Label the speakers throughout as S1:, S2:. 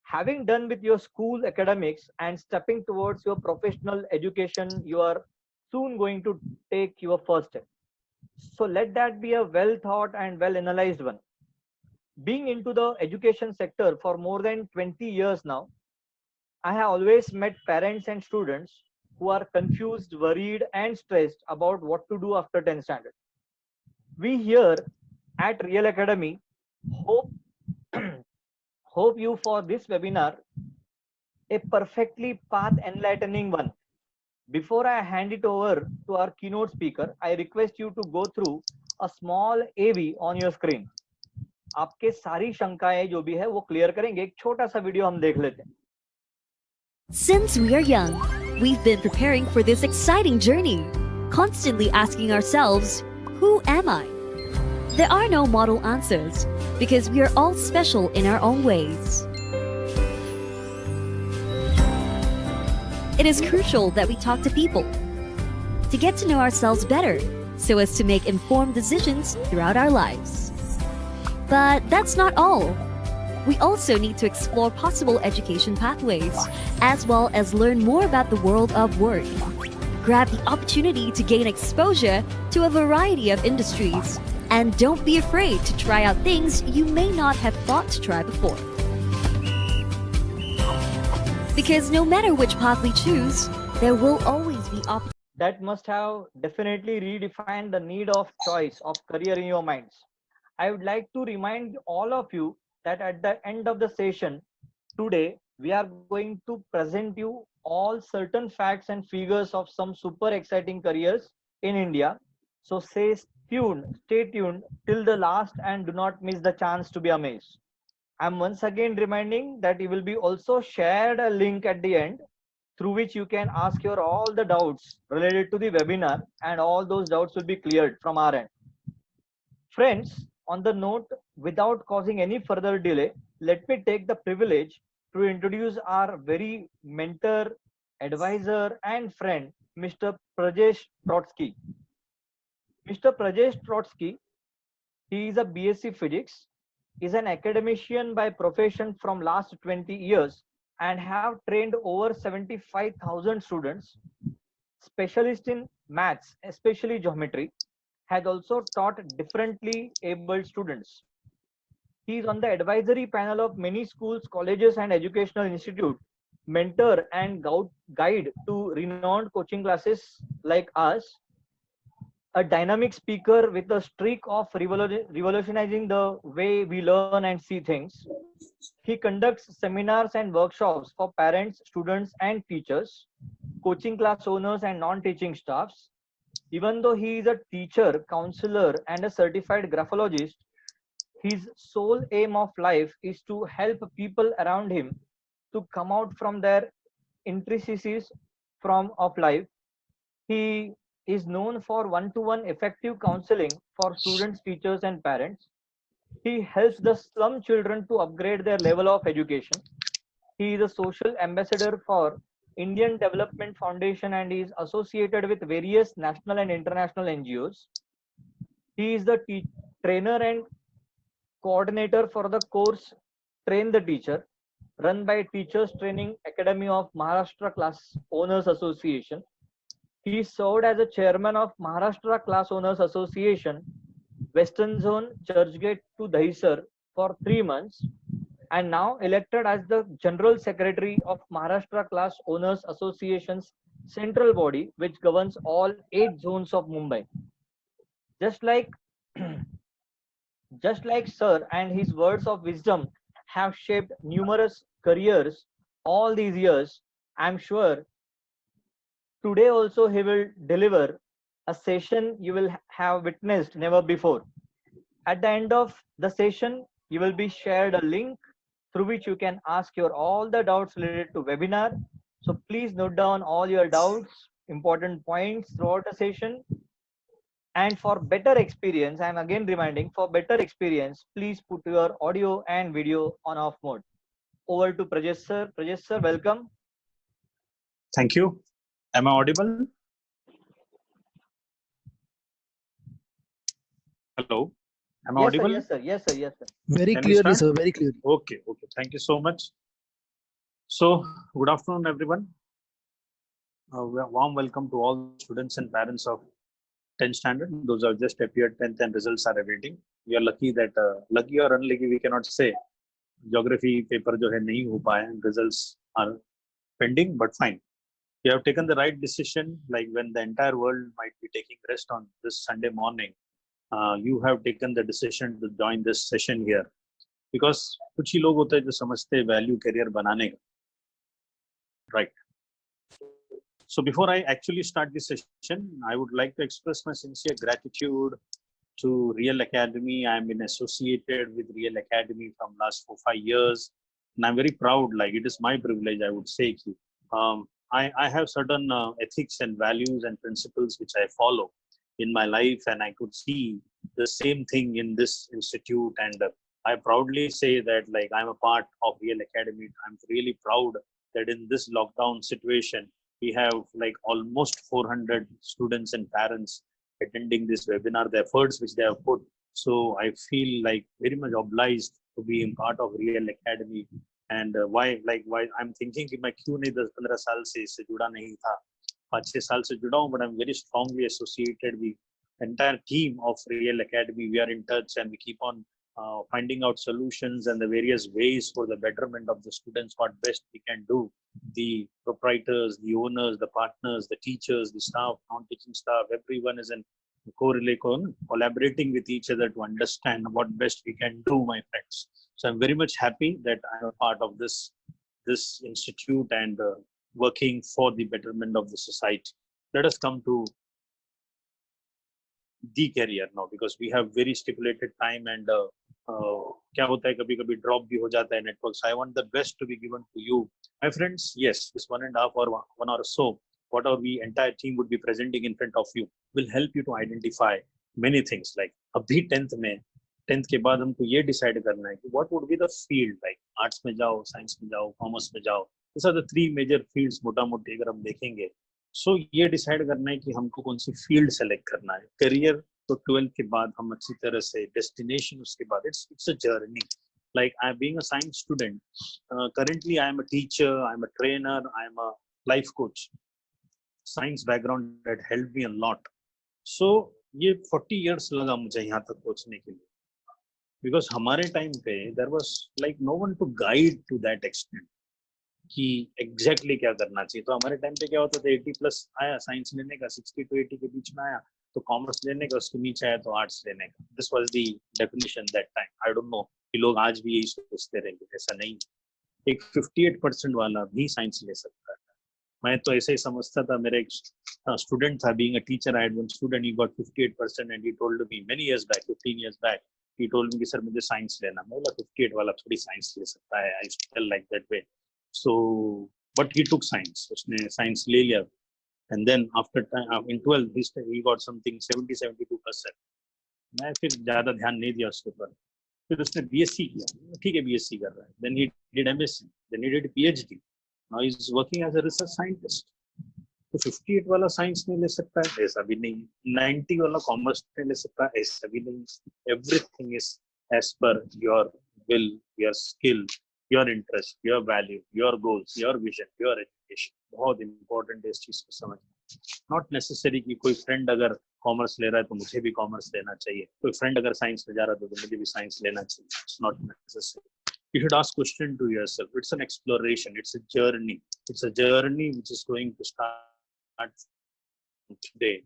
S1: Having done with your school academics and stepping towards your professional education, you are soon going to take your first step. So let that be a well thought and well analyzed one. Being into the education sector for more than 20 years now, I have always met parents and students who are confused, worried, and stressed about what to do after 10th standard. We here at Real Academy hope hope you for this webinar a perfectly path enlightening one. Before I hand it over to our keynote speaker, I request you to go through a small AV on your screen. आपके सारी शंकाएं जो भी है वो clear करेंगे. एक छोटा सा वीडियो हम देख लेते हैं.
S2: Since we are young, we've been preparing for this exciting journey, constantly asking ourselves, who am I? There are no model answers because we are all special in our own ways. It is crucial that we talk to people to get to know ourselves better so as to make informed decisions throughout our lives. But that's not all. We also need to explore possible education pathways, as well as learn more about the world of work. Grab the opportunity to gain exposure to a variety of industries, and don't be afraid to try out things you may not have thought to try before. Because no matter which path we choose, there will always be opportunities.
S1: That must have definitely redefined the need of choice of career in your minds. I would like to remind all of you that at the end of the session today, we are going to present you all certain facts and figures of some super exciting careers in India. So stay tuned till the last and do not miss the chance to be amazed. I'm once again reminding that you will be also shared a link at the end through which you can ask your all the doubts related to the webinar, and all those doubts will be cleared from our end. Friends, on the note, without causing any further delay, let me take the privilege to introduce our very mentor, advisor, and friend, Mr. Prajesh Trotsky. Mr. Prajesh Trotsky, he is a BSc Physics, is an academician by profession from last 20 years and have trained over 75,000 students, specialist in maths, especially geometry, has also taught differently abled students. He is on the advisory panel of many schools, colleges, and educational institutes, mentor and guide to renowned coaching classes like us, a dynamic speaker with a streak of revolutionizing the way we learn and see things. He conducts seminars and workshops for parents, students, and teachers, coaching class owners, and non-teaching staffs. Even though he is a teacher, counselor, and a certified graphologist, his sole aim of life is to help people around him to come out from their intricacies of life. He is known for one-to-one effective counseling for students, teachers, and parents. He helps the slum children to upgrade their level of education. He is a social ambassador for Indian Development Foundation and is associated with various national and international NGOs. He is the trainer and coordinator for the course Train the Teacher, run by Teachers Training Academy of Maharashtra Class Owners Association. He served as a chairman of Maharashtra Class Owners Association, Western Zone, Churchgate to Dahisar for 3 months, and now elected as the General Secretary of Maharashtra Class Owners Association's central body, which governs all 8 zones of Mumbai. Just like Sir and his words of wisdom have shaped numerous careers all these years, I'm sure today also he will deliver a session you will have witnessed never before. At the end of the session, you will be shared a link through which you can ask your all the doubts related to webinar. So please note down all your doubts, important points throughout the session. And for better experience, I'm again reminding, for better experience, please put your audio and video on off mode. Over to Prajesh sir. Prajesh sir, welcome.
S3: Thank you. Am I audible? Hello. Am I
S1: Yes,
S3: audible?
S1: sir, yes, sir. Yes, sir. Yes, sir.
S4: Very
S3: Can we
S4: clearly,
S3: start?
S4: sir. Very clearly.
S3: Okay. Thank you so much. So, good afternoon, everyone. Warm welcome to all students and parents of 10th standard. Those who have just appeared 10th and results are awaiting. We are lucky that, lucky or unlucky, we cannot say. Geography paper जो है नहीं हो पाया, results are pending, but fine. You have taken the right decision. Like when the entire world might be taking rest on this Sunday morning, you have taken the decision to join this session here. Because कुछ ही लोग होते हैं जो समझते हैं value career बनाने का, right? So before I actually start this session, I would like to express my sincere gratitude to Real Academy. I'm been associated with Real Academy from last 4-5 years, and I'm very proud. Like it is my privilege, I would say. I have certain ethics and values and principles which I follow in my life, and I could see the same thing in this institute. And I proudly say that like I'm a part of Real Academy. I'm really proud that in this lockdown situation, we have like almost 400 students and parents attending this webinar, the efforts which they have put. So I feel like very much obliged to be a part of Real Academy. And why I'm thinking कि मैं क्यों नहीं 10-15 साल से इससे जुड़ा नहीं था, 5-6 साल से जुड़ा हूँ, but I'm very strongly associated with entire team of Real Academy. We are in touch and we keep on finding out solutions and the various ways for the betterment of the students, what best we can do. The proprietors, the owners, the partners, the teachers, the staff, non-teaching staff, everyone is in collaborating with each other to understand what best we can do, my friends. So I'm very much happy that I'm a part of this institute and working for the betterment of the society. Let us come to the career now, because we have very stipulated time and क्या होता है कभी कभी drop भी हो जाता है network. So I want the best to be given to you, my friends. Yes, this 1.5 or 1 hour or so, whatever we entire team would be presenting in front of you will help you to identify many things. Like अभी 10th के बाद हमको ये decide करना है कि what would be the field, like arts में जाओ, साइंस में जाओ, कॉमर्स में जाओ. These are the 3 major fields मोटा मोटी अगर हम देखेंगे. So ये डिसाइड करना है कि हमको कौन सी फील्ड सेलेक्ट करना है. करियर तो 12th के बाद हम अच्छी तरह से, डेस्टिनेशन उसके बाद, it's a journey. Like I being a science student, currently I am a teacher, I am a trainer, I am a life coach. Science background that helped me a lot. So ये 40 years लगा मुझे यहाँ तक पहुँचने के लिए, because हमारे time पे there was like no one to guide to that extent कि एग्जैक्टली क्या करना चाहिए. तो हमारे टाइम पे क्या होता था, 80+ आया साइंस लेने का, 60 to 80 के बीच में आया तो कॉमर्स लेने का, उसके नीचे आया तो आर्ट्स लेने का. This was the definition that time. I don't know कि लोग आज भी यही सोचते रहेंगे, ऐसा नहीं. एक 58% वाला भी साइंस ले सकता है. मैं तो ऐसे ही समझता था. मेरा एक स्टूडेंट था, being a teacher, I had one student, he got 58% and he told me many years back, 15 years back, he told me कि सर मुझे साइंस लेना. मैं बोला 58 वाला थोड़ी साइंस ले सकता है. I feel like that way. So, but he took science. उसने science ले लिया. And then after time, in 12th, he got something 70-72%. मैं फिर ज़्यादा ध्यान नहीं दिया उसके ऊपर. फिर उसने BSc किया. ठीक है, BSc कर रहा है. Then he did MSc. Then he did PhD. Now he is working as a research scientist. तो 58 वाला साइंस नहीं ले सकता है, ऐसा भी नहीं. 90 वाला कॉमर्स नहीं ले सकता, ऐसा भी नहीं. Everything is as per your will, your skill, your interest, your value, your goals, your vision, your education. बहुत important है इस चीज को समझना. Not necessary कि कोई फ्रेंड अगर कॉमर्स ले रहा है तो मुझे भी कॉमर्स लेना चाहिए, कोई फ्रेंड अगर साइंस में जा रहा है तो मुझे भी साइंस लेना चाहिए. It's not necessary. You should ask question to yourself. It's an exploration. It's a journey. It's a journey which is going to start today.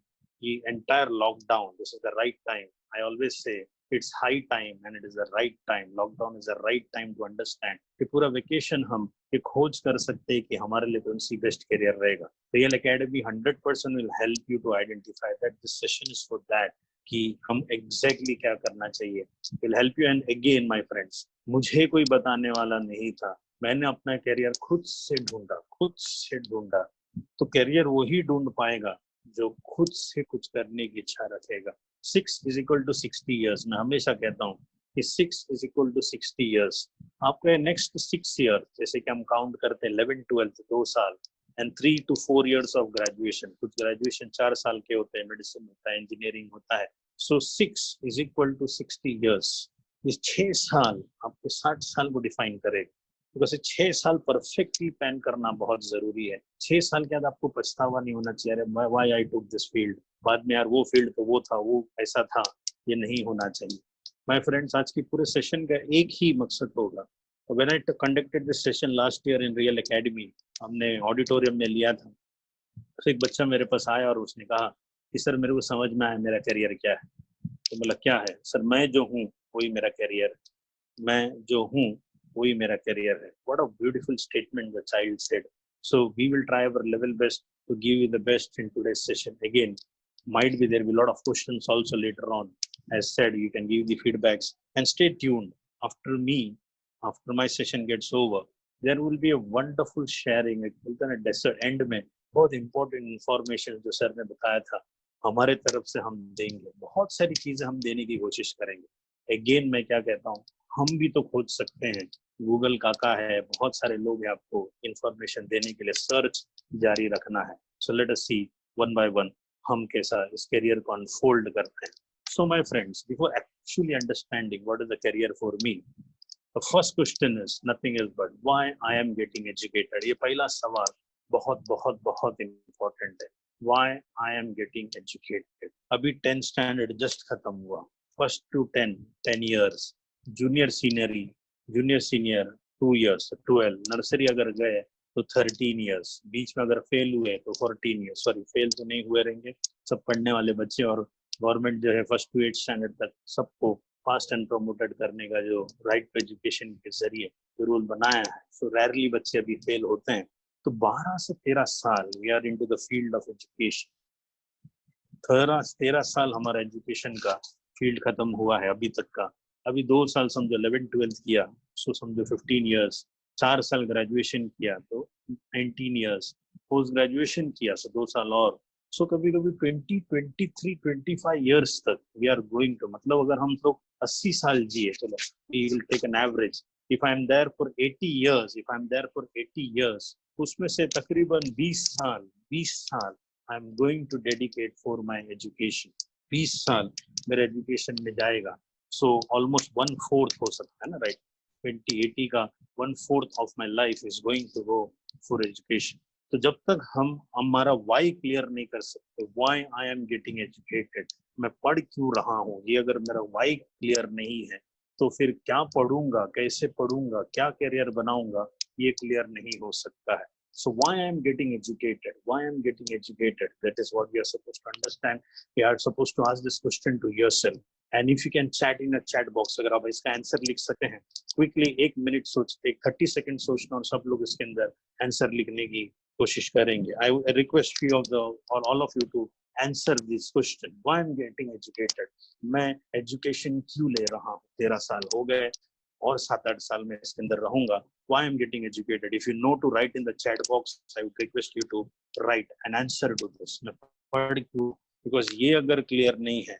S3: The entire lockdown, this is the right time. I always say it's high time and it is the right time. Lockdown is the right time to understand कि पूरा vacation हम ये खोज कर सकते हैं कि हमारे लिए कौन सी बेस्ट करियर रहेगा. Real Academy 100% will help you to identify that. This session is for that, कि हम exactly क्या करना चाहिए. Will help you. And again, my friends, मुझे कोई बताने वाला नहीं था. मैंने अपना करियर खुद से ढूंढा. तो करियर वही ढूंढ पाएगा जो खुद से कुछ करने की इच्छा रखेगा. 6 is equal to 60 years. मैं हमेशा कहता हूँ कि 6 is equal to 60 years. आपके नेक्स्ट 6 years, जैसे कि हम काउंट करते हैं 11, 12, 2 साल, and 3 to 4 years of graduation. कुछ ग्रेजुएशन 4 साल के होते हैं, मेडिसिन होता है, इंजीनियरिंग होता है. So 6 is equal to 60 years. ये 6 साल आपके 60 साल को डिफाइन करेगा. बिकॉज 6 साल परफेक्टली प्लान करना बहुत जरूरी है। 6 साल के बाद आपको पछतावा नहीं होना चाहिए, अरे why I took this field, बाद में यार वो फील्ड तो वो था, वो ऐसा था, ये नहीं होना चाहिए। माय फ्रेंड्स, आज की पूरे सेशन का एक ही मकसद होगा। When I conducted this session last year in Real academy, हमने ऑडिटोरियम में लिया था, तो एक बच्चा मेरे पास आया और उसने कहा कि सर मेरे को समझ में आया मेरा करियर क्या है। तो बोला क्या है? सर मैं जो हूँ वही मेरा करियर है, मैं जो हूँ वही मेरा करियर है। What a beautiful statement the child said. So we will try our level best to give you the best in today's session. Again, might be there will be a lot of questions also later on. As said, you can give the feedbacks and stay tuned. After me, after my session gets over, there will be a wonderful sharing. Desert end में बहुत important information जो sir ने बताया था हमारे तरफ से हम देंगे। बहुत सारी चीजें हम देने की कोशिश करेंगे। अगेन मैं क्या कहता हूँ, हम भी तो खोज सकते हैं, गूगल काका है, बहुत सारे लोग हैं आपको इंफॉर्मेशन देने के लिए, सर्च जारी रखना है। So let us see one by one हम कैसा इस करियर को अनफोल्ड करते हैं। So my friends, before actually understanding what is the career for me, the first question is nothing is but why I am getting educated. ये पहला सवाल बहुत बहुत बहुत इंपॉर्टेंट है। Why I am getting educated. अभी 10th स्टैंडर्ड जस्ट खत्म हुआ, first to 10 years, junior senior 2 years, 12, nursery अगर गए तो 13 years, बीच में अगर फेल हुए तो 14 years। सॉरी, फेल तो नहीं हुए रहेंगे, सब पढ़ने वाले बच्चे, और गवर्नमेंट जो है फर्स्ट टू 8th स्टैंडर्ड तक सबको पास्ट एंड प्रमोटेड करने का जो राइट टू एजुकेशन के जरिए रूल बनाया है, सो रेयरली बच्चे अभी फेल होते हैं। तो 12 से 13 साल we are into the field of education. 13 साल हमारा एजुकेशन का फील्ड खत्म हुआ है अभी तक का। अभी 2 साल समझो 11th-12th किया, सो समझो 15 years, 4 साल ग्रेजुएशन किया तो 19 years, पोस्ट ग्रेजुएशन किया सो 2 साल और, सो कभी कभी 20, 23, 25 years तक वी आर गोइंग टू, मतलब अगर हम लोग 80 साल जिए, चलो we will take an average, if I am there for 80 years, उसमें से तकरीबन 20 साल I am going to dedicate for my education. 20 साल मेरे एजुकेशन में जाएगा, सो ऑलमोस्ट 1/4 हो सकता है ना, राइट? 2080 का 1/4 of my life is going to go for education. तो जब तक हम हमारा वाई क्लियर नहीं कर सकते, why I am getting educated, मैं पढ़ क्यों रहा हूँ, ये अगर मेरा वाई क्लियर नहीं है तो फिर क्या पढ़ूंगा, कैसे पढ़ूंगा, क्या करियर बनाऊंगा, ये क्लियर नहीं हो सकता है। So why I am getting educated? Why I am getting educated? That is what we are supposed to understand. We are supposed to ask this question to yourself. And if you can chat in a chat box, अगर आप इसका answer लिख सकते हैं, quickly 1 minute सोचते, 30 seconds सोचना, और सब लोग इसके अंदर आंसर लिखने की कोशिश करेंगे। I request few of the or all of you to answer this question. Why I am getting educated? मैं एजुकेशन क्यों ले रहा हूँ? 13 साल हो गए और 7-8 साल में इसके अंदर रहूंगा। Why I'm getting educated? If you know to write in the chat box, I would request you to write an answer to this. मैं पढ़ क्यों? Because ये अगर क्लियर नहीं है,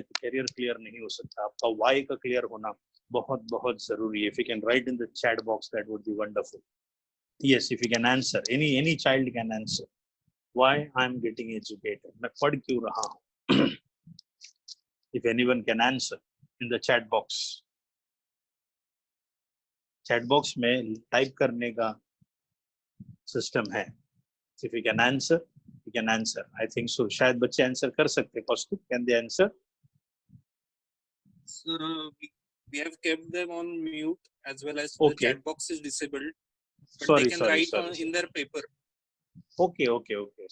S3: तो करियर क्लियर नहीं हो सकता। आपका वाई का क्लियर होना बहुत बहुत जरूरी है। If you can write in the chat box, that would be wonderful. Yes, if you can answer, any child can answer. Why I'm getting educated? मैं पढ़ क्यों रहा हूँ? If anyone can answer in the chat box. Chat box में type करने का system है। If you can answer, you can answer. I think so, शायद बच्चे आंसर कर सकते हैं। Kaustubh, can they answer?
S4: So we have kept them on mute as well as
S3: Okay.
S4: the chat box is disabled, but
S3: Sorry,
S4: they can
S3: sorry,
S4: write
S3: sorry.
S4: in their paper.
S3: Okay.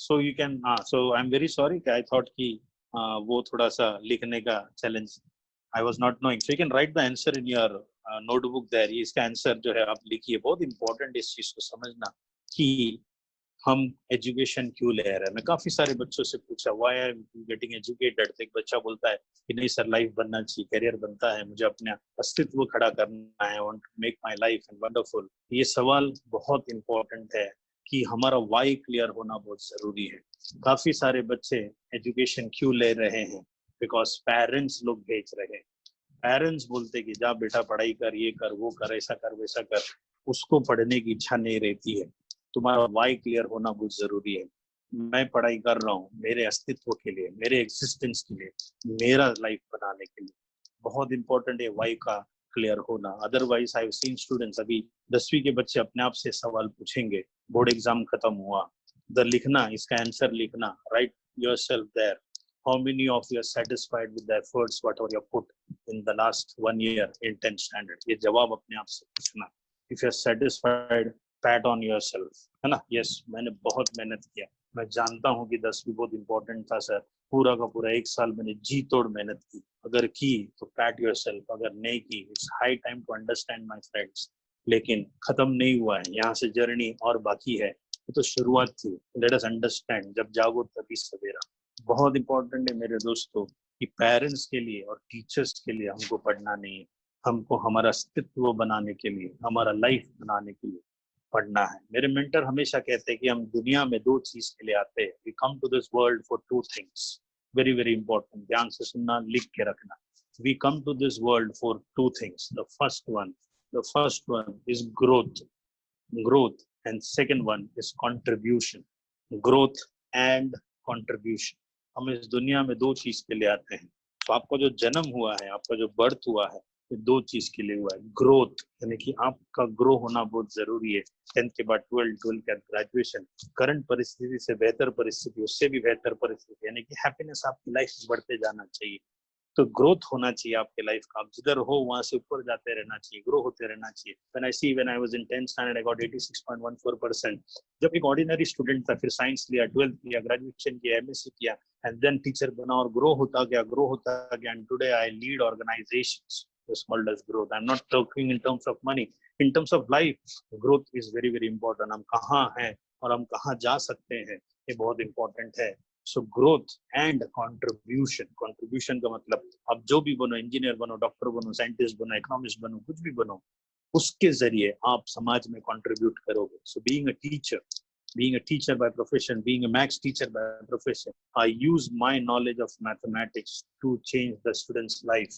S3: So you can, so I'm very sorry कि I thought कि वो थोड़ा सा लिखने का challenge, I was not knowing. So you can write the answer in your notebook there. ये इसका answer जो है आप लिखिए। बहुत इंपॉर्टेंट इस चीज को समझना कि हम एजुकेशन क्यों ले रहे हैं। मैं काफी सारे बच्चों से पूछा why I am getting educated, तो एक बच्चा बोलता है कि नहीं सर, लाइफ बनना चाहिए, करियर बनता है, मुझे अपने अस्तित्व खड़ा करना है, want to make my life wonderful. ये सवाल बहुत इंपॉर्टेंट है कि हमारा वाई क्लियर होना बहुत जरूरी है। काफी सारे बच्चे एजुकेशन क्यों ले रहे हैं? बिकॉज पेरेंट्स लोग भेज रहे हैं। पेरेंट्स बोलते कि जा बेटा पढ़ाई कर, ये कर, वो कर, ऐसा कर, वैसा कर। उसको पढ़ने की इच्छा नहीं रहती है। तुम्हारा वाई क्लियर होना बहुत जरूरी है। मैं पढ़ाई कर रहा हूँ मेरे अस्तित्व के लिए, मेरे एग्जिस्टेंस के लिए, मेरा लाइफ बनाने के लिए। बहुत इंपॉर्टेंट है वाई का क्लियर होना। Otherwise I have seen students, अभी 10वीं के बच्चे अपने आप से सवाल पूछेंगे, बोर्ड एग्जाम खत्म हुआ, द लिखना, इसका आंसर लिखना, write yourself there, how many of you are satisfied with the efforts whatever you put in the last 1 year in 10th standard, ये जवाब अपने आप से पूछना। If you are satisfied, pat on yourself, है ना, यस मैंने बहुत मेहनत किया, मैं जानता हूँ कि 10वीं बहुत इंपॉर्टेंट था सर, पूरा का पूरा 1 साल मैंने जी तोड़ मेहनत की, अगर की तो पैट योरसेल्फ, अगर नहीं की it's high time to understand my friends. लेकिन खत्म नहीं हुआ है, यहाँ से जर्नी और बाकी है, ये तो शुरुआत थी। लेट अस अंडरस्टैंड, जब जागो तभी सवेरा। बहुत इंपॉर्टेंट है मेरे दोस्तों कि पेरेंट्स के लिए और टीचर्स के लिए हमको पढ़ना नहीं है, हमको हमारा अस्तित्व बनाने के लिए, हमारा लाइफ बनाने के लिए पढ़ना है। मेरे मेंटर हमेशा कहते हैं कि हम दुनिया में 2 चीज के लिए आते हैं, we come to this world for 2 things, very very important, ध्यान से सुनना, लिख के रखना। We come to this world for 2 things, the first one is growth and second one is contribution, growth and contribution। हम इस दुनिया में 2 चीज के लिए आते हैं। तो आपका जो जन्म हुआ है, आपका जो बर्थ हुआ है, ये 2 चीज के लिए हुआ है। ग्रोथ यानी कि आपका ग्रो होना बहुत जरूरी है। 10th के बाद 12th के बाद ग्रेजुएशन, करंट परिस्थिति से बेहतर परिस्थिति, उससे भी बेहतर परिस्थिति, यानी कि हैप्पीनेस आपकी लाइफ में बढ़ते जाना चाहिए। तो ग्रोथ होना चाहिए आपके लाइफ का, आप जिधर हो वहां से ऊपर जाते रहना चाहिए, ग्रो होते रहना चाहिए। When I was in 10th standard I got 86.14%। जब एक ऑर्डिनरी स्टूडेंट था, फिर साइंस लिया, 12th किया, ग्रेजुएशन किया, एमएससी किया, एंड देन टीचर बना और ग्रो होता गया and today I lead organisations as called as growth। I'm not talking in terms of money, in terms of life growth is very very important। हम कहाँ हैं और हम कहाँ जा सकते हैं, ये बहुत इंपॉर्टेंट है। सो ग्रोथ एंड कंट्रीब्यूशन का मतलब आप जो भी बनो, इंजीनियर बनो, डॉक्टर बनो, साइंटिस्ट बनो, इकोनॉमिस्ट बनो, कुछ भी बनो, उसके जरिए आप समाज में कंट्रीब्यूट करोगे। So being a teacher by profession, being a maths teacher by profession, I use my knowledge of mathematics to change the student's life,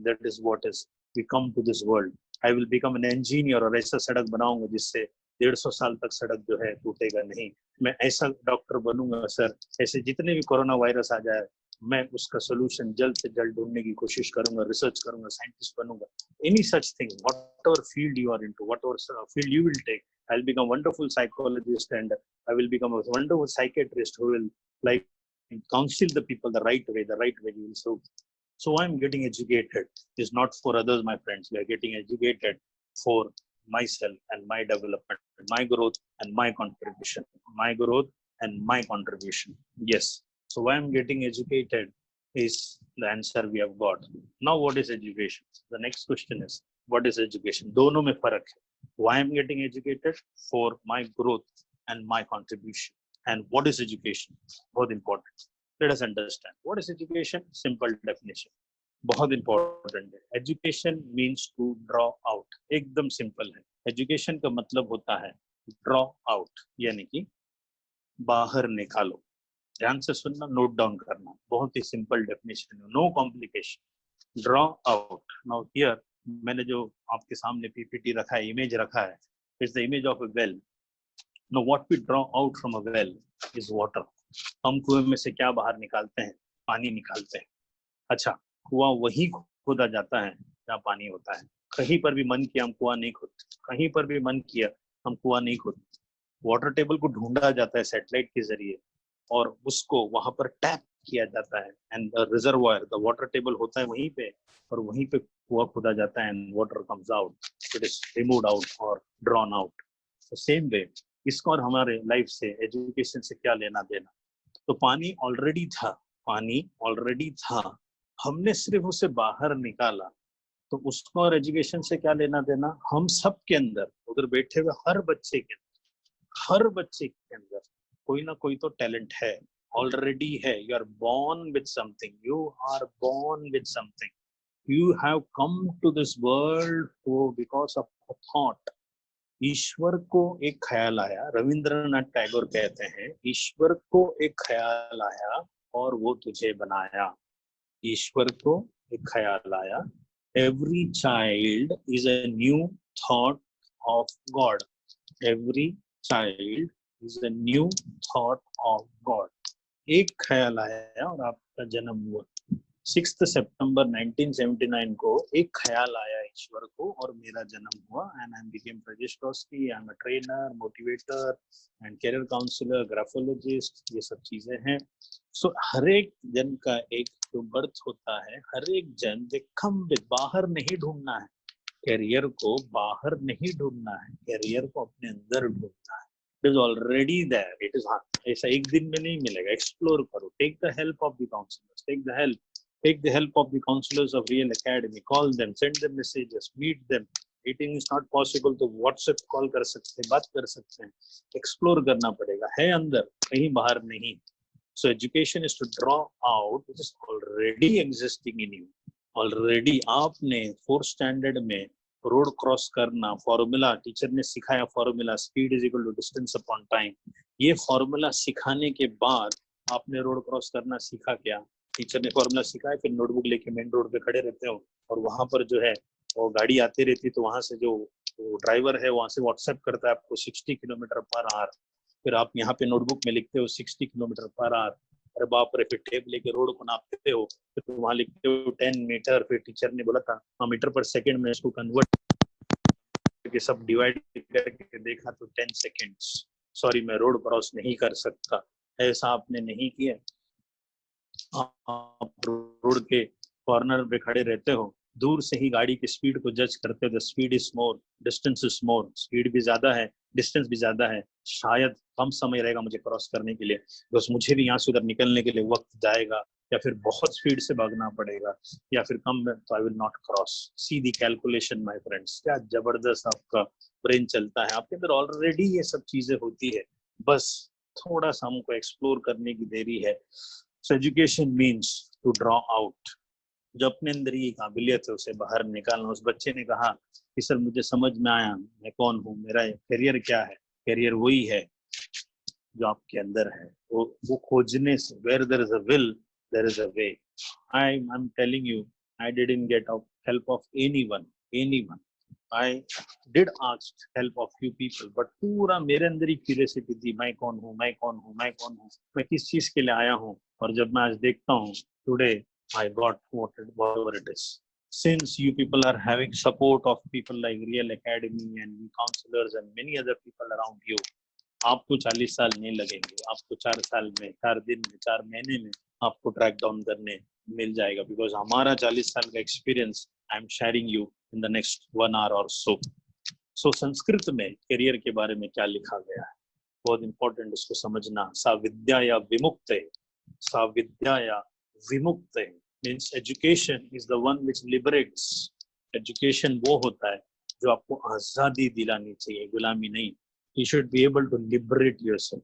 S3: that is what is we come to this world। I will become an engineer और ऐसा सड़क बनाऊंगा जिससे 150 साल तक सड़क जो है टूटेगा नहीं। मैं ऐसा डॉक्टर बनूंगा सर, ऐसे जितने भी कोरोना वायरस आ जाए मैं उसका सोल्यूशन जल्द से जल्द ढूंढने की कोशिश करूंगा, रिसर्च करूंगा, साइंटिस्ट बनूंगा। Any such thing, whatever field you are into, whatever field you will take, I'll become a wonderful psychologist and I will become a wonderful psychiatrist who will like counsel the people the right way you will. So I'm getting educated is not for others, my friends. We are getting educated for myself and my development, my growth and my contribution. Yes. So why I'm getting educated is the answer we have got. Now what is education? The next question is, what is education? दोनों में फर्क है। Why I'm getting educated? For my growth and my contribution. And what is education? बहुत important. Let us understand. What is education? Simple definition. बहुत important है। Education means to draw out. एकदम simple है। Education का मतलब होता है draw out, यानी कि बाहर निकालो। ध्यान से सुनना, नोट डाउन करना, बहुत ही सिंपल डेफिनेशन है, no complication. Draw out. Now here मैंने जो आपके सामने पीपीटी रखा है, इमेज रखा है, it's the image of a well. Now what we draw out from a well is water. हम कुएं में से क्या बाहर निकालते हैं? पानी निकालते हैं। अच्छा, कुआं वही खोदा जाता है जहाँ पानी होता है। कहीं पर भी मन किया हम कुआं नहीं खोदते, कहीं पर भी मन किया हम कुआं नहीं खोदते। वाटर टेबल को ढूंढा जाता है सैटेलाइट के जरिए और उसको वहां पर टैप किया जाता है and the reservoir, the water table होता है वहीं पे और वहीं पे कुआं खोदा जाता है and water comes out, it is removed out और ड्रॉन आउट। सेम वे इसको और हमारे लाइफ से, एजुकेशन से क्या लेना देना? तो पानी ऑलरेडी था, हमने सिर्फ उसे बाहर निकाला, तो उसको और एजुकेशन से क्या लेना देना? हम सब के अंदर, उधर बैठे हुए हर बच्चे के अंदर कोई ना कोई तो टैलेंट है, ऑलरेडी है। You are born with something, you have come to this world because of a thought। ईश्वर को एक ख्याल आया, रविंद्रनाथ टैगोर कहते हैं, ईश्वर को एक ख्याल आया और वो तुझे बनाया। ईश्वर को एक ख्याल आया। Every child is a new thought of God। Every child is a new thought of God। एक ख्याल आया और आपका जन्म हुआ। 6 सितंबर 1979 को एक ख्याल आया ईश्वर को और मेरा जन्म हुआ and I became Prajesh Roski. I am a trainer, motivator and career counsellor, graphologist, ये सब चीजें हैं। सो हर एक जन का एक जो बर्थ होता है, हर एक जन बाहर नहीं ढूंढना है करियर को, बाहर नहीं ढूंढना है करियर को, अपने अंदर ढूंढना है। It is already there, it is हाँ, ऐसा एक दिन में नहीं मिलेगा। एक्सप्लोर करो, take the help of the counsellors, take the help of the counselors of Real Academy, call them, send them messages, meet them. Meeting is not possible तो WhatsApp call कर सकते हैं, बात कर सकते हैं। एक्सप्लोर करना पड़ेगा, है अंदर, कहीं बाहर नहीं। So education is to draw out which is already existing in you. Already आपने 4th स्टैंडर्ड में रोड क्रॉस करना फॉर्मूला टीचर ने सिखाया, formula speed is equal to distance upon time. ये फॉर्मूला सिखाने के बाद आपने रोड क्रॉस करना सीखा क्या? टीचर ने फॉर्मूला सिखाया, फिर नोटबुक लेके मेन रोड पे खड़े रहते हो और वहां पर जो है वो गाड़ी आती रहती, तो वहां से जो ड्राइवर है वहां से व्हाट्सएप करता है आपको 60 किलोमीटर पर आवर। फिर आप यहाँ पे नोटबुक में लिखते हो 60 किलोमीटर पर आवर। अरे बाप रे, फिर टेप लेके रोड को नापते हो, फिर वहां लिखते हो 10 मीटर। फिर टीचर ने बोला था मीटर पर सेकेंड में, इसको कन्वर्ट करके सब डिवाइड करके देखा तो 10 सेकेंड्स। सॉरी, मैं रोड क्रॉस नहीं कर सकता। ऐसा आपने नहीं किया। आप रोड के कॉर्नर पे खड़े रहते हो, दूर से ही गाड़ी की स्पीड को जज करते हो। The speed is more, distance is more. Speed भी ज्यादा है, डिस्टेंस भी ज्यादा है, शायद कम समय रहेगा मुझे क्रॉस करने के लिए, बस मुझे भी यहाँ से उधर निकलने के लिए वक्त जाएगा, या फिर बहुत स्पीड से भागना पड़ेगा, या फिर कम, तो I will not cross. See the calculation my friends, क्या जबरदस्त आपका ब्रेन चलता है। आपके अंदर ऑलरेडी ये सब चीजें होती है, बस थोड़ा सा हमको एक्सप्लोर करने की देरी है। So education means to draw out. जो अपने अंदर ये काबिलियत है उसे बाहर निकालना। उस बच्चे ने कहा कि सर मुझे समझ में आया मैं कौन हूँ, मेरा करियर क्या है। करियर वही है जो आपके अंदर है, वो खोजने से। Where there is a will, there is a way. I'm telling you, I didn't get help of anyone. I did ask help of few people, but पूरा मेरे अंदर ही क्यूरियोसिटी थी, मैं कौन हूँ, मैं किस चीज के लिए आया हूँ। और जब मैं आज देखता हूँ, today I got whatever it is. Since you people are having support of people like Real Academy and counselors and many other people around you, आपको 40 साल नहीं लगेंगे, आपको 4 साल में, 4 दिन में, 4 महीने में आपको ट्रैक डाउन करने मिल जाएगा। बिकॉज हमारा 40 साल का experience I am sharing you in the next 1 hour और सो संस्कृत में करियर के बारे में क्या लिखा गया है, बहुत इंपॉर्टेंट इसको समझना। सा विद्या विमुक्त means education is the one which liberates. Education वो होता है जो आपको आजादी दिलानी चाहिए, गुलामी नहीं। You should be able to liberate yourself.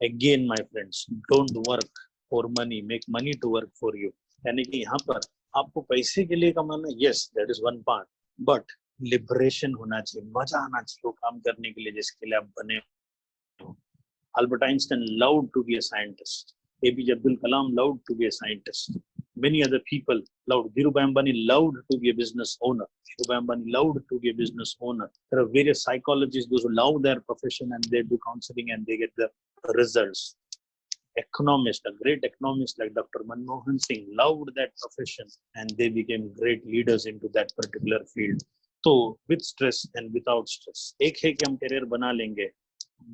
S3: Again, my friends, don't work for money. Make money to work for you. यानी कि यहाँ पर आपको पैसे के लिए कमाना, yes, that is one part. But liberation होना चाहिए, मजा आना चाहिए वो काम करने के लिए जिसके लिए आप बने हो। Albert Einstein loved to be a scientist. APJ Abdul Kalam loved to be a scientist. Many other people loved. Dhirubhai Ambani loved to be a business owner. There are various psychologists, those who love their profession and they do counseling and they get the results. Economists, a great economist like Dr. Manmohan Singh loved that profession and they became great leaders into that particular field. So with stress and without stress, एक है कि हम career बना लेंगे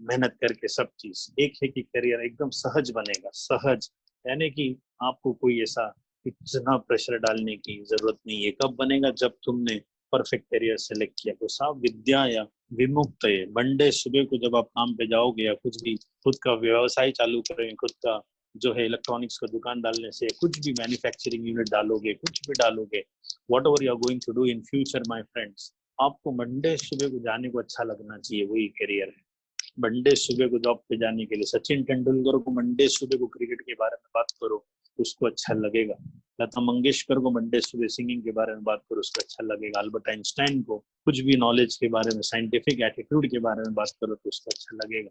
S3: मेहनत करके सब चीज, एक है कि करियर एकदम सहज बनेगा। सहज यानी कि आपको कोई ऐसा इतना प्रेशर डालने की जरूरत नहीं है। कब बनेगा? जब तुमने परफेक्ट करियर सेलेक्ट किया। तो सा विद्या या विमुक्त है, मंडे सुबह को जब आप काम पे जाओगे या कुछ भी खुद का व्यवसाय चालू करेंगे, खुद का जो है इलेक्ट्रॉनिक्स का दुकान डालने से, कुछ भी मैन्युफैक्चरिंग यूनिट डालोगे, कुछ भी डालोगे, whatever you are going to do in future my friends, आपको मंडे सुबह को जाने को अच्छा लगना चाहिए, वही करियर है। मंडे सुबह को जॉब पे जाने के लिए सचिन तेंदुलकर को मंडे सुबह को क्रिकेट के बारे में बात करो, उसको अच्छा लगेगा। लता मंगेशकर को मंडे सुबह सिंगिंग के बारे में बात करो, उसको अच्छा लगेगा। अल्बर्ट आइंस्टाइन को कुछ भी नॉलेज के बारे में, साइंटिफिक एटीट्यूड के बारे में बात करो तो उसको अच्छा लगेगा।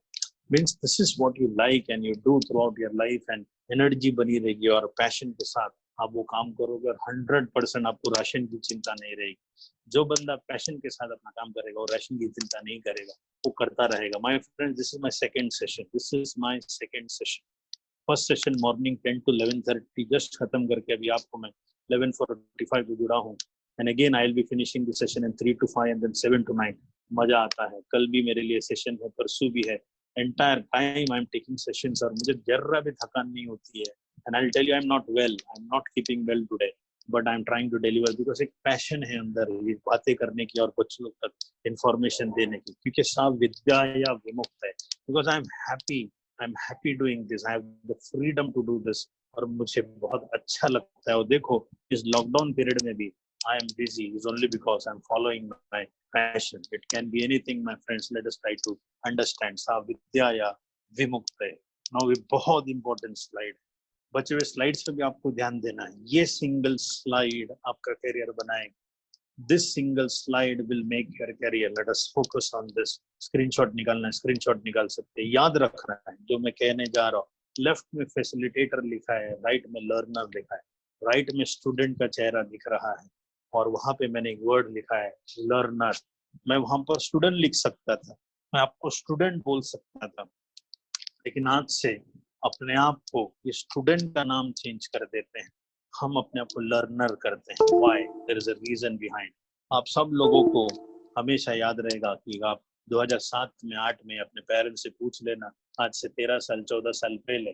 S3: Means this is what you like and you do through out your life and energy बनी रहेगी और पैशन के साथ आप वो काम करोगे और 100% आपको राशन की चिंता नहीं रहेगी। जो बंदा पैशन के साथ अपना काम करेगा और राशन की चिंता नहीं करेगा, वो करता रहेगा। My friends, this is my second session. First session morning 10 to 11:30 just खत्म करके अभी आपको मैं 11:45 पे जुड़ा हूँ, and again I will be finishing the session in 3 to 5 and then 7 to 9। मजा आता है, कल भी मेरे लिए सेशन है, परसों भी है, entire time I am taking sessions और मुझे जर्रा भी थकान नहीं होती है। And I will tell you I am not well, I am not keeping well today, but I am trying to deliver, because एक पैशन है अंदर ये बातें करने की और कुछ लोग तक इंफॉर्मेशन देने की, क्योंकि सब विद्या या विमुक्त है, because I am happy doing this, I have the freedom to do this, और मुझे बहुत अच्छा लगता है। और देखो इस लॉकडाउन पीरियड में भी I am busy is only because I'm following my passion. It can be anything, my friends. Let us try to understand. सा विद्या या विमुक्त है। Now ये बहुत important slide। बचे हुए स्लाइड्स पे भी आपको ध्यान देना है। ये सिंगल स्लाइड आपका करियर बनाएगा। This single slide will make your career. Let us focus on this. Screenshot निकालना है, स्क्रीनशॉट निकाल सकते हैं। याद रखना है जो मैं कहने जा रहा हूँ। लेफ्ट में फैसिलिटेटर लिखा है, राइट में लर्नर लिखा है, राइट में स्टूडेंट का चेहरा दिख रहा है, और वहां पे मैंने एक वर्ड लिखा है लर्नर। मैं वहां पर स्टूडेंट लिख सकता था, मैं आपको स्टूडेंट बोल सकता था, लेकिन आज से अपने आप को ये स्टूडेंट का नाम चेंज कर देते हैं, हम अपने आप को लर्नर करते हैं। Why? There is a reason behind. आप सब लोगों को हमेशा याद रहेगा कि आप 2007 में 8 में अपने पेरेंट्स से पूछ लेना, आज से 13 साल 14 साल पहले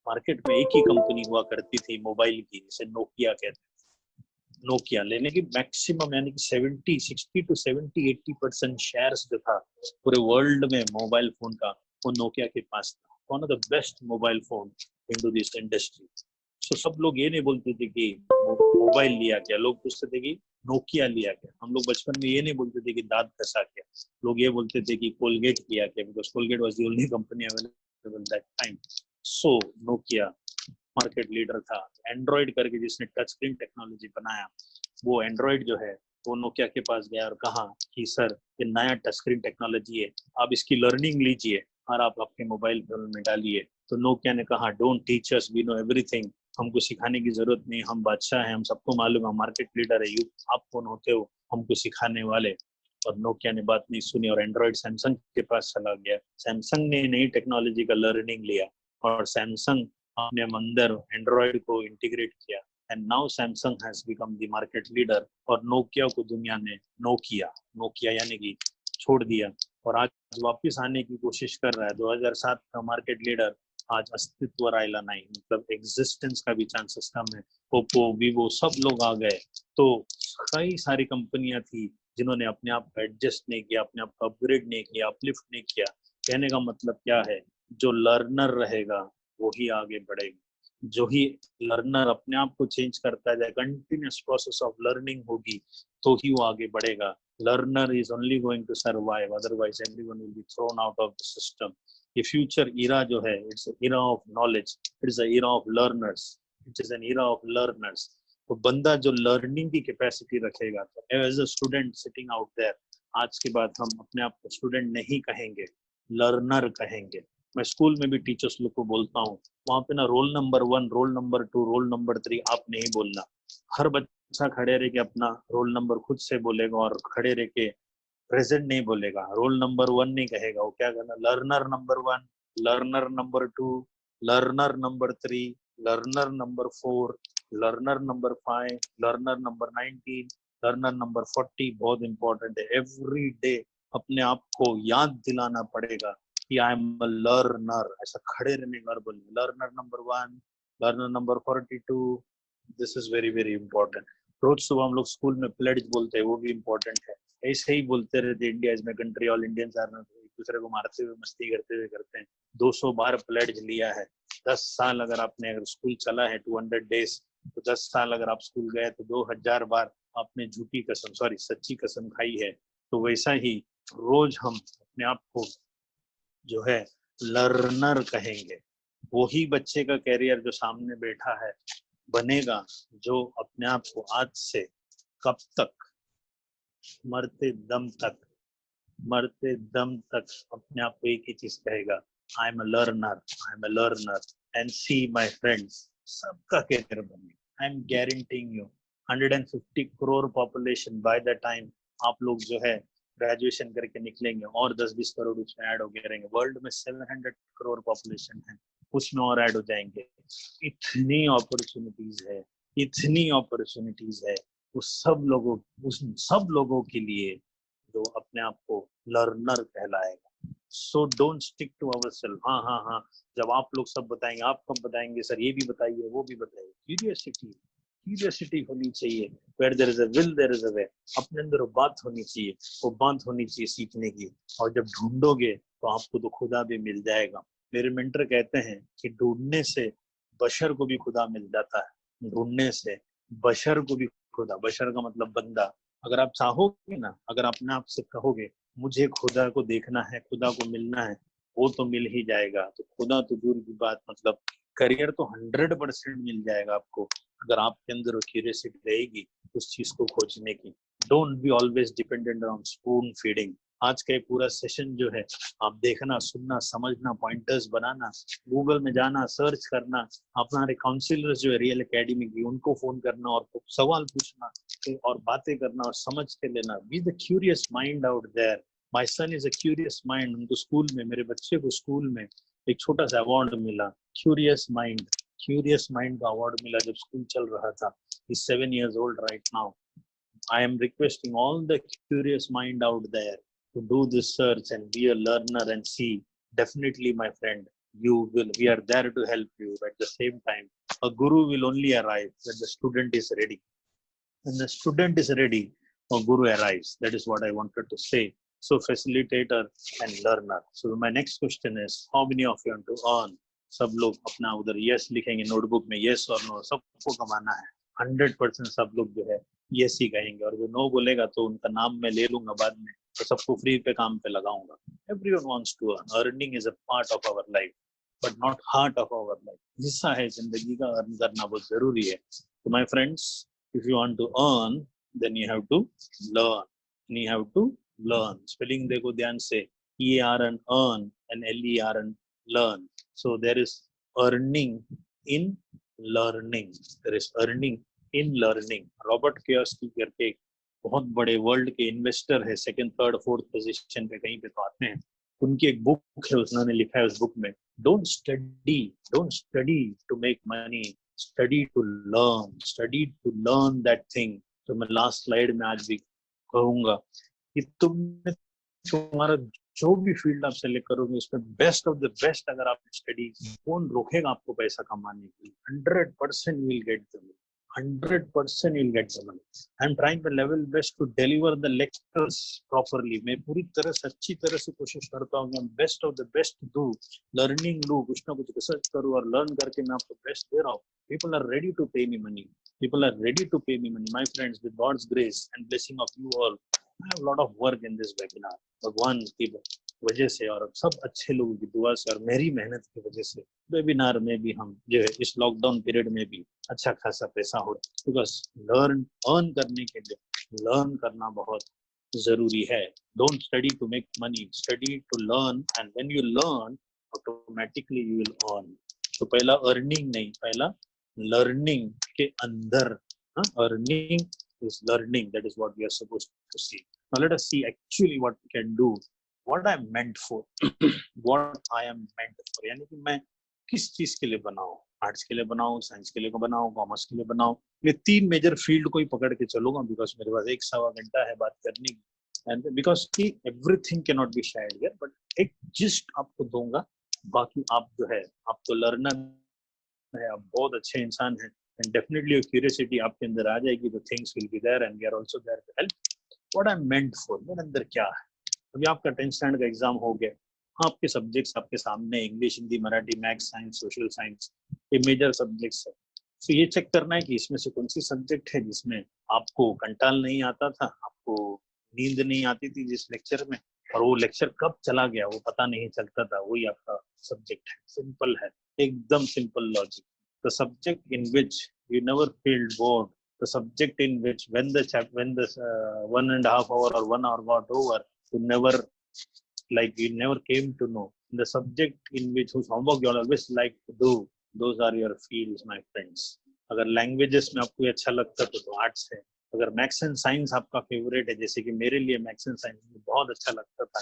S3: मार्केट में एक ही कंपनी हुआ करती थी मोबाइल की, जिसे नोकिया कहते हैं। नोकिया लेने की मैक्सिमम यानी कि 60 to 70-80% शेयर्स जो था पूरे वर्ल्ड में मोबाइल फोन का, वो नोकिया के पास था। One of the best mobile phone into this industry. So सब लोग ये नहीं बोलते थे कि मोबाइल लिया क्या, लोग पूछते थे कि नोकिया लिया क्या। हम लोग बचपन में ये नहीं बोलते थे कि दांत घसा क्या, लोग ये बोलते थे कि कोलगेट लिया क्या, because Colgate was the only company available that time. So Nokia market leader था। एंड्रॉइड करके जिसने टच स्क्रीन टेक्नोलॉजी बनाया, वो एंड्रॉइड जो है वो नोकिया के पास गया और कहा कि सर ये नया टच स्क्रीन टेक्नोलॉजी है, आप इसकी लर्निंग लीजिए और आप आपके मोबाइल फोन में डालिए। तो नोकिया ने कहा don't teach us, we know everything, हमको सिखाने की जरूरत नहीं, हम बादशाह हैं, हम सबको मालूम है, मार्केट लीडर है, आप कौन होते हो हमको सिखाने वाले। और नोकिया ने बात नहीं सुनी और एंड्रॉइड सैमसंग के पास चला गया। सैमसंग ने नई टेक्नोलॉजी का लर्निंग लिया और सैमसंग अपने अंदर एंड्रॉइड को इंटीग्रेट किया, and now Samsung has become the market leader. और नोकिया को दुनिया ने नोकिया यानी कि छोड़ दिया, और आज वापस आने की कोशिश कर रहा है। 2007 का मार्केट लीडर आज अस्तित्व राहिला नहीं, मतलब एग्जिस्टेंस का भी चांसेस कम है। ओप्पो, वीवो सब लोग आ गए, तो कई सारी कंपनियां थी जिन्होंने अपने आप को एडजस्ट नहीं किया, अपने आप को अपग्रेड नहीं किया, अपलिफ्ट नहीं किया। कहने का मतलब क्या है, जो लर्नर रहेगा वही आगे बढ़ेगा। जो ही लर्नर अपने आप को चेंज करता जाए, कंटिन्यूस प्रोसेस ऑफ लर्निंग होगी, तो ही वो आगे बढ़ेगा। Learner is only going to survive, otherwise everyone will be thrown out of the system. ये फ्यूचर इरा जो है, it's era of knowledge, it's a era of learners, it is an era of learners. तो बंदा जो learning की capacity रखेगा, तो as a student sitting out there, आज के बाद हम अपने आप को स्टूडेंट नहीं कहेंगे, लर्नर कहेंगे। मैं स्कूल में भी टीचर्स लोग को बोलता हूँ, वहां पे ना roll number 1, roll number 2, roll number 3 आप नहीं बोलना। हर बच्चा खड़े रह के अपना रोल नंबर खुद से बोलेगा और खड़े रह के प्रेजेंट नहीं बोलेगा, रोल नंबर 1 नहीं कहेगा। वो क्या करना, learner number 1, learner number 2, learner number 3, learner number 4, learner number 5, learner number 19, learner number 40। बहुत इंपॉर्टेंट है, एवरी डे अपने आप को याद दिलाना पड़ेगा कि आई एम अ लर्नर। ऐसा खड़े रहने का बोलिए, learner number 1, learner number 42। This is very very important. रोज सुबह हम लोग स्कूल में प्लेड्ज बोलते हैं, वो भी इंपॉर्टेंट है। ऐसे ही बोलते रहते, India is my country, all Indians are, एक दूसरे को मारते हुए मस्ती करते हुए करते हैं। 200 बार प्लेड्ज लिया है। 10 साल अगर आपने, अगर स्कूल चला है 200 डेज, तो 10 साल अगर आप स्कूल गए तो 2000 बार आपने झूठी कसम, सॉरी सच्ची कसम खाई है। तो वैसा ही रोज हम अपने आप को जो है लर्नर कहेंगे। वही बच्चे का कैरियर जो सामने बैठा है बनेगा, जो अपने आप को आज से कब तक, मरते दम तक अपने आप को एक ही चीज कहेगा, I am a learner, I am a learner. And see my friends, सबका कैरियर बनेगा। I am guaranteeing you, 150 crore population by the time आप लोग जो है ग्रेजुएशन करके निकलेंगे, और 10-20 करोड़ उसमें ऐड हो गए रहेंगे। वर्ल्ड में 700 करोड़ पॉपुलेशन है, कुछ में और ऐड हो जाएंगे। इतनी अपॉर्चुनिटीज है उन सब लोगों के लिए जो अपने आप को लर्नर कहलाएगा। So don't stick to our self. हाँ हाँ हाँ, जब आप लोग सब बताएंगे, आप कब बताएंगे सर, ये भी बताइए वो भी बताइए। क्यूरियोसिटी होनी चाहिए। Where there is a will there is a way. अपने अंदर वो बात होनी चाहिए सीखने की। और जब ढूंढोगे तो आपको तो खुदा भी मिल जाएगा। मेरे मेंटर कहते हैं कि ढूंढने से बशर को भी खुदा मिल जाता है। ढूंढने से बशर को भी खुदा, बशर का मतलब बंदा। अगर आप चाहोगे ना, अगर अपने आप से कहोगे मुझे खुदा को देखना है, खुदा को मिलना है, वो तो मिल ही जाएगा। तो खुदा तो दूर की बात, मतलब करियर तो 100% मिल जाएगा आपको, अगर आपके अंदर वो क्यूरियोसिटी रहेगी उस चीज को खोजने की। Don't be always dependent on spoon feeding. आज का ये पूरा सेशन जो है, आप देखना, सुनना, समझना, पॉइंटर्स बनाना, गूगल में जाना, सर्च करना, अपना काउंसिलर जो है रियल एकेडमी की, उनको फोन करना और सवाल पूछना और बातें करना और समझ के लेना। Be the curious mind out there. My son is a curious mind. उनको स्कूल में, मेरे बच्चे को स्कूल में एक छोटा सा अवार्ड मिला, क्यूरियस माइंड का अवार्ड मिला जब स्कूल चल रहा था। He's 7 years old right now. I am requesting all the curious mind out there to do this search and be a learner and see. Definitely, my friend, we are there to help you. At the same time, a guru will only arrive when the student is ready. When the student is ready, a guru arrives. That is what I wanted to say. So, facilitator and learner. So, my next question is, how many of you want to earn? सब लोग अपना उधर yes लिखेंगे notebook में, yes और no, सबको कमाना है। 100% सब लोग जो है यस ही कहेंगे, और जो नो बोलेगा तो उनका नाम मैं ले लूंगा बाद में, तो सबको फ्री पे काम पे लगाऊंगा। Everyone wants to earn. Earning is a part of our life but not heart of our life. हिस्सा है जिंदगी का, अर्न करना बहुत जरूरी है। तो my friends, if you want to earn, then you have to learn. Spelling देखो ध्यान से, EARN earn and LERN learn. So there is earning in learning. Robert Kiyosaki करके एक बहुत बड़े वर्ल्ड के इन्वेस्टर है, सेकंड, थर्ड, फोर्थ पोजीशन पे कहीं पे तो आते हैं। उनकी एक बुक है, उन्होंने लिखा है उस बुक में, don't study to make money, study to learn that thing. तो मैं लास्ट स्लाइड में आज भी कहूंगा कि तुम्हारा जो भी फील्ड आप सेलेक्ट करोगे उसमें बेस्ट ऑफ द बेस्ट अगर आप स्टडी, कौन रोकेगा आपको पैसा कमाने के लिए? 100% you will get the money. 100% you'll get the money. I'm trying my level best to deliver the lectures properly. मैं पूरी तरह से अच्छी तरह से कोशिश करता हूँ कि बेस्ट ऑफ द बेस्ट दूं, लर्निंग लूं, कुछ ना कुछ रिसर्च करूँ और लर्न करके मैं आपको बेस्ट दे रहा हूँ। People are ready to pay me money. My friends, with God's grace and blessing of you all, I have a lot of work in this webinar. भगवान की वजह से और सब अच्छे लोगों की दुआ से और मेरी मेहनत की वजह से वेबिनार में भी हम जो है इस लॉकडाउन पीरियड में भी अच्छा खासा पैसा हो रहा है। बिकॉज अर्न करने के लिए लर्न करना बहुत जरूरी है। Don't study to make money, study to learn, and when you learn automatically you will earn. तो पहला अर्निंग नहीं, पहला लर्निंग के अंदर। Earning is learning. That is what we are supposed to see. Now let us see actually what we can do, what I am meant for. What I am meant for, यानी कि मैं किस चीज के लिए बनाऊं, आर्ट्स के लिए बनाऊं, साइंस के लिए बनाऊं, कॉमर्स के लिए बनाऊं। ये 3 मेजर फील्ड को ही पकड़ के चलूंगा, बिकॉज मेरे पास 1-1.25 घंटा है बात करने की, एंड बिकॉज की everything can not be shared here, but एक जिस्ट आपको दूंगा। बाकी आप जो है, आप तो लर्नर है, आप बहुत अच्छे इंसान हैं, and definitely your curiosity आपके अंदर आ जाएगी, the things will be there and we are also there to help. What I'm meant for, मेरे अंदर क्या है? अभी आपका 10th स्टैंडर्ड का एग्जाम हो गया, आपके सब्जेक्ट्स आपके सामने, English, Hindi, Marathi, maths, science, social science, ये मेजर सब्जेक्ट्स है। तो ये चेक करना है कि इसमें से कौन सी सब्जेक्ट है जिसमें आपको कंटाल नहीं आता था, आपको नींद नहीं आती थी जिस लेक्चर में, और वो लेक्चर कब चला गया वो पता नहीं चलता था, वही आपका सब्जेक्ट है। सिंपल है, एकदम simple logic. The subject in which you never felt bored, the subject in which when the 1.5 hour or 1 hour got over, you never came to know. The subject in which whose homework you always like to do, those are your fields, my friends. अगर languages में आपको अच्छा लगता तो arts है। अगर maths and science आपका favourite है, जैसे कि मेरे लिए मैथ्स एंड साइंस बहुत अच्छा लगता था,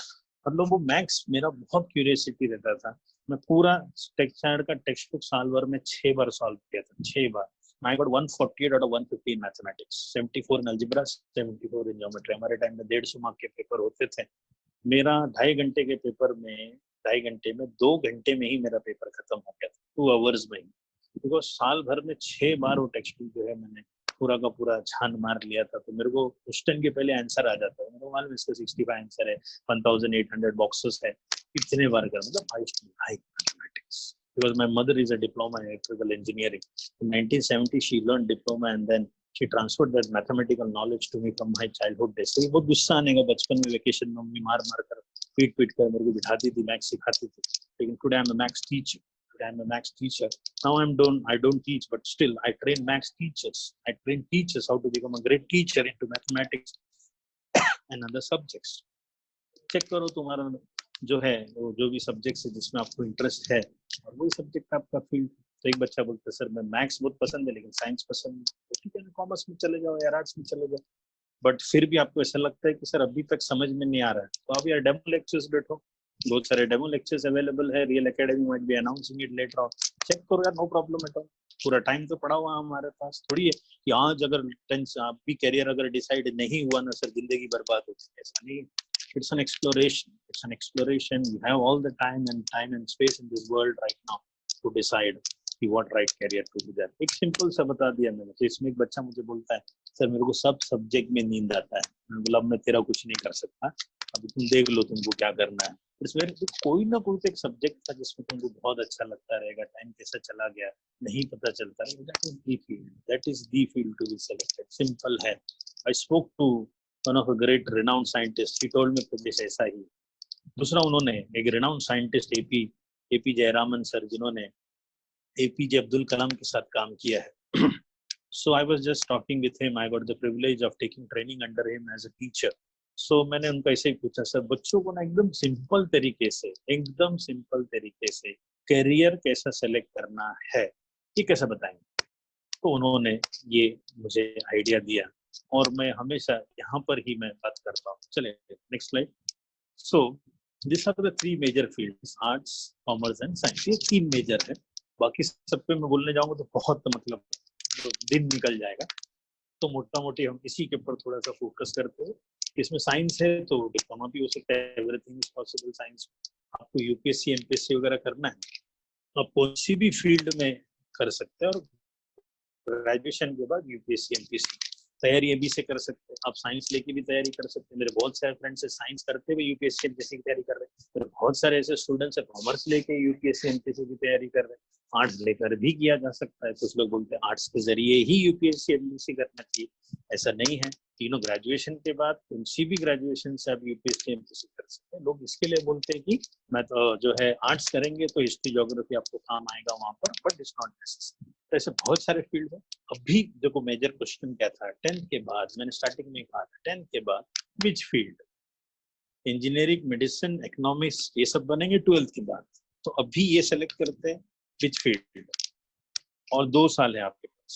S3: मतलब वो मैथ्स मेरा बहुत क्यूरियोसिटी रहता था। मैं पूरा स्टैंडर्ड का टेक्स्ट बुक साल भर में 6 बार सॉल्व किया था, 6 बार। I got 148 out of 150 in mathematics, 74 in algebra, 74 in geometry। हमारे टाइम में 150 मार्क के पेपर होते थे। मेरा 2.5 घंटे के पेपर में 2.5 घंटे में 2 घंटे में ही मेरा पेपर खत्म हो गया था, 2 आवर्स में ही। बिकॉज साल भर में 6 बार वो टेक्स्ट बुक जो है मैंने पूरा का पूरा छान मार लिया था, तो मेरे को क्वेश्चन के पहले आंसर आ जाता है। मेरे को मालूम इसका 65 आंसर है, 1800 बॉक्सेस है, इतने बार कर मतलब आई mathematics. Because my mother is a diploma in electrical engineering. In 1970, she learned diploma and then she transferred that mathematical knowledge to me from my childhood days. So बहुत गुस्सा आने का बचपन में वेकेशन में मम्मी मार मार कर पीट कर मेरे को बिठाती थी, मैथ्स सिखाती थी। लेकिन today I'm a maths teacher. Today I'm a maths teacher. Now I don't teach, but still I train maths teachers. I train teachers how to become a great teacher into mathematics and other subjects. Check करो तुम्हारा जो है वो जो भी subject है जिसमें आपको इंटरेस्ट है और वही सब्जेक्ट आपका फील्ड। तो एक बच्चा बोलता है सर मैं मैथ्स बहुत पसंद है लेकिन साइंस पसंद नहीं, तो ठीक है ना, कॉमर्स में चले जाओ या आर्ट्स में चले जाओ। बट फिर भी आपको ऐसा लगता है कि सर अभी तक समझ में नहीं आ रहा है, तो आप यार डेमो लेक्चर्स बैठो, बहुत सारे डेमो लेक्चर्स अवेलेबल है। Real Academy might be announcing it later on, check करो यार, नो प्रॉब्लम एट ऑल। पूरा टाइम तो पड़ा हुआ हमारे पास, थोड़ी है कि आज अगर आप भी करियर अगर डिसाइड नहीं हुआ ना सर जिंदगी बर्बाद होती है, ऐसा नहीं। It's an exploration. It's an exploration. You have all the time and space in this world right now to decide what right career to be there. एक सिंपल सा बता दिया मैंने। तो इसमें एक बच्चा मुझे बोलता है सर मेरे को सब सब्जेक्ट में नींद आता है। मैं बोला मैं तेरा कुछ नहीं कर सकता, अभी तुम देख लो तुमको क्या करना है। इसमें कोई ना कोई तो एक सब्जेक्ट था जिसमें तुमको बहुत अच्छा लगता रहेगा, टाइम कैसा चला गया नहीं पता चलता है। That is the field. That is the field to be selected. Simple है। I spoke to one of a great renowned scientist. He told me प्रदेश ऐसा ही। दूसरा उन्होंने एक renowned scientist AP Jayaraman sir जिन्होंने एपीजे अब्दुल कलाम के साथ काम किया है। So I was just talking with him. I got the privilege of taking training under him as a teacher. So मैंने उनको ऐसे ही पूछा सर बच्चों को ना एकदम सिंपल तरीके से करियर कैसा सेलेक्ट करना है ये कैसे बताएंगे। तो उन्होंने ये मुझे आइडिया दिया और मैं हमेशा यहाँ पर ही मैं बात करता हूँ। चले next slide. So this are the 3 major fields, arts, commerce and science. ये 3 मेजर है, बाकी सब पे मैं बोलने जाऊंगा तो बहुत मतलब तो दिन निकल जाएगा। तो मोटा मोटी हम इसी के ऊपर थोड़ा सा फोकस करते हैं। इसमें साइंस है तो डिप्लोमा भी हो सकता है, एवरीथिंग इज पॉसिबल साइंस। आपको यूपीएससी एमपीएससी वगैरह करना है आप किसी भी फील्ड में कर सकते हैं, और ग्रेजुएशन के बाद यूपीएससी एमपीएससी तैयारी अभी से कर सकते हैं। आप साइंस लेके भी तैयारी कर सकते हैं। मेरे बहुत सारे फ्रेंड्स है साइंस करते हुए यूपीएससी एमपीएससी की तैयारी कर रहे हैं। मेरे बहुत सारे ऐसे स्टूडेंट्स है कॉमर्स लेके यूपीएससी एमपीएससी की तैयारी कर रहे हैं। आर्ट्स लेकर भी किया जा सकता है। कुछ लोग बोलते हैं आर्ट्स के जरिए ही यूपीएससी एमपीएससी करना चाहिए, ऐसा नहीं है। तीनों ग्रेजुएशन के बाद किसी भी ग्रेजुएशन से आप यूपीएससी एमपीएससी कर सकते हैं। लोग इसके लिए बोलते हैं कि मैं तो जो है आर्ट्स करेंगे तो हिस्ट्री ज्योग्राफी आपको काम आएगा वहां पर, बट इट्स नॉट नेसेसरी। तो ऐसे बहुत सारे फील्ड है। अभी देखो मेजर क्वेश्चन क्या था 10th के बाद, मैंने स्टार्टिंग में कहा था 10th के बाद which field, engineering, medicine, economics ये सब बनेंगे 12th के बाद। तो अभी ये सेलेक्ट करते हैं विच फील्ड। और 2 साल है आपके पास,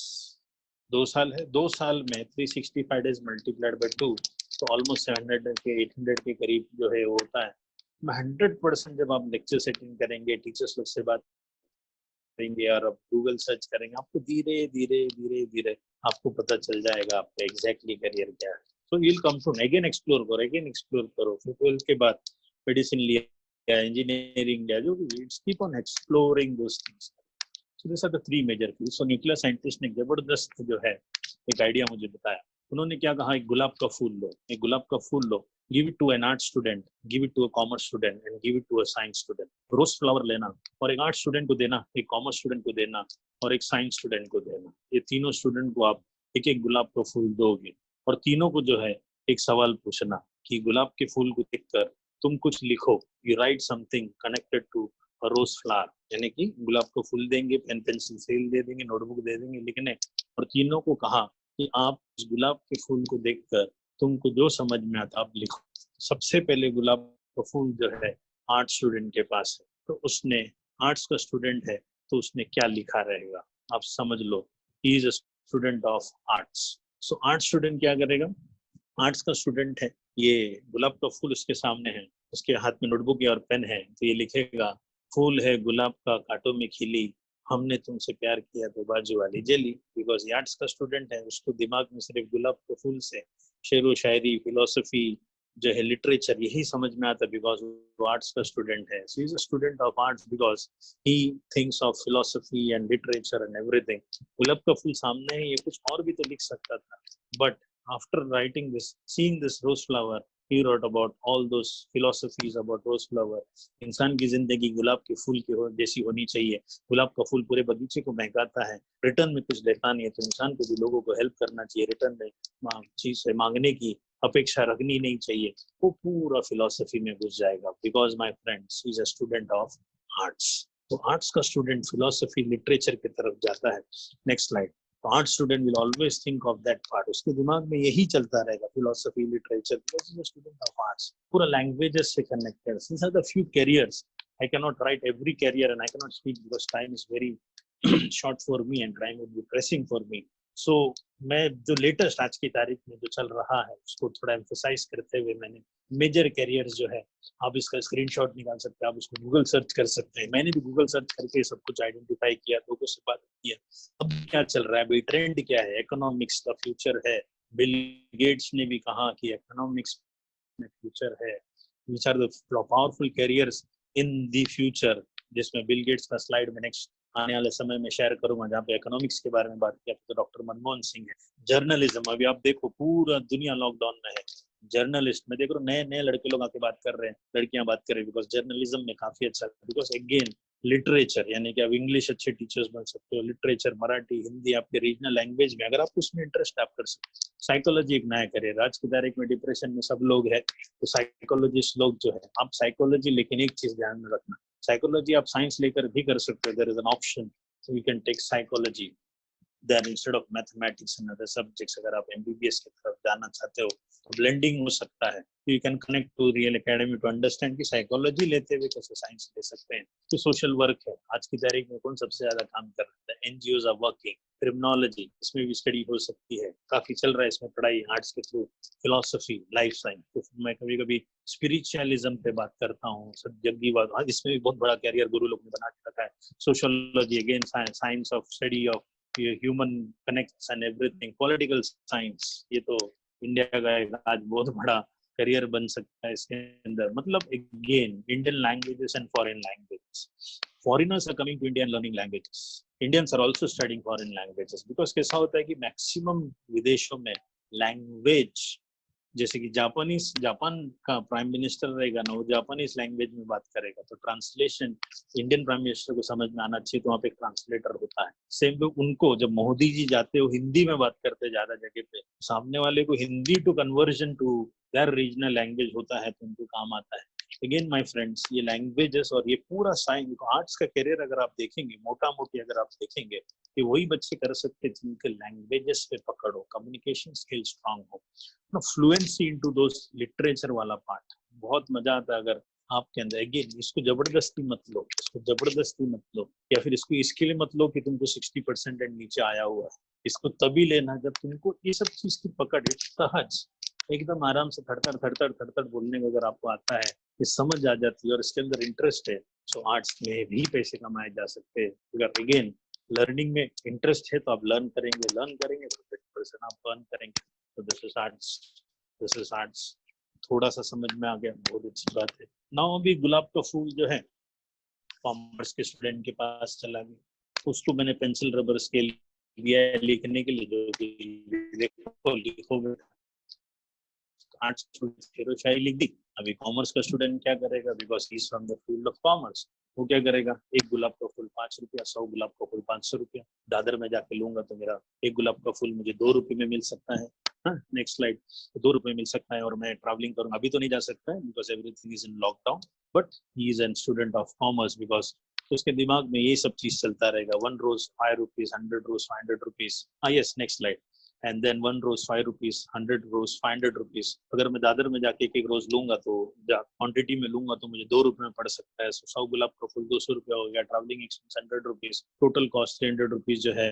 S3: 2 साल है। 2 साल में 365 डेज मल्टीप्लाइड बाय 2 तो ऑलमोस्ट 700 के 800 के करीब जो है वो होता है। 100% जब आप लेक्चर अटेंड करेंगे, टीचर्स लोग से बात करेंगे और अब गूगल सर्च करेंगे, आपको धीरे धीरे आपको पता चल जाएगा आपका एग्जैक्टली करियर क्या है। So you will come to again explore करो। फिर 12th के बाद मेडिसिन लिया, इंजीनियरिंग लिया, जो भी it's keep on exploring those things. So this are the 3 major fields. So nuclear scientist ने जबरदस्त जो है एक आइडिया मुझे बताया। उन्होंने क्या कहा, एक गुलाब का फूल लो, give it to an art student, give it to a commerce student and give it to a science student। Rose flower लेना और एक आर्ट स्टूडेंट को देना, एक कॉमर्स स्टूडेंट को देना और एक साइंस स्टूडेंट को देना। ये तीनों स्टूडेंट को आप एक एक गुलाब का फूल दोगे और तीनों को जो है एक सवाल पूछना कि गुलाब के फूल को देखकर तुम कुछ लिखो। You write something connected to a rose flower, यानी कि गुलाब का फूल देंगे, पेन पेंसिल सेल दे देंगे, नोटबुक दे देंगे लिखने, और तीनों को कहा कि आप इस गुलाब के फूल को देखकर तुमको जो समझ में आता आप लिखो। सबसे पहले गुलाब का फूल जो है आर्ट स्टूडेंट के पास है, तो उसने आर्ट्स का स्टूडेंट है तो उसने क्या लिखा रहेगा आप समझ लो। He is a student of arts. So art student क्या करेगा, आर्ट्स का स्टूडेंट है, ये गुलाब का फूल उसके सामने है, उसके हाथ में नोटबुक और पेन है तो ये लिखेगा, फूल है गुलाब का कांटों में खिली, हमने तुमसे प्यार किया तो बाजू वाली जली। बिकॉज ये आर्ट्स का स्टूडेंट है, उसको दिमाग में सिर्फ गुलाब के फूल से शेरो शायरी फिलोसफी जो है लिटरेचर यही समझ में आता है, बिकॉज वो आर्ट्स का स्टूडेंट है। So is a student of arts because he thinks of philosophy and literature and everything. गुलाब का फूल सामने है, ये कुछ और भी तो लिख सकता था, but after writing this, seeing this rose flower, he wrote about all those philosophies about rose flower। इंसान की जिंदगी गुलाब के फूल की जैसी होनी चाहिए। गुलाब का फूल पूरे बगीचे को महकाता है, रिटर्न में कुछ देता नहीं है, तो इंसान को भी लोगों को हेल्प करना चाहिए, रिटर्न में चीज से मांगने की अपेक्षा रखनी नहीं चाहिए। वो पूरा फिलोसफी में घुस जाएगा, because my friends is a student of arts. तो आर्ट्स का स्टूडेंट फिलोसफी लिटरेचर की तरफ जाता है। Next slide. Art student will always think of that part, उसके दिमाग में यही चलता रहेगा, philosophy literature, because is a student of arts. पूरा लैंग्वेजेस से connected. This are the few careers, I can not write every career and I can not speak because time is very short for me and time will be pressing for me. So मैं जो latest आज की तारीख में जो चल रहा है उसको थोड़ा एम्फोसाइज करते हुए मैंने मेजर कैरियर्स जो है, आप इसका स्क्रीनशॉट निकाल सकते हैं, आप उसको गूगल सर्च कर सकते हैं। मैंने भी गूगल सर्च करके सब कुछ आइडेंटिफाई किया, लोगों से बात किया, अब क्या चल रहा है भाई, ट्रेंड क्या है, इकोनॉमिक्स का फ्यूचर है। बिल गेट्स ने भी कहा कि इकोनॉमिक्स में फ्यूचर है, which are the powerful careers in the future, जिसमें बिल गेट्स का स्लाइड में नेक्स्ट आने वाले समय में शेयर करूंगा, जहाँ पे इकोनॉमिक्स के बारे में बात किया तो डॉक्टर मनमोहन सिंह है। जर्नलिज्म, अभी आप देखो पूरा दुनिया लॉकडाउन में है, जर्नलिस्ट में देख रहे हो नए नए लड़के लोग आके बात कर रहे हैं, लड़कियां बात कर रही है, बिकॉज जर्नलिज्म में काफी अच्छा है। बिकॉज अगेन लिटरेचर, यानी कि आप इंग्लिश अच्छे टीचर्स बन सकते हो, लिटरेचर मराठी हिंदी आपके रीजनल लैंग्वेज में अगर आपको उसमें इंटरेस्ट आप कर सकते हो। साइकोलॉजी एक नया करियर, आज की तारीख में डिप्रेशन में सब लोग है, तो साइकोलॉजिस्ट लोग जो है, आप साइकोलॉजी, लेकिन एक चीज ध्यान में रखना, साइकोलॉजी आप साइंस लेकर भी कर सकते हो, there is an option, so you can take psychology then instead of mathematics and other subjects. अगर आप एमबीबीएस की तरफ जाना चाहते हो तो ब्लेंडिंग हो सकता है, you can connect to Real Academy to understand कि साइकोलॉजी लेते हुए कैसे साइंस ले सकते हैं। तो सोशल वर्क है, आज की तारीख में कौन सबसे ज्यादा काम कर रहा है, एनजीओज आर वर्किंग, क्रिमिनोलॉजी इसमें भी स्टडी हो सकती है, काफी चल रहा है इसमें पढ़ाई आर्ट्स के थ्रू, फिलोसफी, लाइफ साइंस। तो मैं कभी कभी स्पिरिचुअलिज्म पे बात करता हूँ, सब जगीवाद, इसमें भी बहुत बड़ा कैरियर गुरु लोग ने बना के रखा है। Sociology again science of study of human connects and everything. Political science, ये तो इंडिया का एक आज बहुत बड़ा करियर बन सकता है इसके अंदर। मतलब again Indian languages and foreign languages, foreigners are coming to India and learning languages, Indians are also studying foreign languages. Because कैसा होता है कि मैक्सिमम विदेशों में लैंग्वेज, जैसे कि जापानीज, जापान का प्राइम मिनिस्टर रहेगा ना, वो जापानीज लैंग्वेज में बात करेगा, तो ट्रांसलेशन इंडियन प्राइम मिनिस्टर को समझ में आना चाहिए, तो वहाँ पे एक ट्रांसलेटर होता है। सेम तो उनको जब मोदी जी जाते हो हिंदी में बात करते हैं ज्यादा जगह पे, सामने वाले को Hindi to conversion to their regional language होता है, तो उनको काम आता है। अगेन माय फ्रेंड्स, ये लैंग्वेजेस और ये पूरा साइंस, आर्ट्स का करियर अगर आप देखेंगे, मोटा मोटी अगर आप देखेंगे कि वही बच्चे कर सकते हैं जिनके लैंग्वेजेस पे पकड़ हो, कम्युनिकेशन स्किल स्ट्रांग हो, फ्लुएंसी इनटू दोस लिटरेचर वाला पार्ट। बहुत मजा आता है अगर आपके अंदर। अगेन इसको जबरदस्ती मत लो, इसको जबरदस्ती मत लो, या फिर इसको इसके लिए मत लो कि तुमको 60% एंड नीचे आया हुआ है। इसको तभी लेना जब तुमको ये सब चीज की पकड़ है, सहज एकदम आराम से थड़थड़ थड़थड़ थड़थड़ बोलने में अगर आपको आता है, ये समझ आ जाती है और इसके अंदर इंटरेस्ट है, तो आर्ट्स में भी पैसे कमाए जा सकते हैं। अगर अगेन लर्निंग में इंटरेस्ट है तो आप लर्न करेंगे तो 50% आप अर्न करेंगे। तो दिस इज आर्ट्स। थोड़ा सा समझ में आ गया, बहुत अच्छी बात है। नाउ अभी गुलाब का फूल जो है कॉमर्स के स्टूडेंट के पास चला गया, उसको मैंने पेंसिल रबर स्केल दिया है लिखने के लिए, जो देखो लिखोगे, आर्ट्स स्टूडेंट शायरी लिख दी। अभी कॉमर्स का स्टूडेंट क्या करेगा, because he is from the field of commerce, वो क्या करेगा, एक गुलाब का फूल 5 रुपया, 100 गुलाब का फूल 500 रुपया, दादर में जाके लूंगा तो मेरा एक गुलाब का फूल मुझे 2 रुपये में मिल सकता है। Next slide. 2 रुपये मिल सकता है और मैं ट्रैवलिंग करूंगा, अभी तो नहीं जा सकता है because everything is in lockdown, but he is an student of commerce, because तो उसके दिमाग में ये सब चीज चलता रहेगा। 1 rose 5 rupees, 100 rose 500 rupees. Yes, next slide. And then 1 rose 5 rupees, 100 rose 500 rupees. अगर मैं दादर में जाके एक रोज लूंगा तो क्वांटिटी में लूंगा तो मुझे 2 रुपए में पड़ सकता है। 100 गुलाब का फूल 200 रुपया हो गया, travelling expense 100 rupees, total cost 300 rupees जो है,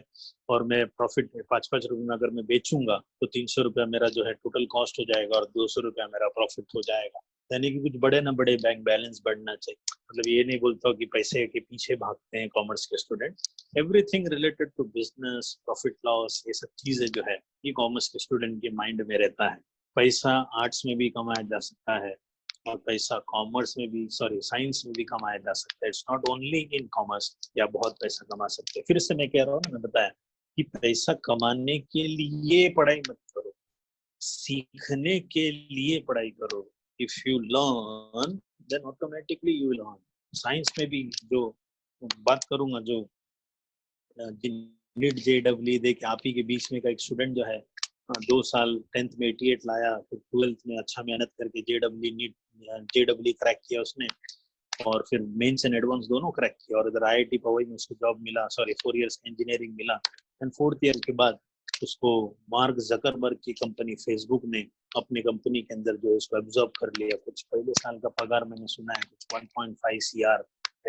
S3: और मैं प्रॉफिट 5-5 रुपए में अगर मैं बेचूंगा तो 300 रुपया मेरा जो है टोटल कॉस्ट हो जाएगा और 200 रुपया मेरा प्रॉफिट हो जाएगा। यानी कि कुछ बड़े ना बड़े बैंक बैलेंस बढ़ना चाहिए। मतलब ये नहीं बोलता कि पैसे के पीछे भागते हैं कॉमर्स के student. Everything related to business, profit loss, ये सब चीजें जो है ये कॉमर्स के स्टूडेंट के माइंड में रहता है। पैसा आर्ट्स में भी कमाया जा सकता है और पैसा कॉमर्स में भी, सॉरी, साइंस में भी कमाया जा सकता है। It's not only in commerce. या बहुत पैसा कमा सकते हैं। फिर से मैं कह रहा हूँ ना, मैं बताया कि पैसा कमाने के लिए पढ़ाई मत करो, सीखने के लिए पढ़ाई करो। If you learn then automatically you will learn. Science में भी जो बात करूंगा, जो नीट जेडब्ल्यू दे के आप ही के बीच में का एक स्टूडेंट जो है 2 साल 10th में 88 लाया, फिर 12th में अच्छा मेहनत करके जेडब्ल्यू नीट जेडब्ल्यू क्रैक किया उसने, और फिर मेंस एंड एडवांस दोनों क्रैक किया, और इधर आईआईटी पवई में उसको जॉब मिला, सॉरी 4 इयर्स इंजीनियरिंग मिला। एंड 4th ईयर के बाद उसको मार्क जकरबर्ग की कंपनी फेसबुक ने अपनी कंपनी के अंदर जो है उसको एब्जॉर्ब कर लिया। कुछ पहले साल का पगार मैंने सुना है कुछ 1.5 CR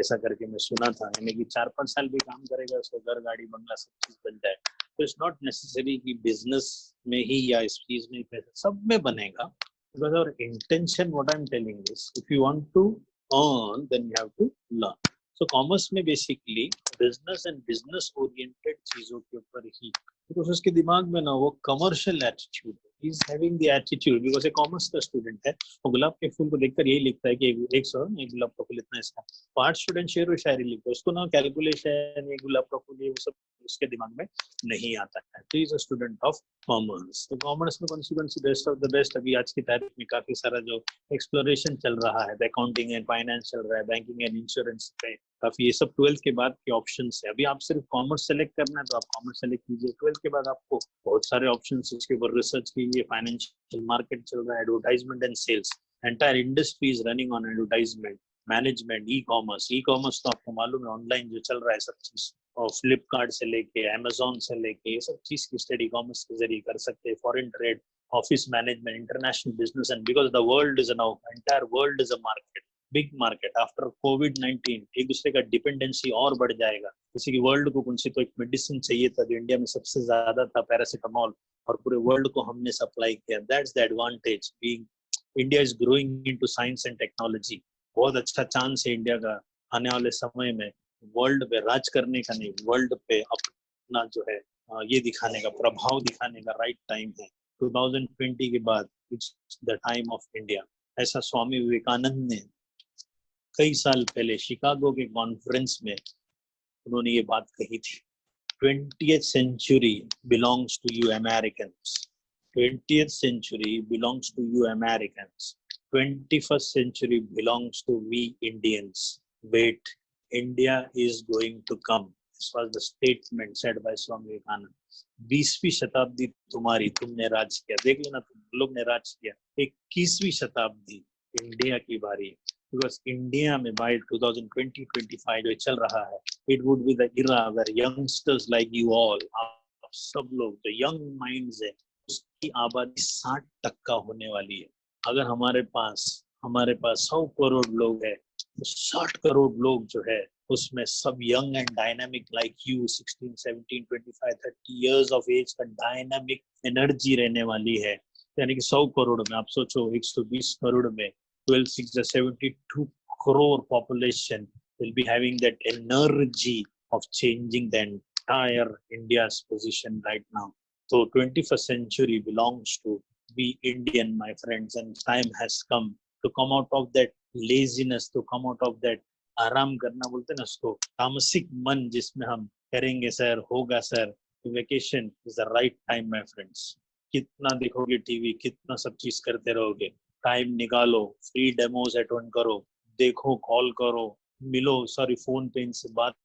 S3: ऐसा करके मैं सुना था। यानी कि 4-5 साल भी काम करेगा, उसको घर गाड़ी बंगला सब चीज बन जाए। तो इट्स नॉट नेसेसरी कि बिजनेस में ही या इस चीज में पैसा, सब में बनेगा। Because our intention, what I am telling is, if you want to earn then you have to learn. So commerce में basically business and business oriented चीजों के ऊपर ही, बिकॉज उसके दिमाग में ना वो commercial attitude, he is having the attitude, because A commerce का स्टूडेंट है। वो गुलाब के फूल को देखकर यही लिखता है कि एक गुलाब का फूल इतना इसका। आर्ट स्टूडेंट शेर व शायरी लिखता है, उसको ना कैलकुलेशन, ये गुलाब का फूल, ये वो सब उसके दिमाग में नहीं आता है। तो is a student of commerce. तो कॉमर्स में consequence best of the best. अभी आज की तारीख में काफी सारा जो एक्सप्लोरेशन चल रहा है, अकाउंटिंग एंड फाइनेंस चल रहा है, बैंकिंग एंड इंश्योरेंस पे काफी, ये सब 12th के बाद के ऑप्शंस है। अभी आप सिर्फ कॉमर्स सेलेक्ट करना है तो आप कॉमर्स सेलेक्ट कीजिए। 12th के बाद आपको बहुत सारे ऑप्शंस, उसके ऊपर रिसर्च कीजिए। फाइनेंशियल मार्केट चल रहा है, advertisement and sales, entire industry is running on advertisement, management, e commerce तो आपको मालूम है ऑनलाइन जो चल रहा है सब चीज, और फ्लिपकार्ट से लेके अमेजोन से लेके ये सब चीज की स्टडी कॉमर्स के जरिए कर सकते हैं। Foreign trade, office management, international business, and because the world is now, entire world is a market, big market. After कोविड-19 एक दूसरे का डिपेंडेंसी और बढ़ जाएगा। जैसे कि वर्ल्ड को कौन सी तो एक मेडिसिन चाहिए था जो इंडिया में सबसे ज्यादा था, पैरासिटामोल, और पूरे वर्ल्ड को हमने सप्लाई किया। That's the advantage being India is growing into science and technology. बहुत अच्छा चांस है इंडिया का आने वाले समय में वर्ल्ड पे राज करने का, नहीं वर्ल्ड पे अपना जो है ये दिखाने का, प्रभाव दिखाने का राइट टाइम है। 2020 के बाद it's the time of India. ऐसा स्वामी विवेकानंद ने कई साल पहले शिकागो के कॉन्फ्रेंस में उन्होंने ये बात कही थी। 20th century belongs to you Americans. 20th century belongs to you Americans. 21st century belongs to we Indians. Wait, India is going to come. This was the statement said by Swami Vivekananda. 20वीं शताब्दी तुम्हारी, तुमने राज किया। देख लेना, तुम लोग ने राज किया। 21वीं शताब्दी इंडिया की बारी। Because इंडिया में by 2020-25 जो चल रहा है, it would be the era where youngsters like you all, आप सब लोग जो young minds है, उसकी आबादी 60% होने वाली है। अगर हमारे पास 100 करोड़ लोग हैं तो 60 करोड़ लोग जो है उसमें सब young and dynamic like you, 16, 17, 25, 30 years of age का डायनामिक एनर्जी रहने वाली है। यानी कि 100 करोड़ में आप सोचो 120 करोड़ में 12, 6 is 72 crore population will be having that energy of changing the entire India's position right now. So 21st century belongs to we Indian, my friends, and time has come to come out of that laziness, to come out of that आराम करना बोलते हैं ना उसको, तामसिक मन जिसमें हम करेंगे सर, होगा sir. Vacation is the right time my friends. कितना देखोगे टीवी, कितना सब चीज करते रहोगे, टाइम निकालो, फ्री डेमोज अटेंड करो, देखो, कॉल करो, मिलो, सॉरी फोन पे इनसे बात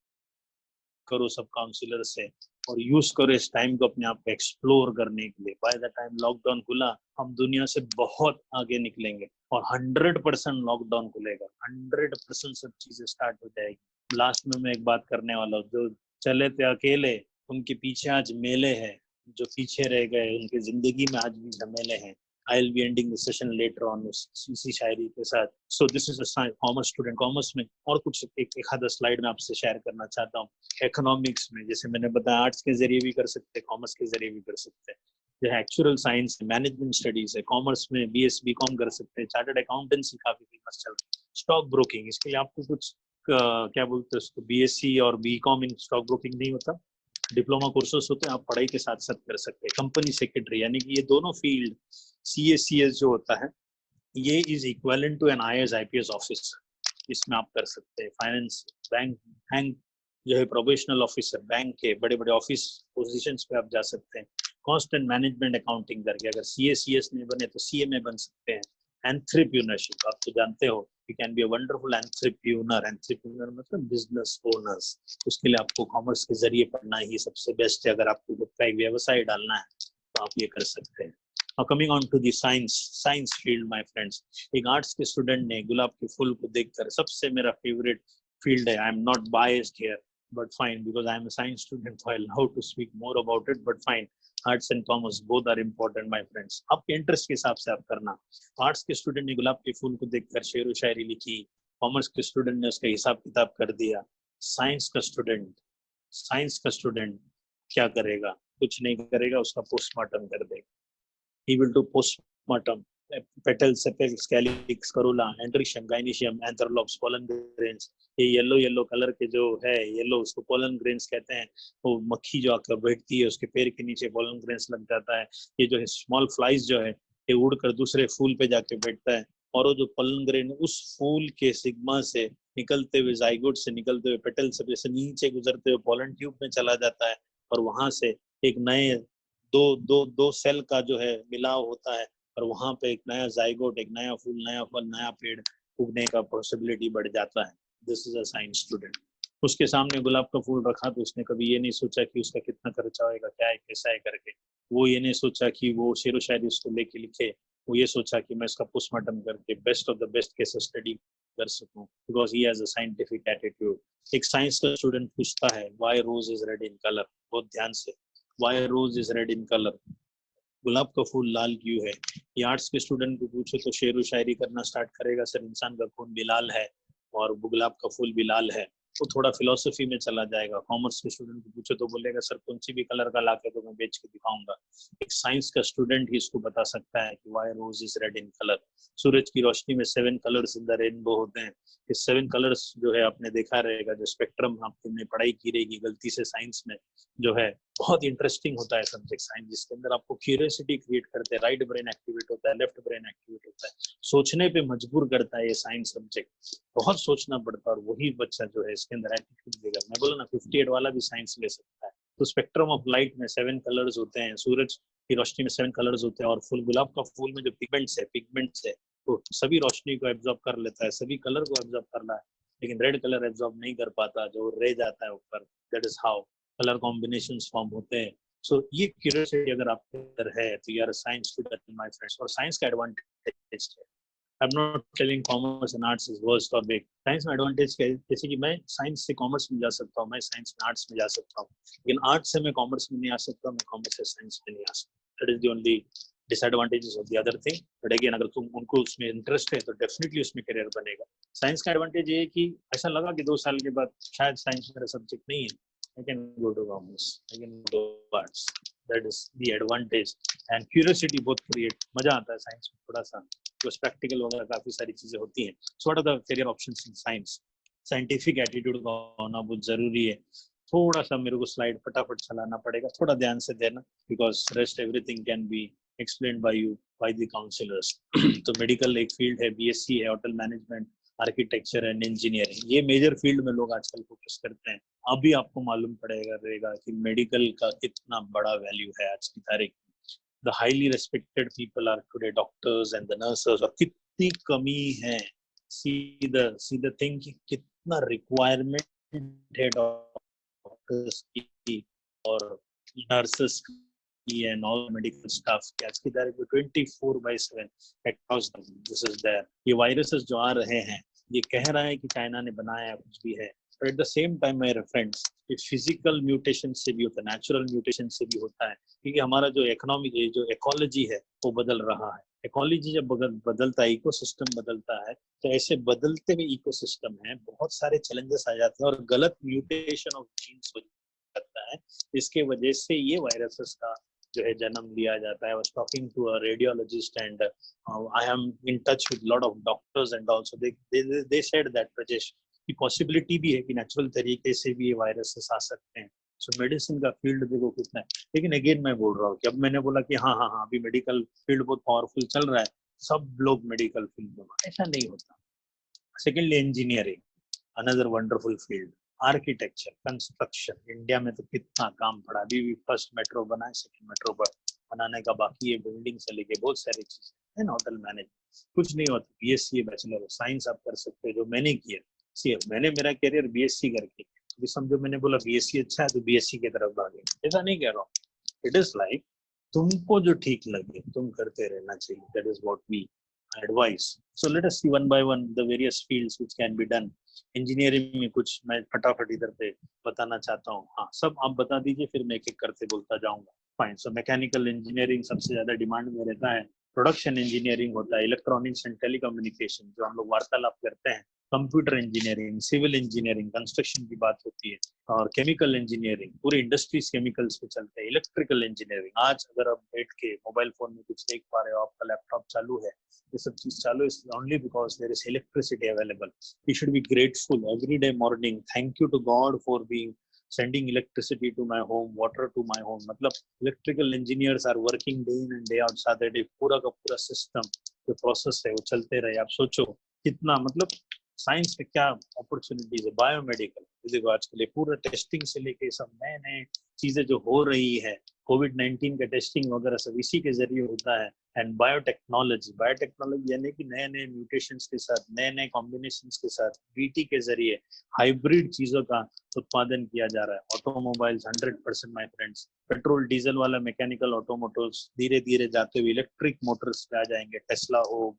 S3: करो सब काउंसलर से, और यूज करो इस टाइम को अपने आप को एक्सप्लोर करने के लिए। बाय द टाइम लॉकडाउन खुला हम दुनिया से बहुत आगे निकलेंगे, और 100% लॉकडाउन खुलेगा, 100% सब चीजें स्टार्ट हो जाएगी। लास्ट में मैं एक बात करने वाला हूँ, जो चले थे अकेले उनके पीछे आज मेले हैं, जो पीछे रह गए उनकी जिंदगी में आज भी झमेले हैं। I will be ending the session later on इसी शायरी के साथ। So this is a commerce student. Commerce में और कुछ एक आधा स्लाइड में आपसे शेयर करना चाहता हूँ। इकोनॉमिक्स में जैसे मैंने बताया, आर्ट्स के जरिए भी कर सकते हैं, कॉमर्स के जरिए भी कर सकते हैं। जो है एक्चुअल साइंस, मैनेजमेंट स्टडीज है, कॉमर्स में BS BCom कर सकते हैं, चार्टर्ड अकाउंटेंसी काफी फेमस चल रही है, स्टॉक ब्रोकिंग, इसके लिए आपको कुछ क्या बोलते हैं उसको, BSc और BCom इन स्टॉक ब्रोकिंग नहीं होता, डिप्लोमा कोर्सेस होते हैं, आप पढ़ाई के साथ साथ कर सकते हैं। कंपनी सेक्रेटरी, यानी कि ये दोनों फील्ड, CACS जो होता है, ये is equivalent to an IAS IPS officer, इसमें आप कर सकते हैं। फाइनेंस, बैंक बैंक जो है प्रोबेशनल ऑफिसर, बैंक के बड़े बड़े ऑफिस पोजीशंस पे आप जा सकते हैं। कॉस्ट एंड मैनेजमेंट अकाउंटिंग करके अगर CACS नहीं बने तो CA में बन सकते हैं। एंट्रप्रेन्योरशिप, आप तो जानते हो, you can be a wonderful entrepreneur, entrepreneur मतलब बिजनेस ओनर्स, उसके लिए आपको कॉमर्स के जरिए पढ़ना ही सबसे बेस्ट है। अगर आपको खुद का एक व्यवसाय डालना है तो आप ये कर सकते हैं। Now coming on to the science field, my friends, एक आर्ट्स के स्टूडेंट ने गुलाब के फूल को देखकर, सबसे मेरा फेवरेट फील्ड है, I am not biased here but fine, because I am a science student, so I love to speak more about it, but fine, arts and commerce both are important, my friends, आपके interest के हिसाब से आप करना। Arts के student ने गुलाब के फूल को देखकर शेर व शायरी लिखी, कॉमर्स के स्टूडेंट ने उसका हिसाब किताब कर दिया, साइंस का स्टूडेंट क्या करेगा? कुछ नहीं करेगा, उसका पोस्टमार्टम कर देगा। He will do postmortem, petals, sepals, calyx, corolla, andrecium, gynoecium, anthralops, pollen grains। ये येलो कलर के जो है, येलो, उसको पोलन ग्रेन्स कहते हैं। वो मक्खी जो आकर बैठती है, उसके पैर के नीचे पोलन ग्रेन्स लग जाता है। ये जो है स्मॉल फ्लाइज जो है, ये उड़कर दूसरे फूल पे जाके बैठता है, और वो जो पोलन ग्रेन उस फूल के सिग्मा से निकलते हुए, जाइगोट से निकलते हुए, पेटल से जैसे नीचे गुजरते हुए पोलन ट्यूब में चला जाता है, और वहां से एक नए दो सेल का जो है मिलाव होता है, और वहां पे एक नया जाइगोट, एक नया फूल, नया फल, नया पेड़ उगने का पॉसिबिलिटी बढ़ जाता है। This is a science student. उसके सामने गुलाब का फूल रखा तो उसने कभी ये नहीं सोचा कि उसका कितना खर्चा होएगा, क्या है, कैसा है करके। वो ये नहीं सोचा कि वो शेरो शायरी उसको लेके लिखे, वो ये सोचा कि मैं इसका पोस्टमार्टम करके best of the best case study कर सकूं, because he has a scientific attitude. एक साइंस का स्टूडेंट पूछता है why rose is red in colour, बहुत ध्यान से, why rose is red in colour, गुलाब का फूल लाल क्यों है? ये आर्ट्स के स्टूडेंट को पूछे तो शेर व शायरी करना स्टार्ट करेगा, सर इंसान का खून भी लाल है और गुलाब का फूल भी लाल है, वो थोड़ा फिलोसफी में चला जाएगा। कॉमर्स के स्टूडेंट को पूछे तो बोलेगा सर कौन सी भी कलर का लाके तो मैं बेच के दिखाऊंगा। एक साइंस का स्टूडेंट ही इसको बता सकता है कि why rose is red in colour. सूरज की रोशनी में 7 कलर्स इन द रेनबो होते हैं। इस 7 कलर्स जो है आपने देखा रहेगा, जो स्पेक्ट्रम आपने पढ़ाई की रहेगी गलती से साइंस में, जो है बहुत इंटरेस्टिंग होता है सब्जेक्ट साइंस, जिसके अंदर आपको क्यूरियोसिटी क्रिएट करते हैं, राइट ब्रेन एक्टिवेट होता है, लेफ्ट ब्रेन एक्टिवेट होता है, सोचने पे मजबूर करता है ये साइंस सब्जेक्ट, बहुत सोचना पड़ता है, और वही बच्चा जो है इसके अंदर एटीट्यूड देगा। मैं बोला ना 58 वाला भी साइंस ले सकता है। तो स्पेक्ट्रम ऑफ लाइट में 7 कलर्स होते हैं, सूरज की रोशनी में 7 कलर्स होते हैं, और फूल, गुलाब का फूल में जो पिगमेंट्स है वो सभी रोशनी को एब्जॉर्ब कर लेता है, सभी कलर को एब्जॉर्ब कर रहा है, लेकिन रेड कलर एब्जॉर्ब नहीं कर पाता, जो रह जाता है ऊपर। That is how colour combinations form होते हैं। सो ये क्यूरियोसिटी अगर आपके अंदर है तो you are a science student my friends. और साइंस का एडवांटेज है, I am not telling commerce and arts is worst और बिग। साइंस में एडवांटेज क्या है, जैसे कि मैं साइंस से कॉमर्स में जा सकता हूँ, मैं साइंस में आर्ट्स में जा सकता हूँ, लेकिन आर्ट्स से मैं कॉमर्स में नहीं आ सकता, मैं कॉमर्स से साइंस में नहीं आ सकता। That is the only disadvantages of the other thing. But again अगर तुम उनको उसमें इंटरेस्ट है तो डेफिनेटली उसमें करियर बनेगा। साइंस का एडवांटेज ये है कि ऐसा लगा कि 2 साल के बाद शायद साइंस मेरा सब्जेक्ट नहीं है, I can go to commerce, I can go to arts. That is the advantage. And curiosity both create, मजा आता है साइंस में थोड़ा सा, जो प्रैक्टिकल वगैरह काफी सारी चीजें होती हैं। So what are the career options in science? Scientific attitude का होना बहुत जरूरी है। थोड़ा सा मेरे को स्लाइड फटाफट चलाना पड़ेगा, थोड़ा ध्यान से देना, because rest everything can be explained by you by the counsellors. तो मेडिकल एक फील्ड है, BSc है, hotel management, architecture and engineering, ये मेजर फील्ड में लोग आजकल फोकस करते हैं। अभी आपको मालूम पड़ेगा रहेगा कि मेडिकल का कितना बड़ा वैल्यू है आज की तारीख में। The highly respected people are today doctors and the nurses, और कितनी कमी है, सी द थिंग कि कितना रिक्वायरमेंट है डॉक्टर्स की और नर्सेस की एंड ऑल मेडिकल स्टाफ की। आज की तारीख में 24/7 across this is there। ये वायरसेस जो आ रहे हैं, ये कह रहा है कि चाइना ने बनाया कुछ भी है, but at the same time my friends, ये फिजिकल म्यूटेशन से भी होता है, नेचुरल म्यूटेशन से भी होता है, क्योंकि हमारा जो इकोनॉमिक, जो इकोलॉजी है वो बदल रहा है। इकोलॉजी जब बदलता है, इकोसिस्टम बदलता है, तो ऐसे बदलते हुए इकोसिस्टम है, बहुत सारे चैलेंजेस आ जाते हैं और गलत म्यूटेशन ऑफ जीन्स हो जाता है, इसके वजह से ये वायरसेस का जो है जन्म लिया जाता है. I was talking to a radiologist and I am in touch with lot of doctors and also they said that Rajesh की पॉसिबिलिटी भी है कि नेचुरल तरीके से भी ये वायरसेस आ सकते हैं. सो मेडिसिन का फील्ड देखो कितना है. लेकिन अगेन मैं बोल रहा हूँ कि अब मैंने बोला कि हाँ हाँ हाँ अभी मेडिकल फील्ड बहुत पावरफुल चल रहा है, सब लोग मेडिकल फील्ड में, ऐसा नहीं होता. Secondly engineering, another wonderful field. Architecture, construction, India में तो कितना काम पड़ा. अभी भी फर्स्ट मेट्रो बना है, सेकेंड मेट्रो पर बनाने का बाकी है, बिल्डिंग से लेके बहुत सारी चीजें है. होटल मैनेजमेंट कुछ नहीं होता. बीएससी बैचलर ऑफ साइंस आप कर सकते हो, जो मैंने किया. सी मैंने मेरा करियर बीएससी करके, अभी समझो मैंने बोला बीएससी अच्छा है तो बीएससी की तरफ भागे, ऐसा नहीं कह रहा हूँ. इट इज लाइक तुमको जो ठीक लगे तुम करते रहना चाहिए. That is what we advice. So let us see one by one the various fields which can be done. Engineering में कुछ मैं फटाफट इधर पे बताना चाहता हूँ. हाँ सब आप बता दीजिए, फिर मैं एक एक करते बोलता जाऊंगा. फाइन. सो मैकेनिकल इंजीनियरिंग सबसे ज्यादा डिमांड में रहता है. प्रोडक्शन इंजीनियरिंग होता है. इलेक्ट्रॉनिक्स एंड टेलीकम्युनिकेशन जो हम लोग वार्तालाप करते हैं. Computer engineering, civil engineering, construction की बात होती है. और केमिकल इंजीनियरिंग, पूरी इंडस्ट्रीज केमिकल्स पे चलते हैं. इलेक्ट्रिकल इंजीनियरिंग, आज अगर आप बैठ के मोबाइल फोन में कुछ देख पा रहे हो, आपका लैपटॉप चालू है, ये सब चीज चालू है only because there is electricity available. We should be grateful every day morning. Thank you to God for being sending electricity to my home, water to my home. मतलब electrical engineers are working day in and day out Saturday. पूरा का पूरा system जो process है वो चलते रहे. आप सोचो कितना मतलब साइंस में क्या अपॉर्चुनिटीज है. बायोमेडिकल देखो आजकल पूरा टेस्टिंग से लेके सब नए नए चीजें जो हो रही है. कोविड-19 का टेस्टिंग वगैरह सब इसी के जरिए होता है. एंड बायोटेक्नोलॉजी यानी कि नए नए म्यूटेशंस के साथ, नए नए कॉम्बिनेशंस के साथ, बीटी के जरिए हाइब्रिड चीजों का उत्पादन किया जा रहा है. Automobiles 100% my friends, petrol diesel वाला मैकेनिकल ऑटोमोटिव्स धीरे धीरे जाते हुए इलेक्ट्रिक मोटर्स पे आ जाएंगे. टेस्ला हो,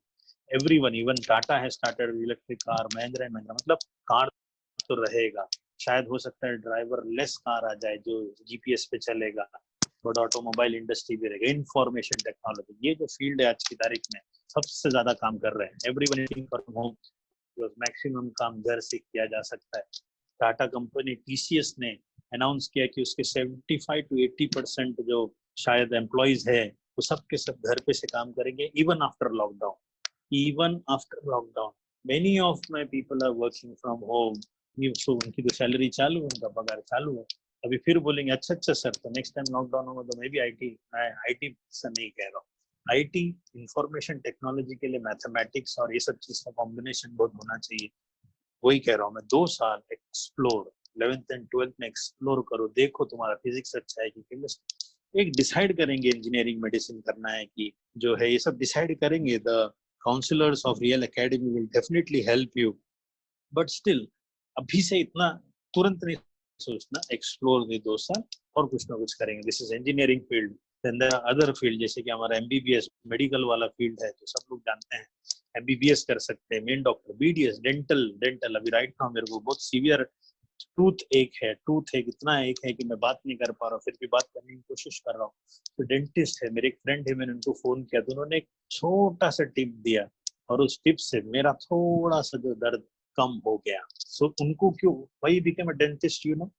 S3: एवरीवन, इवन टाटा है started electric car. Mahindra and Mahindra, मतलब कार तो रहेगा. शायद हो सकता है ड्राइवर लेस कार आ जाए जो जीपीएस पे चलेगा. बट ऑटोमोबाइल इंडस्ट्री भी रहेगा. इंफॉर्मेशन टेक्नोलॉजी, ये जो फील्ड है आज की तारीख में सबसे ज्यादा काम कर रहे हैं. Everyone working from home, maximum काम घर से किया जा सकता है. टाटा कंपनी टीसीएस ने अनाउंस किया कि उसके 75 to 80% जो शायद एम्प्लॉइज है वो सब के सब घर पे से काम करेंगे. Even after lockdown, many of my people are working from home. So उनकी तो सैलरी चालू है, उनका पगार चालू है. अभी फिर बोलेंगे अच्छा सर तो नेक्स्ट टाइम लॉकडाउन होगा तो मैं भी आईटी से नहीं कह रहा हूँ. आईटी इंफॉर्मेशन टेक्नोलॉजी के लिए मैथमेटिक्स और ये सब चीज का कॉम्बिनेशन बहुत होना चाहिए. वही कह रहा हूँ मैं. 2 साल एक्सप्लोर, 11th and 12th में एक्सप्लोर करो. देखो तुम्हारा फिजिक्स अच्छा है कि केमिस्ट्री. एक डिसाइड करेंगे इंजीनियरिंग मेडिसिन करना है कि जो है ये सब डिसाइड करेंगे. The counsellors of Real Academy will definitely help you. But still अभी से इतना तुरंत नहीं सोचना. एक्सप्लोर दे 2 साल और कुछ ना कुछ करेंगे. This is engineering field. Then there are other field जैसे कि हमारा एमबीबीएस मेडिकल वाला फील्ड है, तो सब लोग जानते हैं. एमबीबीएस कर सकते हैं, मेन डॉक्टर. बीडीएस डेंटल अभी राइट नाउ मेरे को बहुत सीवियर टूथ एक इतना एक है कि मैं बात नहीं कर पा रहा हूँ, फिर भी बात करने की कोशिश कर रहा हूँ. तो डेंटिस्ट है, मेरे एक फ्रेंड है, मैंने उनको फोन किया तो उन्होंने एक छोटा सा टिप दिया और उस टिप से मेरा थोड़ा सा जो दर्द कम हो गया. सो उनको क्यों वही became a dentist you know.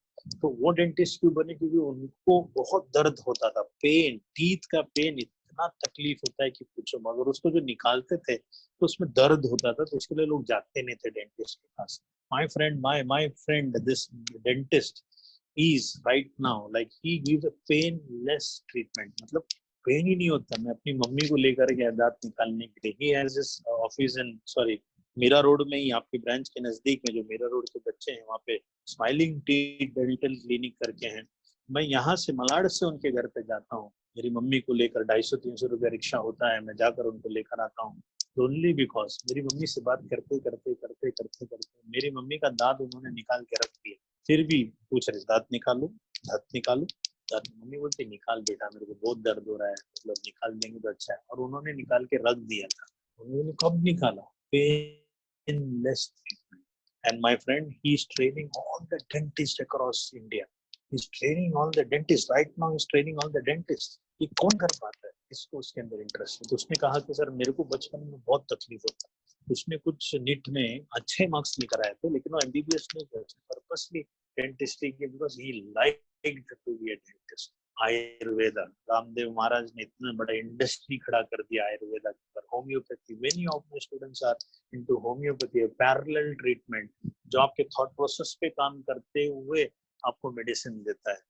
S3: तो वो डेंटिस्ट क्यों बने? क्योंकि उनको बहुत दर्द होता था. पेन, टीथ का पेन इतना तकलीफ होता है कि पूछो. मगर उसको जो निकालते थे तो उसमें दर्द होता था, तो उसके लिए लोग जाते नहीं थे डेंटिस्ट के पास. my friend this dentist is right now like he gives a painless treatment. मतलब पेन ही नहीं होता. मैं अपनी मम्मी को लेकर गया दांत निकालने के लिए. he has this office in Mira Road में ही, आपके ब्रांच के नजदीक में जो मीरा रोड के बच्चे हैं वहाँ पे स्माइलिंग टीथ डेंटल क्लिनिक करके हैं. मैं यहाँ से मलाड से उनके घर पे जाता हूँ मेरी मम्मी को लेकर. 250-300 रुपया रिक्शा होता है, मैं जाकर उनको लेकर आता हूँ. ओनली बिकॉज मेरी मम्मी से बात करते करते मेरी मम्मी का दांत उन्होंने निकाल के रख दिया. फिर भी पूछ रहे दांत निकालो. मम्मी बोलती निकाल बेटा, मेरे को बहुत दर्द हो रहा है. मतलब निकाल देंगे तो अच्छा है. और उन्होंने निकाल के रख दिया था. उन्होंने कब निकाला? Painless treatment. And my friend he is training all the dentist across India. He is training all the dentist right now. Is training all the dentist. ये कौन कर पाता है? इसको उसके अंदर इंटरेस्ट है. तो उसने कहा कि सर मेरे को बचपन में बहुत तकलीफ होता है. उसने कुछ नीट में अच्छे मार्क्स लेकर आए थे, लेकिन वो एमबीबीएस नहीं किया, पर्पसली डेंटिस्ट्री की, because he liked to be a dentist. Ayurveda, Ramdev Maharaj ने इतना बड़ा इंडस्ट्री खड़ा कर दिया आयुर्वेदा के ऊपर। Homeopathy, many of my students are into homeopathy, parallel treatment जो आपके थॉट प्रोसेस पे काम करते हुए आपको मेडिसिन देता है।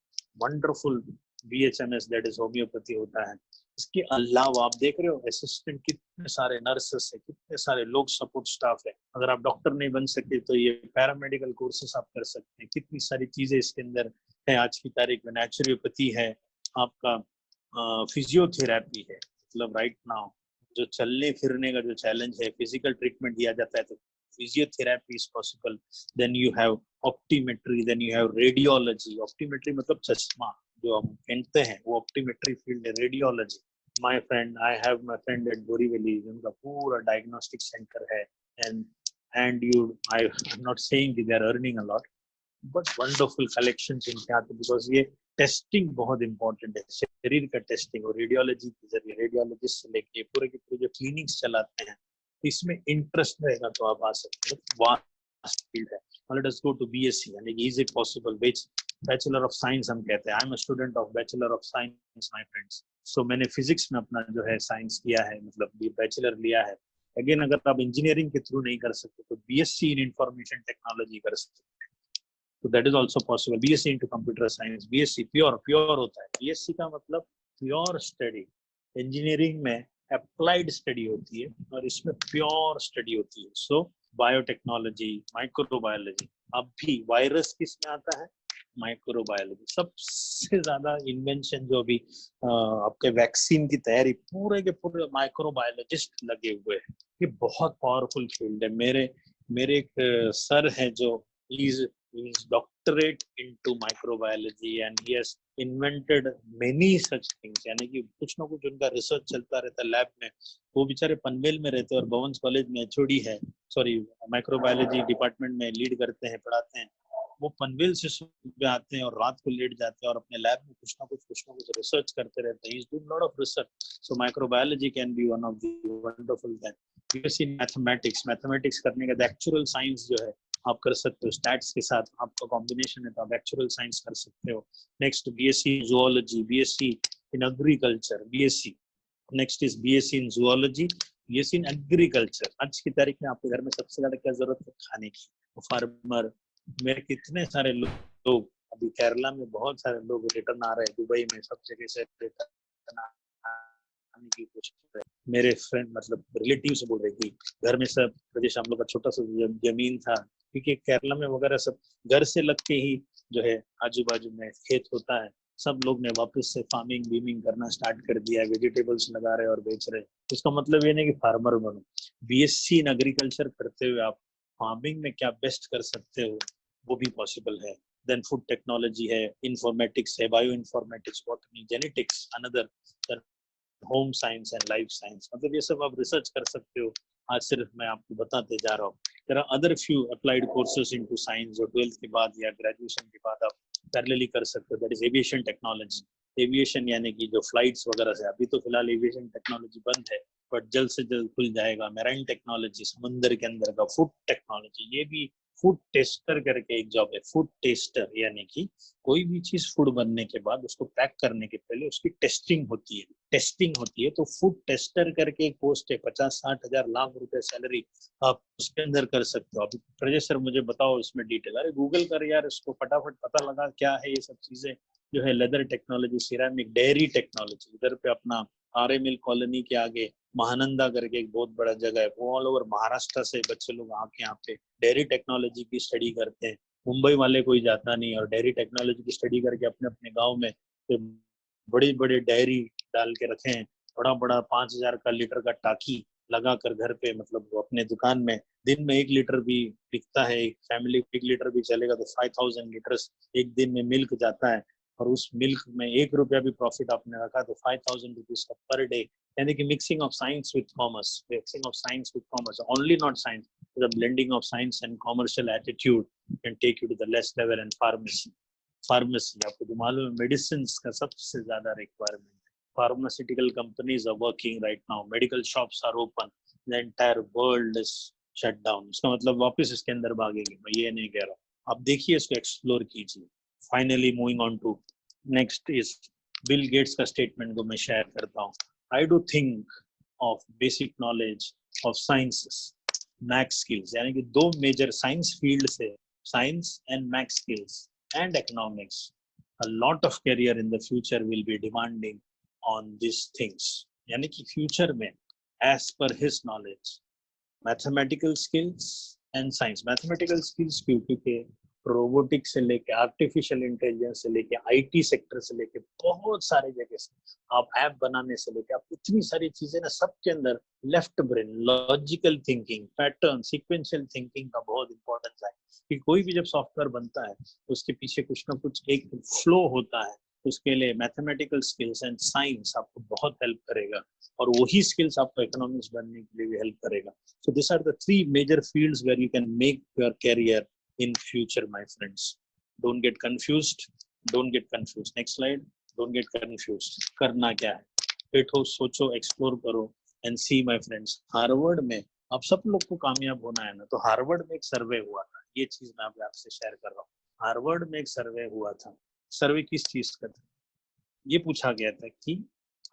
S3: Wonderful BHMS, that is homeopathy होता है। इसके अलावा आप देख रहे हो असिस्टेंट कितने सारे नर्सेस है, कितने सारे लोग सपोर्ट स्टाफ है। अगर आप डॉक्टर नहीं बन सके तो ये पैरामेडिकल कोर्सेस आप कर सकते हैं। कितनी सारी चीजें इसके अंदर है आज की तारीख में। नेचुरोपैथी है, आपका फिजियोथेरेपी है। मतलब राइट नाउ जो चलने फिरने का जो चैलेंज है, फिजिकल ट्रीटमेंट दिया जाता है तो physiotherapy is possible. Then you have optometry, then you have radiology. Optometry मतलब चश्मा जो हम पहनते हैं, वो ऑप्टीमेट्री फील्ड है। Radiology, my friend, I have my friend at Borivali, उनका पूरा डायग्नोस्टिक सेंटर है। And you, I am not saying they are earning a lot, but wonderful collections इनके आते, बिकॉज ये टेस्टिंग बहुत इंपॉर्टेंट है, शरीर का टेस्टिंग। और रेडियोलॉजी के जरिए रेडियोलॉजिस्ट से लेके पूरे के पूरे जो क्लिनिक्स चलाते हैं, इसमें इंटरेस्ट रहेगा तो आप आ सकते हैं। वास्ट फील्ड है। Let us go to BSc, यानी कि is it possible, which bachelor of science हम कहते हैं। I am a student of bachelor of science my friends. So मैंने फिजिक्स में अपना जो है साइंस किया है, मतलब बैचलर लिया है। अगेन अगर आप इंजीनियरिंग के थ्रू नहीं कर सकते तो BSc इन इंफॉर्मेशन टेक्नोलॉजी कर सकते हैं। तो that is also possible. BSc into computer science, BSc pure होता है। BSc का मतलब प्योर स्टडी। इंजीनियरिंग में अप्लाइड स्टडी होती है और इसमें प्योर स्टडी होती है। सो बायोटेक्नोलॉजी, माइक्रोबायोलॉजी। अब भी वायरस किस में आता है? माइक्रोबायोलॉजी। सबसे ज्यादा इन्वेंशन जो अभी आपके वैक्सीन की तैयारी, पूरे के पूरे माइक्रोबायोलॉजिस्ट लगे हुए हैं। ये बहुत पावरफुल फील्ड है। मेरे एक सर है जो is doctorate into microbiology and he has invented many such things। यानी कि कुछ ना कुछ उनका रिसर्च चलता रहता है लैब में। वो बेचारे पनवेल में रहते हैं और भवंस कॉलेज में HOD है, सॉरी माइक्रोबायोलॉजी डिपार्टमेंट में लीड करते हैं, पढ़ाते हैं। वो पनवेल से सुबह आते हैं और रात को लेट जाते हैं और अपने लैब में कुछ ना कुछ रिसर्च करते रहते हैं। He is doing lot of research. So microbiology can be one of the wonderful that. BSc mathematics करने का एक्चुअल साइंस जो है आप कर सकते हो। स्टैट्स के साथ आपका कॉम्बिनेशन है तो आप एक्चुअल साइंस कर सकते हो। Next BSc zoology, BSc in agriculture, BSc next is BSc in zoology, BSc in agriculture. आज की तारीख में आपके घर में सबसे ज्यादा क्या जरूरत है? खाने की। फार्मर, मेरे कितने सारे लोग अभी केरला में बहुत सारे लोग रिटर्न आ रहे हैं, दुबई में सब जगह से रिटर्न आने की कोशिश कर रहे हैं। मेरे फ्रेंड मतलब रिलेटिव से बोल रहे कि घर में सब प्रदेश हम लोग का छोटा सा जमीन था, क्योंकि केरला में वगैरह सब घर से लग के ही जो है आजू बाजू में खेत होता है। सब लोग ने वापस से फार्मिंग बीमिंग करना स्टार्ट कर दिया है, वेजिटेबल्स लगा रहे और बेच रहे। इसका मतलब ये नहीं कि फार्मर बनो। BSc इन एग्रीकल्चर करते हुए आप फार्मिंग में क्या बेस्ट कर सकते हो वो भी पॉसिबल है। देन फूड टेक्नोलॉजी है, इंफॉर्मेटिक्स है, bio informatics, botany, genetics, another home science and life science. मतलब ये सब आप रिसर्च कर सकते हो। आज सिर्फ मैं आपको बताते जा रहा हूँ। There are other few applied courses into science जो 12th के बाद या ग्रेजुएशन के बाद आप पैरेलली कर सकते हो। That is aviation technology. Aviation यानी कि जो फ्लाइट्स वगैरह से, अभी तो फिलहाल एविएशन टेक्नोलॉजी बंद है बट जल्द से जल्द खुल जाएगा। मैराइन टेक्नोलॉजी, समुद्र के अंदर का। फूड टेक्नोलॉजी, ये भी फूड टेस्टर करके एक जॉब है। फूड टेस्टर यानी कि कोई भी चीज फूड बनने के बाद उसको पैक करने के पहले उसकी टेस्टिंग होती है। तो फूड टेस्टर करके एक पोस्ट है, 50-60 हजार लाख रुपए सैलरी आप उसके अंदर कर सकते हो। अभी प्रजेश सर मुझे बताओ इसमें डिटेल। अरे गूगल कर यार, इसको फटाफट पता लगा क्या है ये सब चीजें जो है। Leather technology, ceramic, dairy technology. इधर पे अपना RA मिल कॉलोनी के आगे महानंदा करके एक बहुत बड़ा जगह है, वो ऑल ओवर महाराष्ट्र से बच्चे लोग आके यहाँ पे डेयरी टेक्नोलॉजी की स्टडी करते हैं। मुंबई वाले कोई जाता नहीं और डेयरी टेक्नोलॉजी की स्टडी करके अपने अपने गांव में बड़ी बड़ी डेयरी डाल के रखे हैं। बड़ा बड़ा 5000 का लीटर का टाकी लगा कर घर पे, मतलब वो अपने दुकान में दिन में 1 लीटर भी बिकता है। एक फैमिली 1 लीटर भी चलेगा तो 5000 लीटर्स एक दिन में मिल्क जाता है। और उस मिल्क में 1 रुपया भी प्रॉफिट आपने रखा तो 5000 रुपीज का पर डे। यानी कि mixing of science with commerce, only not science, the blending of science and commercial attitude can take you to the next level. And pharmacy आपको तो मालूम है मेडिसिन का सबसे ज्यादा रिक्वायरमेंट है। Pharmaceutical companies are working right now, medical shops are open, the entire world is shut down. इसका मतलब वापस इसके अंदर भागेंगे, मैं ये नहीं कह रहा। आप देखिए, इसको एक्सप्लोर कीजिए। Finally moving on to next is Bill Gates का स्टेटमेंट को मैं शेयर करता हूँ, I do think of basic knowledge of sciences, maths skills, यानी कि दो मेजर साइंस फील्ड से, science and maths skills and economics, a lot of career in the future will be demanding on these things. यानी कि future में as per his knowledge mathematical skills and science, mathematical skills क्यों, क्योंकि robotics से लेके artificial intelligence से लेके IT sector से लेके बहुत सारे जगह से, आप ऐप बनाने से लेके आप इतनी सारी चीजें ना, सबके अंदर left brain, logical thinking, pattern, sequential thinking का बहुत इंपॉर्टेंस है। कि कोई भी जब सॉफ्टवेयर बनता है उसके पीछे कुछ ना कुछ एक फ्लो होता है, उसके लिए मैथमेटिकल स्किल्स एंड साइंस आपको बहुत हेल्प करेगा, और वही स्किल्स आपको इकोनॉमिक्स बनने के लिए भी हेल्प करेगा। So these are the three major fields where you can make your career in future, my friends. Don't get confused. Don't get confused. Next slide. Don't get confused. करना क्या है? बैठो, सोचो, एक्सप्लोर करो and see, my friends. Harvard में आप सब लोग को कामयाब होना है ना, तो हार्वर्ड में एक सर्वे हुआ था, ये चीज मैं आपसे शेयर कर रहा हूँ। हार्वर्ड में एक सर्वे हुआ था। सर्वे किस चीज का था? ये पूछा गया था कि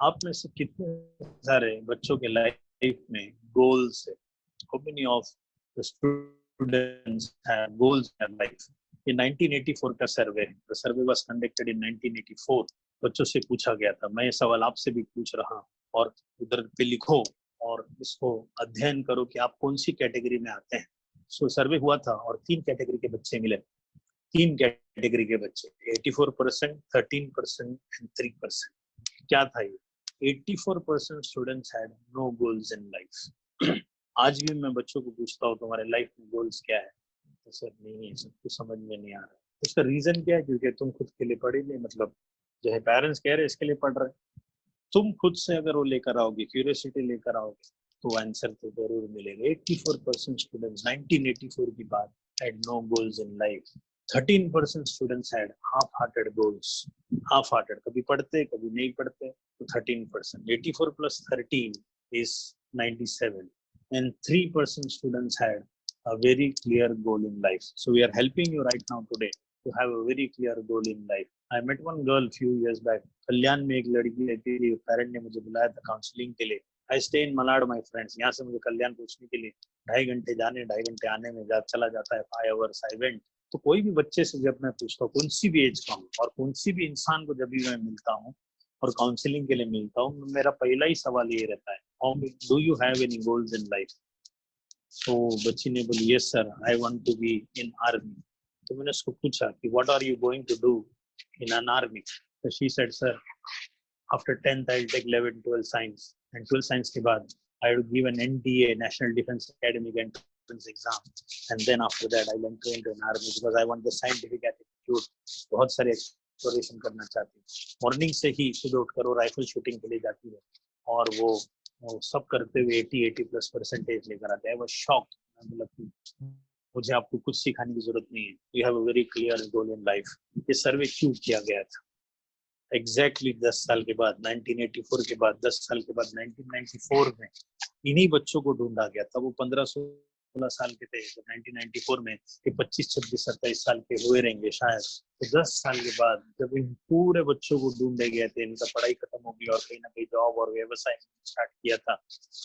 S3: आप में से कितने सारे बच्चों के लाइफ में गोल्स है, how many of the students have goals in their life? In 1984 का सर्वे, the survey was conducted in 1984, बच्चों से पूछा गया था। मैं ये सवाल आपसे भी पूछ रहा हूँ, और उधर पे लिखो और इसको अध्ययन करो कि आप कौन सी कैटेगरी में आते हैं। सो सर्वे हुआ था और 3 कैटेगरी के बच्चे मिले, 3 कैटेगरी के बच्चे, 84%, 13% एंड 3%। क्या था ये? 84% students had no goals in life. आज भी मैं बच्चों को पूछता हूँ तुम्हारे लाइफ में गोल्स क्या है, तो सर नहीं है, सबको समझ में नहीं आ रहा। उसका रीजन क्या है? क्योंकि तुम खुद के लिए पढ़े नहीं, मतलब जो है पेरेंट्स कह रहे हैं इसके लिए पढ़ रहे। तुम खुद से अगर वो लेकर आओगे, क्यूरियोसिटी लेकर आओगे, तो आंसर तो जरूर मिलेगा। 84% स्टूडेंट्स 1984 की बात had no goals in life. 13% students had half hearted goals. Half hearted, कभी पढ़ते कभी नहीं पढ़ते, तो 13%। 84 plus 13 is 97, and 3% students had a very clear goal in life. So we are helping you right now today to have a very clear goal in life. I met one girl few years back. कल्याण में एक लड़की रहती थी, parent ने मुझे बुलाया था counselling के लिए। I stay in Malad, my friends. यहाँ से मुझे कल्याण पहुंचने के लिए 2.5 घंटे जाने, 2.5 घंटे आने में चला जाता है। 5 hours I went. तो कोई भी बच्चे से जब मैं पूछता हूँ, कौन सी भी एज का हूँ और कौन सी भी इंसान को जब भी मैं मिलता हूँ और काउंसलिंग के लिए मिलता हूँ, मेरा पहला ही सवाल ये रहता है, do you have any goals in life? तो बच्ची ने बोली, yes sir, I want to be in army. तो मैंने उसको पूछा कि what are you going to do in an army? तो she said, sir after 10th I will take 11, 12 science, and 12 science के बाद I will give an NDA, national defence academy entrance exam, and then after that I will enter into an army because I want the scientific attitude. बहुत सारे exploration करना चाहती है। Morning से ही सुबह उठकर वो राइफल शूटिंग के लिए जाती है, और वो सब करते हुए 80+ % लेकर आते हैं। वो शॉक, मतलब कि मुझे आपको कुछ सिखाने की जरूरत नहीं है, you have a very clear goal in life. ये सर्वे क्यों किया गया था? एग्जैक्टली 10 साल के बाद, 1984 के बाद 10 साल के बाद 1994 में इन्हीं बच्चों को ढूंढा गया था। वो 15-16 साल के थे तो 1994 में, ये 25-26-27 साल के हुए रहेंगे शायद। तो 10 साल के बाद जब इन पूरे बच्चों को ढूंढे गए थे, इनका पढ़ाई खत्म हो गई और कहीं ना कहीं जॉब और व्यवसाय स्टार्ट किया था,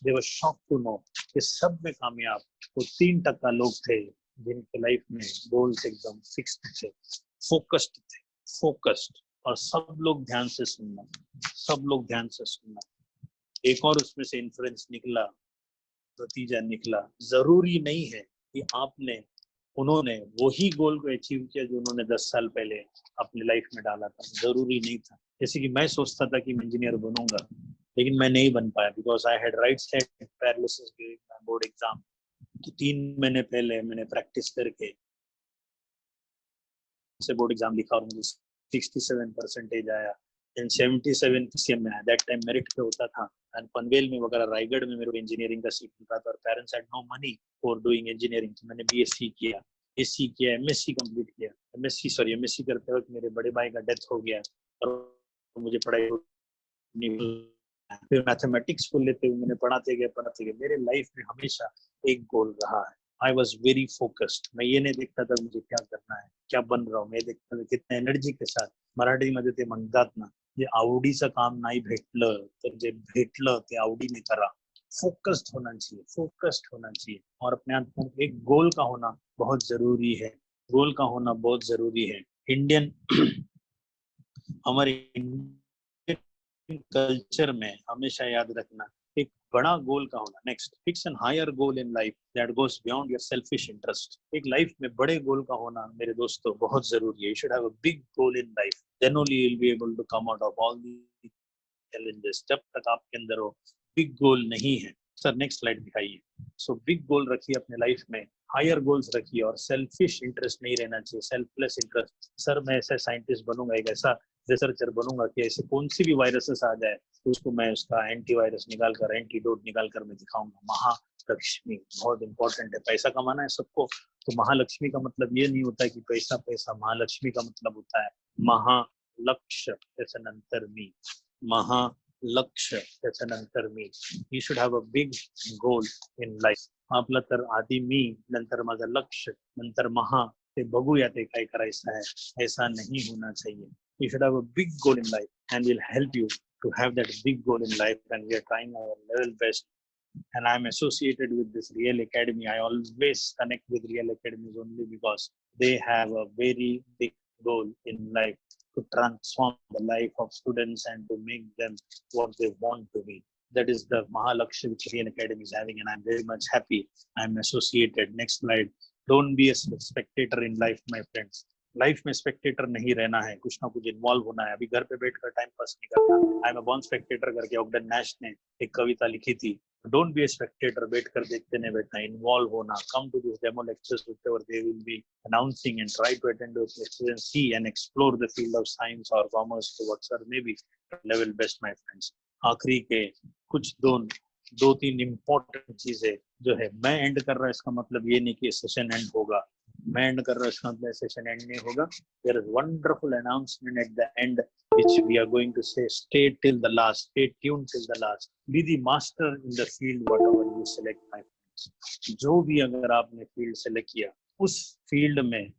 S3: दे वर शॉक्ड टू नो कि सब में कामयाब वो 3% लोग थे जिनके लाइफ में गोल्स एकदम फिक्स्ड थे, फोकस्ड थे, फोकस्ड। और सब लोग ध्यान से सुनना, सब लोग ध्यान से सुनना। एक और उसमें से इन्फ्लुएंस निकला, नतीजा निकला, जरूरी नहीं है कि उन्होंने वही गोल को अचीव किया जो उन्होंने 10 साल पहले अपनी लाइफ में डाला था। जरूरी नहीं था। जैसे कि मैं सोचता था कि मैं इंजीनियर बनूंगा, लेकिन मैं नहीं बन पाया because I had right side paralysis during my board exam. तो 3 महीने पहले मैंने प्रैक्टिस करके से बोर्ड एग्जाम लिखा और मुझे 67% आया, एंड 77 PCM में आया। दैट टाइम मेरिट पे होता था, एंड पनवेल में वगैरह रायगढ़ में मेरे को इंजीनियरिंग का सीट मिला था, और parents had no money for doing engineering. तो मैंने बीएससी किया, एससी किया, एमएससी कंप्लीट किया। एमएससी करते वक्त मेरे बड़े भाई का डेथ हो गया और मुझे पढ़ाई फिर मैथमेटिक्स को लेते हुए मैंने पढ़ाते गए। मेरे लाइफ में हमेशा एक गोल रहा है। I was very focused. मैं ये नहीं देखता था मुझे क्या करना है, क्या बन रहा हूँ, मैं देखता था कितने एनर्जी के साथ, मराठी मध्ये ते म्हणतात ना, जे आवडीचं काम नाही भेटलं तर जे भेटलं ते आवडीने करा. फोकस्ड होना चाहिए, फोकस्ड होना चाहिए, और अपने आप एक गोल का होना बहुत जरूरी है, गोल का होना बहुत जरूरी है. इंडियन हमारे इंडियन कल्चर में हमेशा याद रखना, एक बड़ा गोल का होना. Next, fix an higher goal in life that goes beyond your selfish interest. एक लाइफ में बड़े गोल का होना मेरे दोस्तों बहुत जरूरी है. You should have a big goal in life, then only you will be able to come out of all the challenges. जब तक आपके अंदर वो बिग गोल नहीं है. सर नेक्स्ट स्लाइड दिखाइए. सो बिग गोल रखिए अपने लाइफ में, हायर गोल्स रखिए, और सेल्फिश इंटरेस्ट नहीं रहना चाहिए, सेल्फलेस इंटरेस्ट. सर मैं ऐसा साइंटिस्ट बनूंगा, एक ऐसा रिसर्चर बनूंगा कि ऐसे कौन सी भी वायरसेस आ जाए तो उसको मैं उसका एंटीवायरस निकाल कर, एंटीडोट निकाल कर मैं दिखाऊंगा. महालक्ष्मी बहुत इंपॉर्टेंट है. पैसा कमाना है सबको, तो महालक्ष्मी का मतलब ये नहीं होता है कि पैसा पैसा. महालक्ष्मी का मतलब होता है महालक्ष्य त्याच्यानंतर मी, महालक्ष्य त्याच्यानंतर मी. You should have a big goal in life. आपलं तर आधी मी, नंतर माझं लक्ष्य, नंतर महा, ते बघूया ते काय करायचं आहे. ऐसा नहीं होना चाहिए. You should have a big goal in life, and we'll help you to have that big goal in life, and we are trying our level best. And I'm associated with this Real Academy. I always connect with Real Academies only because they have a very big goal in life to transform the life of students and to make them what they want to be. That is the Mahalakshya which Real Academy is having, and I'm very much happy I'm associated. Next slide. Don't be a spectator in life, my friends. Life में Spectator नहीं रहना है, कुछ ना कुछ involve होना है. अभी घर पे बैठकर टाइम पास नहीं करना. आई एम अ बॉर्न स्पेक्टेटर करके ऑगस्टिन नैश ने एक कविता लिखी थी. डोंट बी ए स्पेक्टेटर, बैठकर देखते नहीं बैठना, इन्वॉल्व होना. Come to this demo lectures whatever they will be announcing and try to attend those lectures and see and explore the field of science or commerce to whatever maybe level best, my friends. आखिरी के कुछ दो तीन important चीजें जो है मैं and कर रहा है, इसका मतलब ये नहीं कि सेशन एंड होगा. मैं एंड कर रहा हूँ, इसका मतलब सेशन एंड नहीं होगा. There is wonderful announcement at the end which we are going to say. Stay till the last, stay tuned till the last, be the master in the field whatever you select, my friends. जो भी अगर आपने field select किया उस field में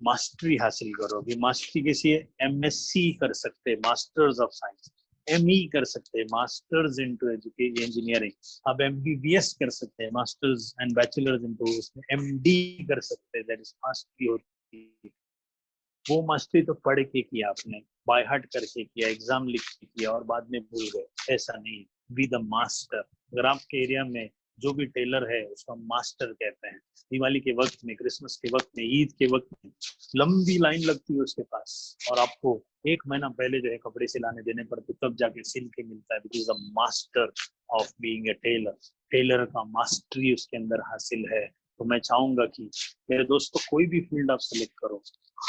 S3: mastery हासिल करोगे. Mastery कैसी है? एमएससी कर सकते हैं, मास्टर्स ऑफ साइंस, एमई कर सकते हैं, मास्टर्स इनटू एजुकेशन इंजीनियरिंग. आप एमबीबीएस कर सकते हैं, मास्टर्स एंड बैचलर्स इनटू, उसमें एमडी कर सकते हैं. दैट इज मास्टरी होती है. वो मास्टरी तो पढ़ के किया आपने, बाय हार्ट करके किया, एग्जाम लिख के किया और बाद में भूल गए, ऐसा नहीं. Be the master. अगर आपके एरिया में जो भी टेलर है उसको हम मास्टर कहते हैं. दिवाली के वक्त में, क्रिसमस के वक्त में, ईद के वक्त में लंबी लाइन लगती है उसके पास, और आपको एक महीना पहले जो है कपड़े सिलाने देने पड़ते, तब जाके सिल के मिलता है. Because the master of being a tailor. Tailor का मास्टरी उसके अंदर हासिल है. तो मैं चाहूंगा कि मेरे दोस्तों कोई भी फील्ड आप सेलेक्ट करो,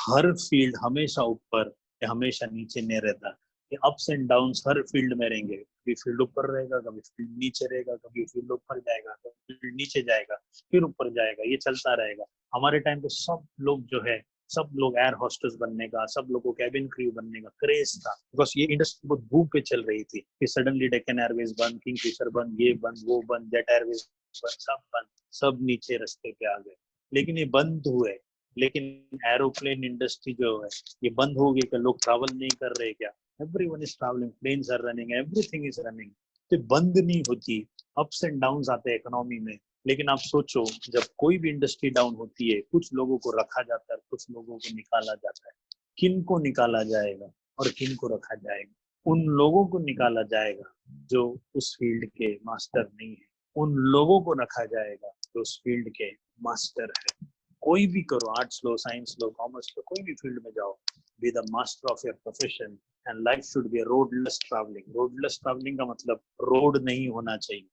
S3: हर फील्ड हमेशा ऊपर या हमेशा नीचे नहीं रहता. ये ups and downs her field में रहेंगे. कभी फील्ड ऊपर रहेगा, कभी फील्ड नीचे रहेगा, कभी फील्ड ऊपर जाएगा, कभी फील्ड नीचे जाएगा, फिर ऊपर जाएगा. ये चलता रहेगा. हमारे टाइम पे सब लोग जो है, सब लोग एयर होस्टेस बनने का, सब लोगों को कैबिन क्रू बनने का क्रेज था. बिकॉज ये इंडस्ट्री बहुत धूप पे चल रही थी. फिर सडनली डेक्कन एयरवेज बंद, किंगफिशर बंद, ये बंद, वो बंद, जेट एयरवेज बंद, सब बंद, सब नीचे रास्ते पे आ गए. लेकिन ये बंद हुए, लेकिन एरोप्लेन इंडस्ट्री जो है ये बंद हो गई. क्या लोग ट्रैवल नहीं कर रहे क्या? Everyone is travelling, planes are running, everything is running. तो बंद नहीं होती. अप्स एंड डाउन्स आते हैं इकोनॉमी में. लेकिन आप सोचो, जब कोई भी इंडस्ट्री डाउन होती है, कुछ लोगों को रखा जाता है, कुछ लोगों को निकाला जाता है. किन को निकाला जाएगा और किन को रखा जाएगा? उन लोगों को निकाला जाएगा जो उस फील्ड के मास्टर नहीं है. उन लोगों को रखा जाएगा जो उस फील्ड के मास्टर है. कोई भी करो, आर्ट्स लो, साइंस लो, कॉमर्स लो, कोई भी फील्ड में जाओ, be the master of your profession. And life should be रोडलेस travelling. रोडलेस travelling का मतलब रोड नहीं होना चाहिए.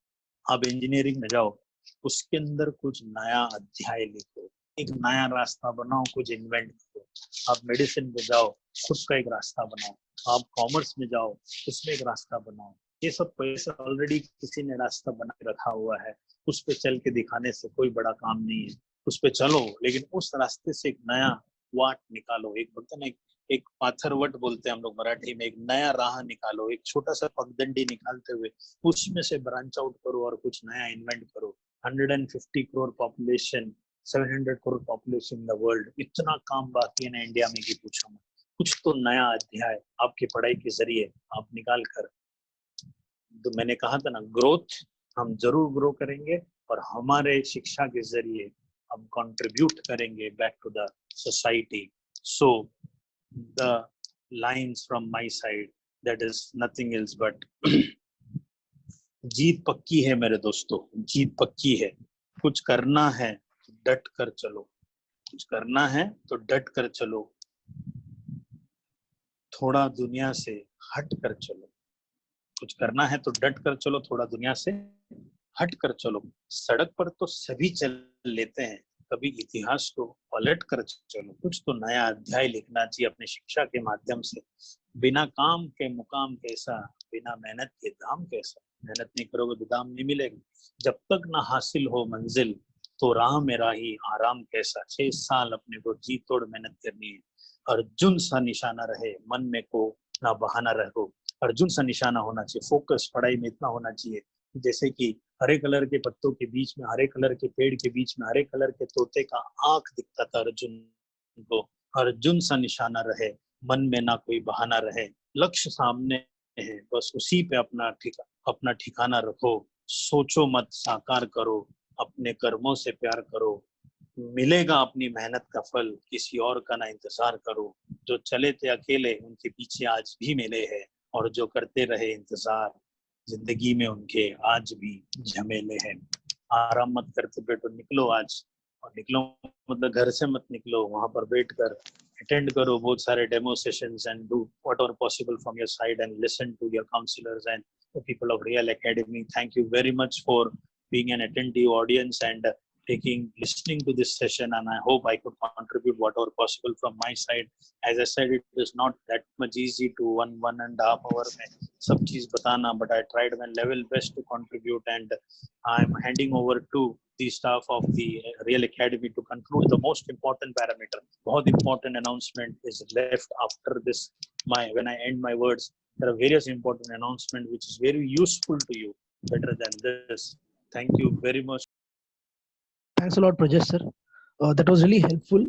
S3: आप इंजीनियरिंग में जाओ, उसके अंदर कुछ नया अध्याय लिखो, एक नया रास्ता बनाओ, कुछ इन्वेंट करो. आप मेडिसिन में जाओ, खुद का एक रास्ता बनाओ. आप कॉमर्स में जाओ, उसमें एक रास्ता बनाओ. ये सब पैसा ऑलरेडी किसी ने रास्ता बना के रखा हुआ है, उस पे चल के दिखाने से कोई बड़ा काम नहीं है. उस पे चलो, लेकिन उस रास्ते से एक नया वाट निकालो. एक बोलते ना, एक पाथरवट बोलते हैं हम लोग मराठी में, एक नया राह निकालो. एक छोटा सा पगडंडी निकालते हुए उसमें से ब्रांच आउट करो और कुछ नया इन्वेंट करो. 150 crore population, 700 crore population in the world. इतना काम बाकी है ना इंडिया में कि पूछो मत. कुछ तो नया अध्याय आपकी पढ़ाई के जरिए आप निकाल कर, तो मैंने कहा था ना, ग्रोथ हम जरूर ग्रो करेंगे और हमारे शिक्षा के जरिए हम कंट्रीब्यूट करेंगे back to the society. So the lines from my side, that is nothing else but जीत पक्की है मेरे दोस्तों, जीत पक्की है. कुछ करना है तो डट कर चलो, कुछ करना है तो डट कर चलो, थोड़ा दुनिया से हट कर चलो. कुछ करना है तो डट कर चलो, थोड़ा दुनिया से हट कर चलो. सड़क पर तो सभी चल लेते हैं, कभी इतिहास को पलट कर चलो. कुछ तो नया अध्याय लिखना चाहिए अपने शिक्षा के माध्यम से. बिना काम के मुकाम कैसा, बिना मेहनत के दाम कैसा. मेहनत नहीं करोगे तो दाम नहीं मिलेगा. जब तक ना हासिल हो मंजिल तो राह में राही आराम कैसा. 6 साल अपने को जी तोड़ मेहनत करनी है. अर्जुन सा निशाना रहे मन में को ना बहाना रहो. अर्जुन सा निशाना होना चाहिए. फोकस पढ़ाई में इतना होना चाहिए जैसे कि हरे कलर के पत्तों के बीच में, हरे कलर के पेड़ के बीच में हरे कलर के तोते का आंख दिखता था अर्जुन को. अर्जुन सा निशाना रहे, मन में ना कोई बहाना रहे. लक्ष्य सामने है, बस उसी पे अपना ठिकाना रखो. सोचो मत, साकार करो. अपने कर्मों से प्यार करो. मिलेगा अपनी मेहनत का फल, किसी और का ना इंतजार करो. जो चले थे अकेले उनके पीछे आज भी मिले हैं, और जो करते रहे इंतजार जिंदगी में उनके आज भी झमेले हैं. आराम मत करते बैठो, निकलो आज. और निकलो मतलब घर से मत निकलो, वहां पर बैठकर अटेंड करो बहुत सारे demo sessions and do whatever possible from your side and listen to your counsellors and the people of Real Academy. Thank you very much for being an attentive audience and listening to this session, and I hope I could contribute whatever possible from my side. As I said, it is not that much easy to one and a half hour में सब चीज बताना, but I tried my level best to contribute, and I'm handing over to the staff of the Real Academy to conclude the most important parameter. बहुत important announcement is left after this. When I end my words, there are various important announcements which is very useful to you. Better than this. Thank you very much.
S5: Thanks a lot, Prajesh sir. That was really helpful.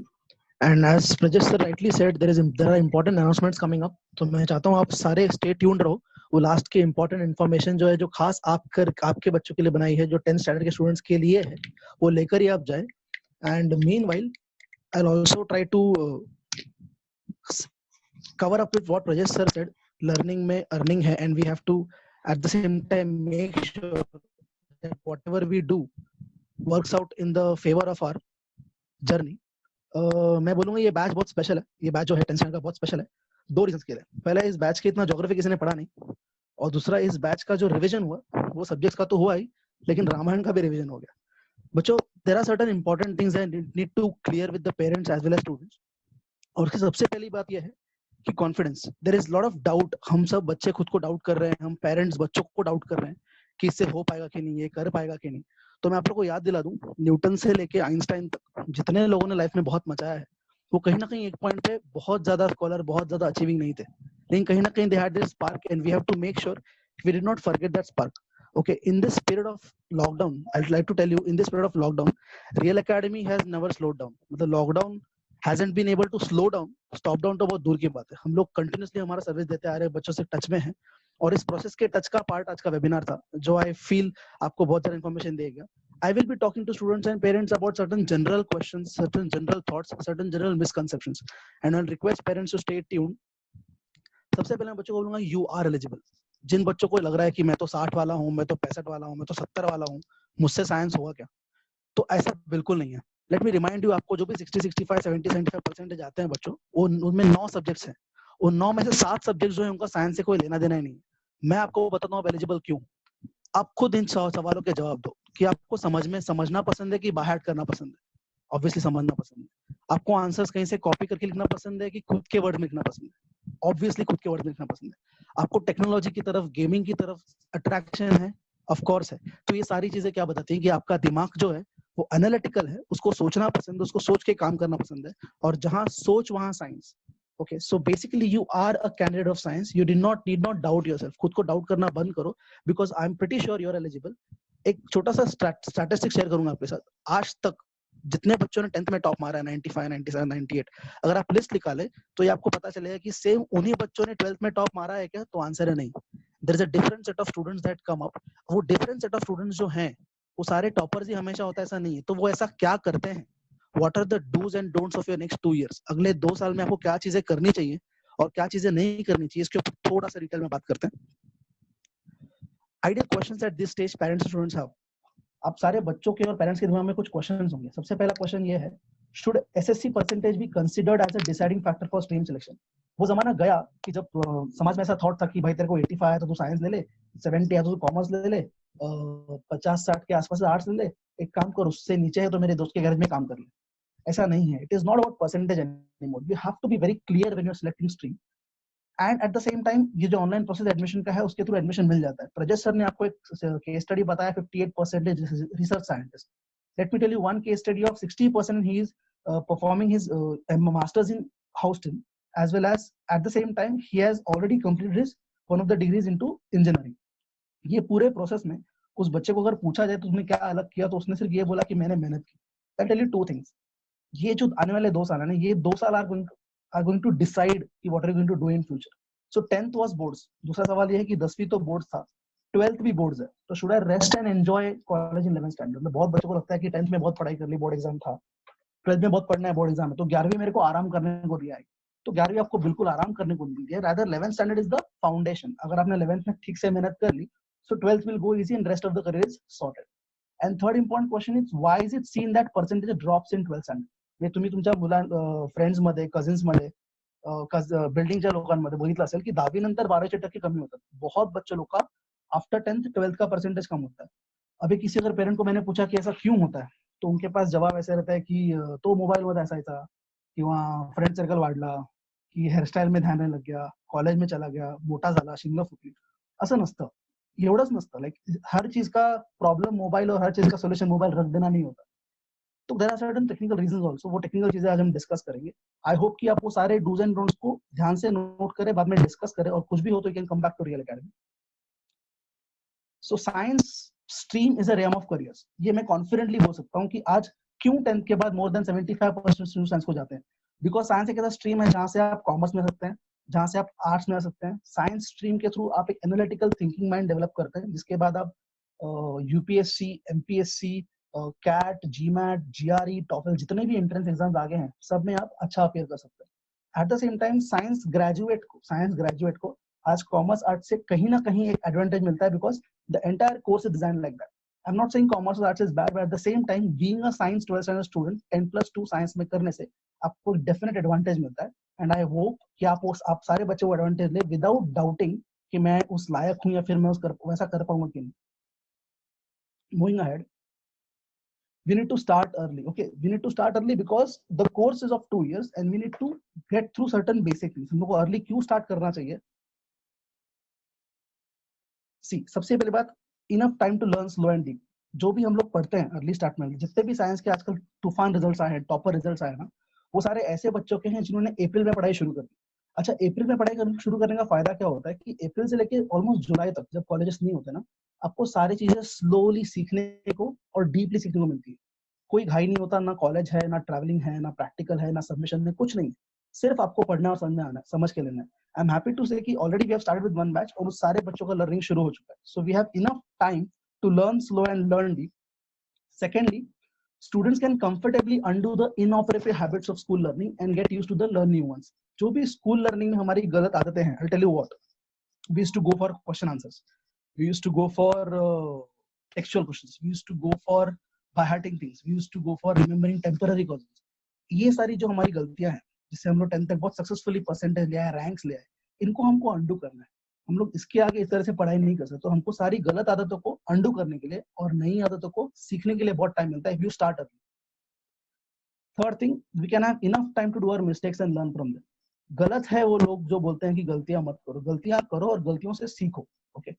S5: And as Prajesh sir rightly said, there are important announcements coming up. तो मैं चाहता हूँ आप सारे stay tuned रहो. वो last के important information जो है, जो खास आपके बच्चों के लिए बनाई है, जो 10th standard के students के लिए है, वो लेकर ही आप जाए. And meanwhile, I'll also try to cover up with what Prajesh sir said. Learning में earning है, and we have to at the same time make sure that whatever we do works out in the favor of our journey. मैं बोलूंगा ये batch बहुत special है. ये batch जो है 10th स्टैंडर्ड का बहुत स्पेशल है 2 रीजंस के लिए. पहला, इस बैच के इतना ज्योग्राफी किसी ने पढ़ा नहीं, और दूसरा, इस बैच का जो रिवीजन हुआ वो सब्जेक्ट्स का तो हुआ ही, लेकिन रामायण का भी रिवीजन हो गया. बच्चों, there are certain important things that need to clear with the parents as well as students. और सबसे पहली बात यह है कि confidence. There is lot of doubt. हम सब बच्चे खुद को डाउट कर रहे हैं, हम पेरेंट्स बच्चों को डाउट कर रहे हैं कि इससे हो पाएगा कि नहीं, ये कर पाएगा कि नहीं. तो मैं आप लोगों को याद दिला दूं, न्यूटन से लेके आइंस्टाइन तक जितने लोगों ने लाइफ में बहुत मचाया है, वो कहीं ना कहीं एक पॉइंट पे बहुत ज्यादा स्कॉलर, बहुत ज्यादा अचीविंग नहीं थे, लेकिन कहीं ना कहीं they had this spark, and we have to make sure we did not forget that spark. Okay, in this period of lockdown, I'd like to tell you, in this period of lockdown, Real Academy has never slowed down. मतलब lockdown hasn't been able to slow down. Stop down तो बहुत दूर की बात है. हम लोग continuously हमारा सर्विस देते आ रहे हैं, बच्चों से टच में हैं, और इस प्रोसेस के टच का पार्ट आज का वेबिनार था, जो आई फील आपको बहुत सारा इन्फॉर्मेशन देगा. I will be talking to students and parents about certain general questions, certain general thoughts, certain general misconceptions, and I'll request parents to stay tuned. सबसे पहले मैं बच्चों को बोलूंगा, you are eligible. जिन बच्चों को लग रहा है कि मैं तो 60 वाला हूँ, मैं तो 65 वाला हूँ, मैं तो 70 वाला हूँ, मुझसे साइंस होगा क्या, तो ऐसा बिल्कुल नहीं है. लेट मी रिमाइंड यू, आपको जो भी 60, 65, 70, 75% आते हैं बच्चों, वो उनमें 9 सब्जेक्ट्स हैं. उन 9 में से 7 सब्जेक्ट्स जो है उनका साइंस से कोई लेना देना ही नहीं. मैं आपको बताता हूँ आप एलिजिबल क्यों. आप खुद इन सवालों के जवाब दो कि आपको समझना पसंद है कि बाहर करना पसंद है. ऑब्वियसली समझना पसंद है. आपको आंसर्स कहीं से कॉपी करके लिखना पसंद है कि खुद के वर्ड में लिखना पसंद है. ऑब्वियसली खुद के वर्ड में लिखना पसंद है. आपको टेक्नोलॉजी की तरफ, गेमिंग की तरफ अट्रैक्शन है, ऑफ कोर्स है. तो ये सारी चीजें क्या बताती हैं कि आपका दिमाग जो है वो एनालिटिकल है, उसको सोचना पसंद है, उसको सोच के काम करना पसंद है, और जहां सोच वहां science. Okay, so basically you are a candidate of science. You need not doubt yourself. खुद को डाउट करना बंद करो, because I'm pretty sure you're eligible. एक छोटा सा स्टैटिस्टिक शेयर करूंगा आपके साथ. आज तक जितने बच्चों ने 10th में टॉप मारा है 95, 97, 98, अगर आप लिस्ट निकाले तो ये आपको पता चलेगा कि सेम उन्हीं बच्चों ने 12th में टॉप मारा है क्या, तो आंसर है नहीं. There is a different set of students that come up. वो डिफरेंट सेट ऑफ स्टूडेंट्स जो हैं वो सारे टॉपर्स ही हमेशा होता है ऐसा नहीं है. तो वो ऐसा क्या करते हैं, what are the dos and don'ts of your next 2 years, अगले 2 साल में आपको क्या चीजें करनी चाहिए और क्या चीजें नहीं करनी चाहिए, इसके ऊपर थोड़ा सा डिटेल में बात करते हैं. Ideal questions at this stage parents students have. आप सारे बच्चों के और पेरेंट्स के दिमाग में कुछ क्वेश्चंस होंगे. सबसे पहला क्वेश्चन ये है, should SSC percentage be considered as a deciding factor for stream selection. वो जमाना गया कि जब समाज में ऐसा थॉट था कि भाई तेरे को 85 है तो तू साइंस ले ले, 70 है तो तू कॉमर्स ले ले, 50-60 के आसपास आर्ट्स ले ले, एक काम कर उससे नीचे है तो मेरे दोस्त के गैरेज में काम कर ले. ऐसा नहीं है. It is not about percentage anymore. You have to be very clear when you are selecting stream. And at the same time ये जो ऑनलाइन प्रोसेस एडमिशन का है उसके थ्रू एडमिशन मिल जाता है. प्रजेश सर ने आपको एक केस स्टडी बताया 58% research scientist. Let me tell you one case study of 60% he is performing his masters in Houston, as well as at the same time he has already completed his one of the degrees into engineering. ये पूरे process में उस बच्चे को अगर पूछा जाए तो तुमने क्या अलग किया, तो उसने सिर्फ ये बोला कि मैंने मेहनत की. I'll tell you two things. ये जो आने वाले 2 साल है ना, ये 2 साल are going to decide कि what are you going to do in future. So 10th was boards. दूसरा सवाल ये है कि 10वीं तो बोर्ड्स था, 12th भी बोर्ड्स है, तो should I rest and enjoy college in 11th standard. बहुत बच्चों को लगता है कि 10th में बहुत पढ़ाई कर ली, बोर्ड एग्जाम था, 12th में बहुत पढ़ना है, बोर्ड एग्जाम है, तो 11वीं मेरे को आराम करने को दिया है. तो 11वीं आपको बिल्कुल आराम करने को नहीं दिया. Rather 11th standard is the foundation. अगर आपने 11th में ठीक से मेहनत कर ली, so 12th will go easy and rest of the career is sorted. And third important question is, why is it seen that percentage drops in 12th standard. म्हणजे तुम्ही तुमच्या फ्रेंड्स मध्ये, कझिन्स मध्ये, बिल्डिंगच्या लोकांमध्ये बघितलं असेल की 10वी नंतर 12% कमी होतात. बहुत बच्चे लोग का आफ्टर 10th 12th का परसेंटेज कम होता है. अभी किसी अगर पेरेंट को मैंने पूछा कि ऐसा क्यों होता है, तो उनके पास जवाब ऐसा रहता है की तो मोबाईल मध्ये असायचा, किंवा फ्रेंड सर्कल वाढला, की हेअरस्टाईल में ध्यान लग गया, कॉलेज में चला गया, मोठा झाला, शिंग फुटली. असं नसतं, एवढंच नसतं. लाइक हर चीज का प्रॉब्लम मोबाइल और हर चीज का सोल्यूशन मोबाइल रख देना नहीं होता. तो there are certain technical reasons also. वो टेक्निकल चीजें आज हम डिस्कस करेंगे. आई होप कि आप वो सारे डूज एंड डोंट्स को ध्यान से नोट करें, बाद में डिस्कस करें, और कुछ भी हो तो you can come back to Real Academy. So science stream is a ream of careers. ये मैं कॉन्फिडेंटली बोल सकता हूँ कि आज क्यों 10th के बाद मोर देन 75% स्टूडेंट साइंस को जाते हैं. बिकॉज साइंस एक ऐसा स्ट्रीम है जहाँ से आप कॉमर्स में आ सकते हैं, जहाँ से आप आर्ट्स में आ सकते हैं. साइंस स्ट्रीम के थ्रू आप एक एनालिटिकल थिंकिंग माइंड डेवलप करते हैं, जिसके बाद आप UPSC, MPSC, CAT, GMAT, GRE, TOEFL, जितने भी एंट्रेंस एग्जाम्स आगे हैं, सब में आप अच्छा अपियर कर सकते हैं. Eight the same time science graduate को आज कॉमर्स आर्ट से कहीं ना कहीं एक एडवांटेज मिलता है, because the entire course is design like that. I am not saying commerce और arts is bad, but at the same time being a science 12th standard student 10+2 science में करने से आपको डेफिनेट एडवांटेज मिलता है. And I hope कि आप सारे बच्चे वो एडवांटेज ले विदाउट डाउटिंग कि मैं उस लायक हूं या फिर मैं वैसा कर पाऊंगा कि नहीं. Moving ahead, we need to start early. Okay, we need to start early because the course is of 2 years and we need to get through certain basic things. हम लोग को early क्यों start करना चाहिए? See, सबसे पहली बात, enough time to learn slow and deep. जो भी हम लोग पढ़ते हैं अर्ली स्टार्ट में, जितने भी साइंस के आजकल तूफान रिजल्ट्स आए हैं, टॉपर रिजल्ट्स आए ना, वो सारे ऐसे बच्चों के हैं जिन्होंने अप्रैल में पढ़ाई शुरू कर दी. अच्छा, अप्रैल में पढ़ाई शुरू करने का फायदा क्या होता है कि अप्रैल से लेके ऑलमोस्ट जुलाई तक जब कॉलेजेस नहीं होते ना, आपको सारी चीजें स्लोली सीखने को और डीपली सीखने को मिलती है. कोई घाई नहीं होता, ना कॉलेज है, ना ट्रैवलिंग है, ना प्रैक्टिकल है, ना सबमिशन में, कुछ नहीं. सिर्फ आपको पढ़ना और समझ के लेना है. I am happy to say कि already we have started with one batch और उस सारे बच्चों का लर्निंग शुरू हो चुका है. So we have enough time to learn slow and learn deep. Secondly, students can comfortably undo the inoperative habits of school learning and get used to the learn new ones. जो भी school learning में हमारी गलत आदतें हैं, I'll tell you what. We used to go for question answers. We used to go for textual questions. We used to go for by-hearting things. We used to go for remembering temporary causes. ये सारी जो हमारी गलतियां हैं, जिससे हम लोग 10th तक बहुत सक्सेसफुली परसेंटेज लिया है, रैंक्स लिया है, इनको हमको अंडू करना है. हम लोग इसके आगे इस तरह से पढ़ाई नहीं कर सकते. तो हमको सारी गलत आदतों को अंडू करने के लिए और नई आदतों को सीखने के लिए बहुत टाइम मिलता है if you start early. Third thing, we can have enough time to do our mistakes and learn from them. गलत है वो लोग जो बोलते हैं कि गलतियां मत करो. गलतियां करो और गलतियों से सीखो. Okay,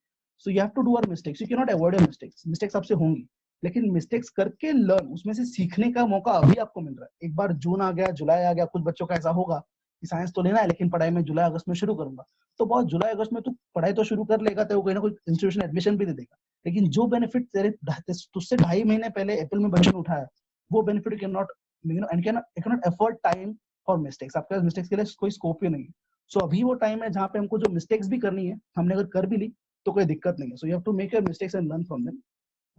S5: so you have to do our mistakes. You can not avoid your mistakes. Mistakes आपसे होंगी, लेकिन मिस्टेक्स करके लर्न, उसमें से सीखने का मौका अभी आपको मिल रहा है. एक बार जून आ गया, जुलाई आ गया, कुछ बच्चों का ऐसा होगा कि साइंस तो लेना है लेकिन पढ़ाई में जुलाई अगस्त में शुरू करूंगा. तो बहुत जुलाई अगस्त में तू पढ़ाई तो शुरू कर लेगा, तो कोई ना कोई इंस्टीट्यूशन एडमिशन भी दे देगा, लेकिन जो बेनिफिट तेरे तुझसे 2.5 महीने पहले अप्रैल में बच्चे ने उठाया वो benefit you can not and can not afford time for mistakes. आपके पास मिस्टेक्स के लिए कोई स्कोप ही नहीं है. सो अभी वो टाइम है जहाँ पे हमको जो मिस्टेक्स भी करनी है, हमने अगर कर भी ली तो कोई दिक्कत नहीं है. So you have to make your mistakes and learn from them.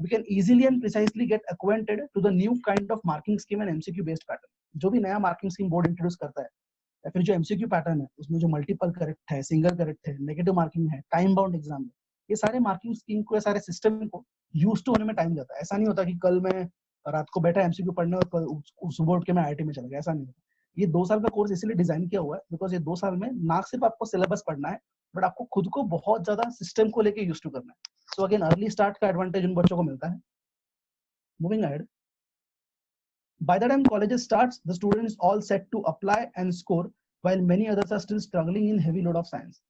S5: We can easily and precisely get acquainted to the new kind of marking scheme and MCQ based pattern. जो भी नया मार्किंग स्कीम बोर्ड इंट्रोड्यूस करता है, या फिर जो MCQ pattern है उसमें जो मल्टीपल करेक्ट है, सिंगल करेक्ट है, नेगेटिव मार्किंग है, टाइम बाउंड एग्जाम है, ये सारे मार्किंग स्कीम को, ये सारे सिस्टम को यूज टू होने में टाइम जाता है. ऐसा नहीं होता कि कल मैं रात को बैठा MCQ पढ़ने और कल सुबह उठ के मैं IIT में चला गया. ऐसा नहीं होता. ये 2 साल का कोर्स इसलिए डिजाइन किया हुआ है बिकॉज ये 2 साल में ना सिर्फ आपको सिलेबस पढ़ना है, बट आपको खुद को बहुत ज्यादा सिस्टम को लेके यूज टू करना है. सो अगेन अर्ली स्टार्ट का एडवांटेज उन बच्चों को मिलता है. Moving ahead, by the time colleges starts, the students all set to apply and score, while many others are still struggling in heavy load of science.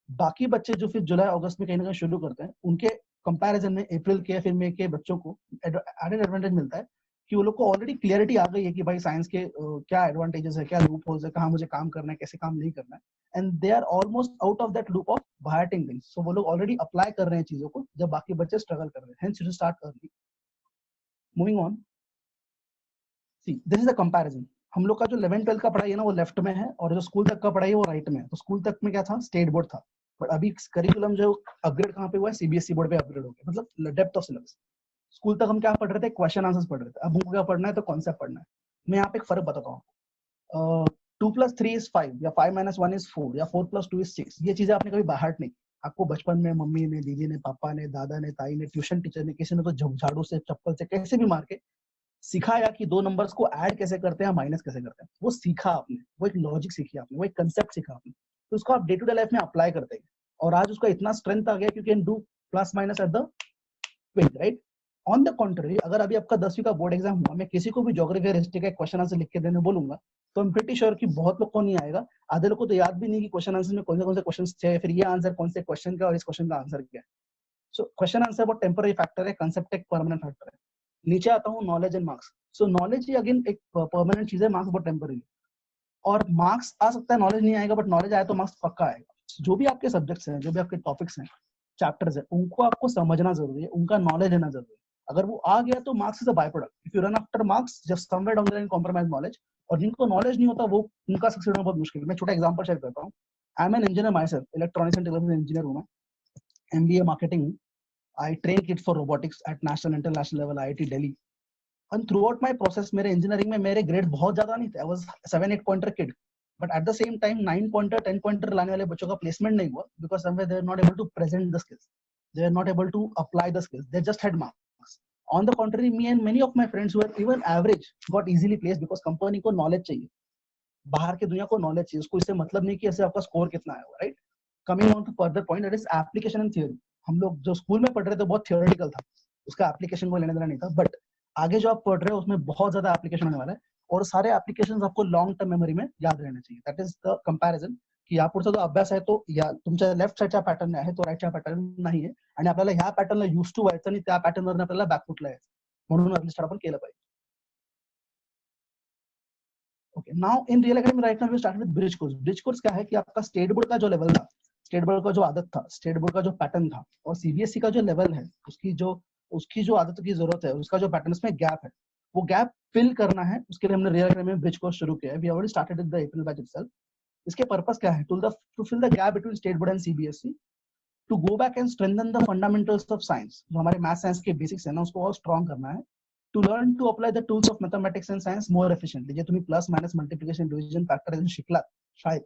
S5: बाकी बच्चे जो फिर जुलाई अगस्त में कहीं ना कहीं शुरू करते हैं, उनके कंपैरिजन में अप्रैल के या फिर मई के बच्चों को एडेड एडवांटेज मिलता है कि वो लोग को ऑलरेडी क्लियरिटी आ गई है कि भाई साइंस के क्या एडवांटेजेस है, क्या लूप होल्स है, कहाँ मुझे काम करना है, कैसे काम नहीं करना है. And they are almost out of that loop of biting things. So वो लोग ऑलरेडी अप्लाई कर रहे हैं चीजों को जब बाकी बच्चे स्ट्रगल कर रहे हैं. Hence you start early. Moving on, see this is the comparison. हम लोग का जो 11th-12th का पढ़ाई है ना वो लेफ्ट में है और जो स्कूल तक का पढ़ाई है वो राइट में है. तो स्कूल तक में क्या था, स्टेट बोर्ड था, बट अभी करिकुलम जो अपग्रेड कहाँ पे हुआ है, CBSE बोर्ड पे अपग्रेड हो गया. मतलब डेप्थ ऑफ सिलेबस. स्कूल तक हम क्या पढ़ रहे थे, क्वेश्चन आंसर्स पढ़ रहे थे. अब हमको क्या पढ़ना है, तो कॉन्सेप्ट पढ़ना है. मैं यहाँ पे एक फर्क बताता हूँ. 2 + 3 = 5 या 5 - 1 = 4 या 4 + 2 = 6. ये चीजें आपने कभी बाहर नहीं. आपको बचपन में मम्मी ने, दीदी ने, पापा ने, दादा ने, ताई ने, ट्यूशन टीचर ने, किसी ने तो झाड़ू से, चप्पल से, कैसे भी मार के सिखाया कि 2 नंबर्स को ऐड कैसे करते हैं, माइनस कैसे करते हैं. वो सीखा आपने, वो एक लॉजिक सीखी आपने, वो एक कंसेप्ट सीखा आपने. तो उसको आप डे टू डे लाइफ में अप्लाई करते हैं और आज उसका इतना स्ट्रेंथ आ गया कि you can do plus minus at the twink, right. On the contrary, अगर अभी आपका 10वीं का बोर्ड एग्जाम हुआ, मैं किसी को भी ज्योग्राफी और हिस्ट्री का क्वेश्चन आंसर लिख के देने बोलूंगा तो आई एम प्रीटी श्योर कि बहुत लोग को नहीं आएगा. आधे लोग को तो याद भी नहीं कि क्वेश्चन आंसर में कौन से क्वेश्चन थे, फिर ये आंसर कौन से क्वेश्चन का और इस क्वेश्चन का आंसर क्या है. सो क्वेश्चन आंसर बहुत टेम्पररी फैक्टर है, कंसेप्ट एक परमानेंट फैक्टर है. नीचे आता हूँ knowledge and marks. So knowledge he again एक परमानेंट चीज है, मार्क्स बहुत टेम्पररी. और मार्क्स आ सकता है, नॉलेज नहीं आएगा, बट नॉलेज आए तो मार्क्स पक्का आएगा. जो भी आपके सब्जेक्ट्स हैं, जो भी आपके टॉपिक्स हैं, चैप्टर्स हैं, उनको आपको समझना जरूरी है, उनका नॉलेज लेना जरूरी है. अगर वो आ गया तो marks is a by product. If you run after marks, just somewhere down the line compromise knowledge. और जिनको नॉलेज नहीं होता वो उनका सक्सेस होना बहुत मुश्किल है. मैं छोटा एग्जांपल शेयर करता हूँ. I am an engineer my self, electronics and television engineer हूँ मैं. MBA marketing. I train kids for robotics at national and international level, IIT Delhi. And throughout my process, मेरे engineering में मेरे grades बहुत ज़्यादा नहीं थे. I was 7-8 pointer kid. But at the same time, 9 pointer, 10 pointer लाने वाले बच्चों का placement नहीं हुआ because somewhere they are not able to present the skills. They are not able to apply the skills. They just had marks. On the contrary, me and many of my friends who were even average got easily placed because company को knowledge चाहिए. बाहर की दुनिया को knowledge चाहिए. उसको इससे मतलब नहीं कि ऐसे आपका score कितना आया हुआ, right? Coming on to further point, that is application and theory. हम लोग जो स्कूल में पढ़ रहे थे बहुत थियोरेटिकल था, उसका एप्लीकेशन को लेने देना नहीं था. बट आगे जो आप पढ़ रहे हो उसमें बहुत ज्यादा एप्लीकेशन होने वाला है और सारे एप्लीकेशंस आपको लॉन्ग टर्म मेमोरी में याद रहने चाहिए. दैट इज द कंपॅरिझन की यापुढचा जो अभ्यास आहे तो या तुमच्या लेफ्ट साइडच्या पॅटर्न आहे तो राईटच्या पॅटर्न नाही आहे आणि आपल्याला ह्या पॅटर्नला यूज टू व्हायचं आणि त्या पॅटर्नवरून आपल्याला बॅकफुटला यायचं. म्हणून अर्ली स्टार्ट आपण केलं पाहिजे. Okay, now in Real Academy right now we start with bridge course. Bridge course क्या है कि आपका स्टेट बोर्ड का जो लेवल था, स्टेट बोर्ड का जो आदत था, स्टेट बोर्ड का जो पैटर्न था और CBSE का जो लेवल है, उसकी जो आदत की जरूरत है, उसका जो पैटर्न में गैप है, वो गैप फिल करना है. उसके लिए हमने रियल एकेडमी में ब्रिज कोर्स शुरू किया है. We already started with the April batch itself. इसके पर्पस क्या है, to fill the gap between state board and CBSE, to go back and strengthen the fundamentals of science. जो हमारे math science के basics है ना, उसको और स्ट्रॉन्ग करना है. To learn to apply the tools of mathematics and science more efficiently. जे तुम्ही plus minus multiplication division factorisation शिकलात शाळेत,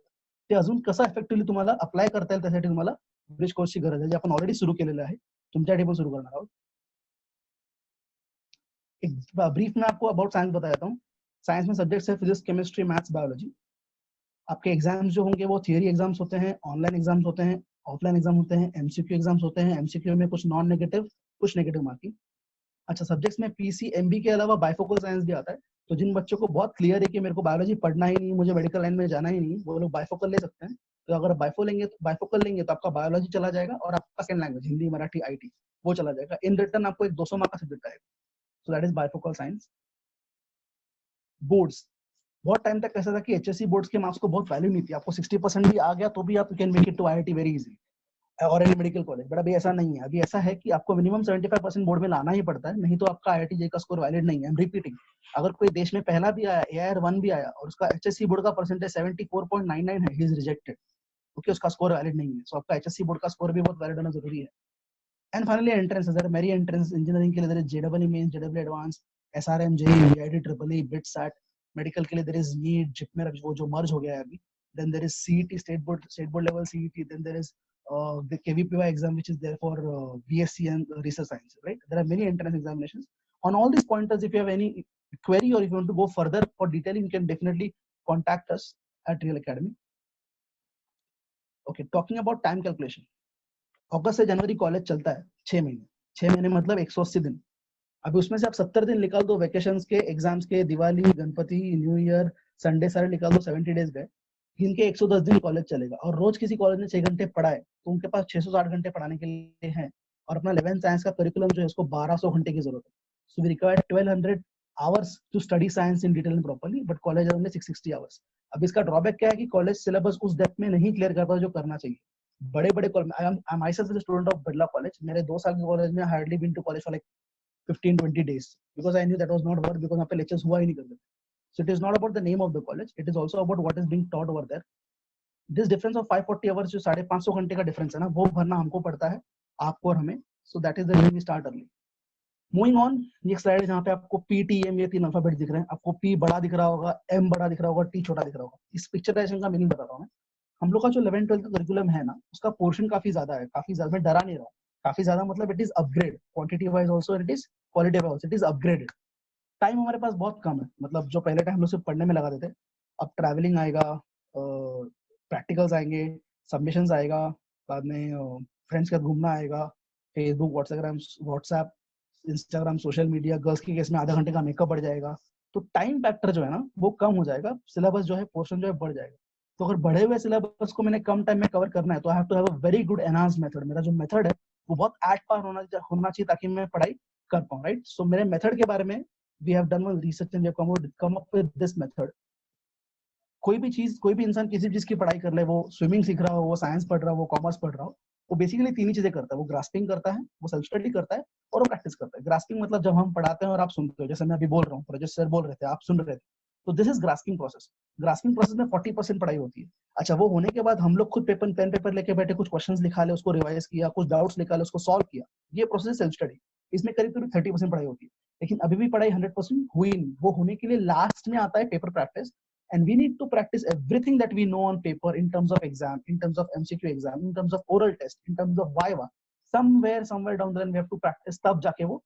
S5: ते अजून कसं इफेक्टिव्हली तुम्हाला अप्लाय करता येईल त्यासाठी तुम्हाला ब्रिज कोर्सची गरज आहे, जे आपण ऑलरेडी सुरू केलेलं आहे, तुमच्यासाठी पण सुरू करणार आहोत. एक ब्रीफ में आपको अबाउट साइंस बता देता हूँ. साइंस में सब्जेक्ट्स है फिजिक्स, केमिस्ट्री, मैथ्स, बायोलॉजी. आपके एग्जाम्स जो होंगे वो थियरी एग्जाम्स होते हैं, ऑनलाइन एग्जाम्स होते हैं, ऑफलाइन एग्जाम होते हैं, MCQ एग्जाम्स होते हैं. MCQ में कुछ नॉन नेगेटिव, कुछ नेगेटिव मार्किंग. अच्छा, सब्जेक्ट्स में PCMB के अलावा बाइफोकल साइंस भी आता है. तो जिन बच्चों को बहुत क्लियर है कि मेरे को बायोलॉजी पढ़ना ही नहीं, मुझे मेडिकल लाइन में जाना ही नहीं, वो लोग बाइफोकल ले सकते हैं. तो अगर बाइफोकल लेंगे तो आपका बायोलॉजी चला जाएगा और आपका second language Hindi, Marathi, IT वो चला जाएगा. इन रिटर्न आपको एक 200 मार्क का सब्जेक्ट आएगा. So that is bifocal science. Boards, बहुत टाइम तक ऐसा था कि HSC बोर्ड्स के मार्क्स को बहुत वैल्यू नहीं थी. आपको 60% भी आ गया तो भी आप can make it to IIT very easily. Orange medical college, but अभी ऐसा नहीं है। अभी ऐसा है कि आपको मिनिमम 75% बोर्ड में लाना ही पड़ता है, नहीं तो आपका IIT JEE का स्कोर वैलिड नहीं है। आई एम रिपीटिंग, अगर कोई देश में पहला भी आया, AIR-1 भी आया और उसका HSC बोर्ड का परसेंटेज 74.99 है, ही इज रिजेक्टेड, क्योंकि उसका स्कोर वैलिड नहीं है। सो आपका HSC बोर्ड का स्कोर भी बहुत वैलिड होना जरूरी है। And finally entrance, there are many entrance engineering के लिए, there is JEE mains, JEE advance, SRM, JEE, VIT, EEE, BIT-SAT। Medical के लिए देयर इज नीट, जिपमेर, वो जो मर्ज हो गया है अभी। Then there is CET, state board level CET। Then there is the KVPY exam, which is there for BSc and research science, right? There are many entrance examinations. On all these pointers, if you have any query or if you want to go further for detailing, you can definitely contact us at Real Academy. Okay, talking about time calculation. अगस्त से जनवरी college चलता है 6 महीने। 6 महीने मतलब 180 दिन। अभी उसमें से आप 70 दिन निकाल दो वेकेशंस के, एग्जाम्स के, Diwali, Ganpati, new year, Sunday सारे निकाल दो, 70 डेज गए। इनके 110 दिन कॉलेज चलेगा और रोज किसी कॉलेज ने 6 घंटे पढ़ाए तो उनके पास 660 घंटे पढ़ाने के लिए हैं। और अपना 11th साइंस का करिकुलम जो है उसको 1200 घंटे की जरूरत है। So we require 1200 hours to study science in detail and properly, but college है ओनली 660 आवर्स। अब इसका ड्रॉबैक क्या है कि कॉलेज सिलेबस उस डेप्थ में नहीं क्लियर कर पाता जो करना चाहिए। बड़े बड़े college, I am myself a student of Birla college. मेरे 2 साल के कॉलेज में hardly been to college for like 15-20 days because I knew that was not worth, because वहाँ पे lectures हुआ ही नहीं करते। So it is not about the name of the college, it is also about what is being taught over there. This difference of 540 hours, जो 550 घंटे का difference है ना, वो भरना हमको पड़ता है, आपको और हमें। So that is the reason we start early. Moving on, next slide जहाँ पे आपको P, T, M ये 3 अल्फाबेट दिख रहे हैं। आपको P बड़ा दिख रहा होगा, M बड़ा दिख रहा होगा, T छोटा दिख रहा होगा। इस पिक्चराइजेशन का मीनिंग बताता हूँ मैं। हम लोग का जो 11th-12th का करिकुलम है ना, उसका पोर्शन काफी ज्यादा है, काफी ज्यादा। मैं डरा नहीं रहा हूँ, काफी ज्यादा मतलब it is upgrade, quantity wise also, it is quality wise also, it is upgraded. Time हमारे पास बहुत कम है, मतलब जो पहले टाइम हम लोग सिर्फ पढ़ने में लगा देते, अब ट्रैवलिंग आएगा, प्रैक्टिकल्स आएंगे, सबमिशंस आएगा, बाद में फ्रेंड्स के साथ घूमना आएगा, Facebook, WhatsApp, Instagram, social media. Girls के केस में आधा घंटे का मेकअप बढ़ जाएगा। तो टाइम फैक्टर जो है ना वो कम हो जाएगा, सिलेबस जो है, पोर्शन जो है बढ़ जाएगा। तो अगर बढ़े हुए सिलेबस को मैंने कम टाइम में कवर करना है तो I have to have a very good enhance method. मेरा जो मेथड है वो बहुत एट पार होना चाहिए ताकि मैं पढ़ाई कर पाऊँ, राइट? सो मेरे मेथड के बारे में we have done one research and we have come up with this method. कोई भी चीज, कोई भी इंसान किसी चीज की पढ़ाई कर ले, वो स्विमिंग सीख रहा हो, वो साइंस पढ़ रहा हो, वो कॉमर्स पढ़ रहा हो, वो बेसिकली 3 ही चीजें करता है। वो ग्रास्पिंग करता है, वो सेल्फ स्टडी करता है और वो प्रैक्टिस करता है। ग्रास्पिंग मतलब जब हम पढ़ाते हैं और आप सुनते हो, जैसे मैं अभी बोल रहा हूँ, प्रोजेक्ट सर बोल रहे थे, आप सुन रहे थे, तो this is grasping process. Grasping process में 40% पढ़ाई होती है। अच्छा, वो होने के बाद हम लोग खुद पेन पेपर लेके बैठे, कुछ क्वेश्चंस लिखा ले, उसको रिवाइज किया, कुछ डाउट्स निकाले, उसको सॉल्व किया, ये प्रोसेस सेल्फ स्टडी। इसमें करीब करीब 30% पढ़ाई होती है। लेकिन अभी भी पढ़ाई 100% हुई नहीं। वो होने के लिए लास्ट में आता है paper practice, and we need to practice everything that we know on paper in terms of exam, in terms of MCQ exam, in terms of oral test, in terms of viva. Somewhere down the line we have to practice, तब जाके वो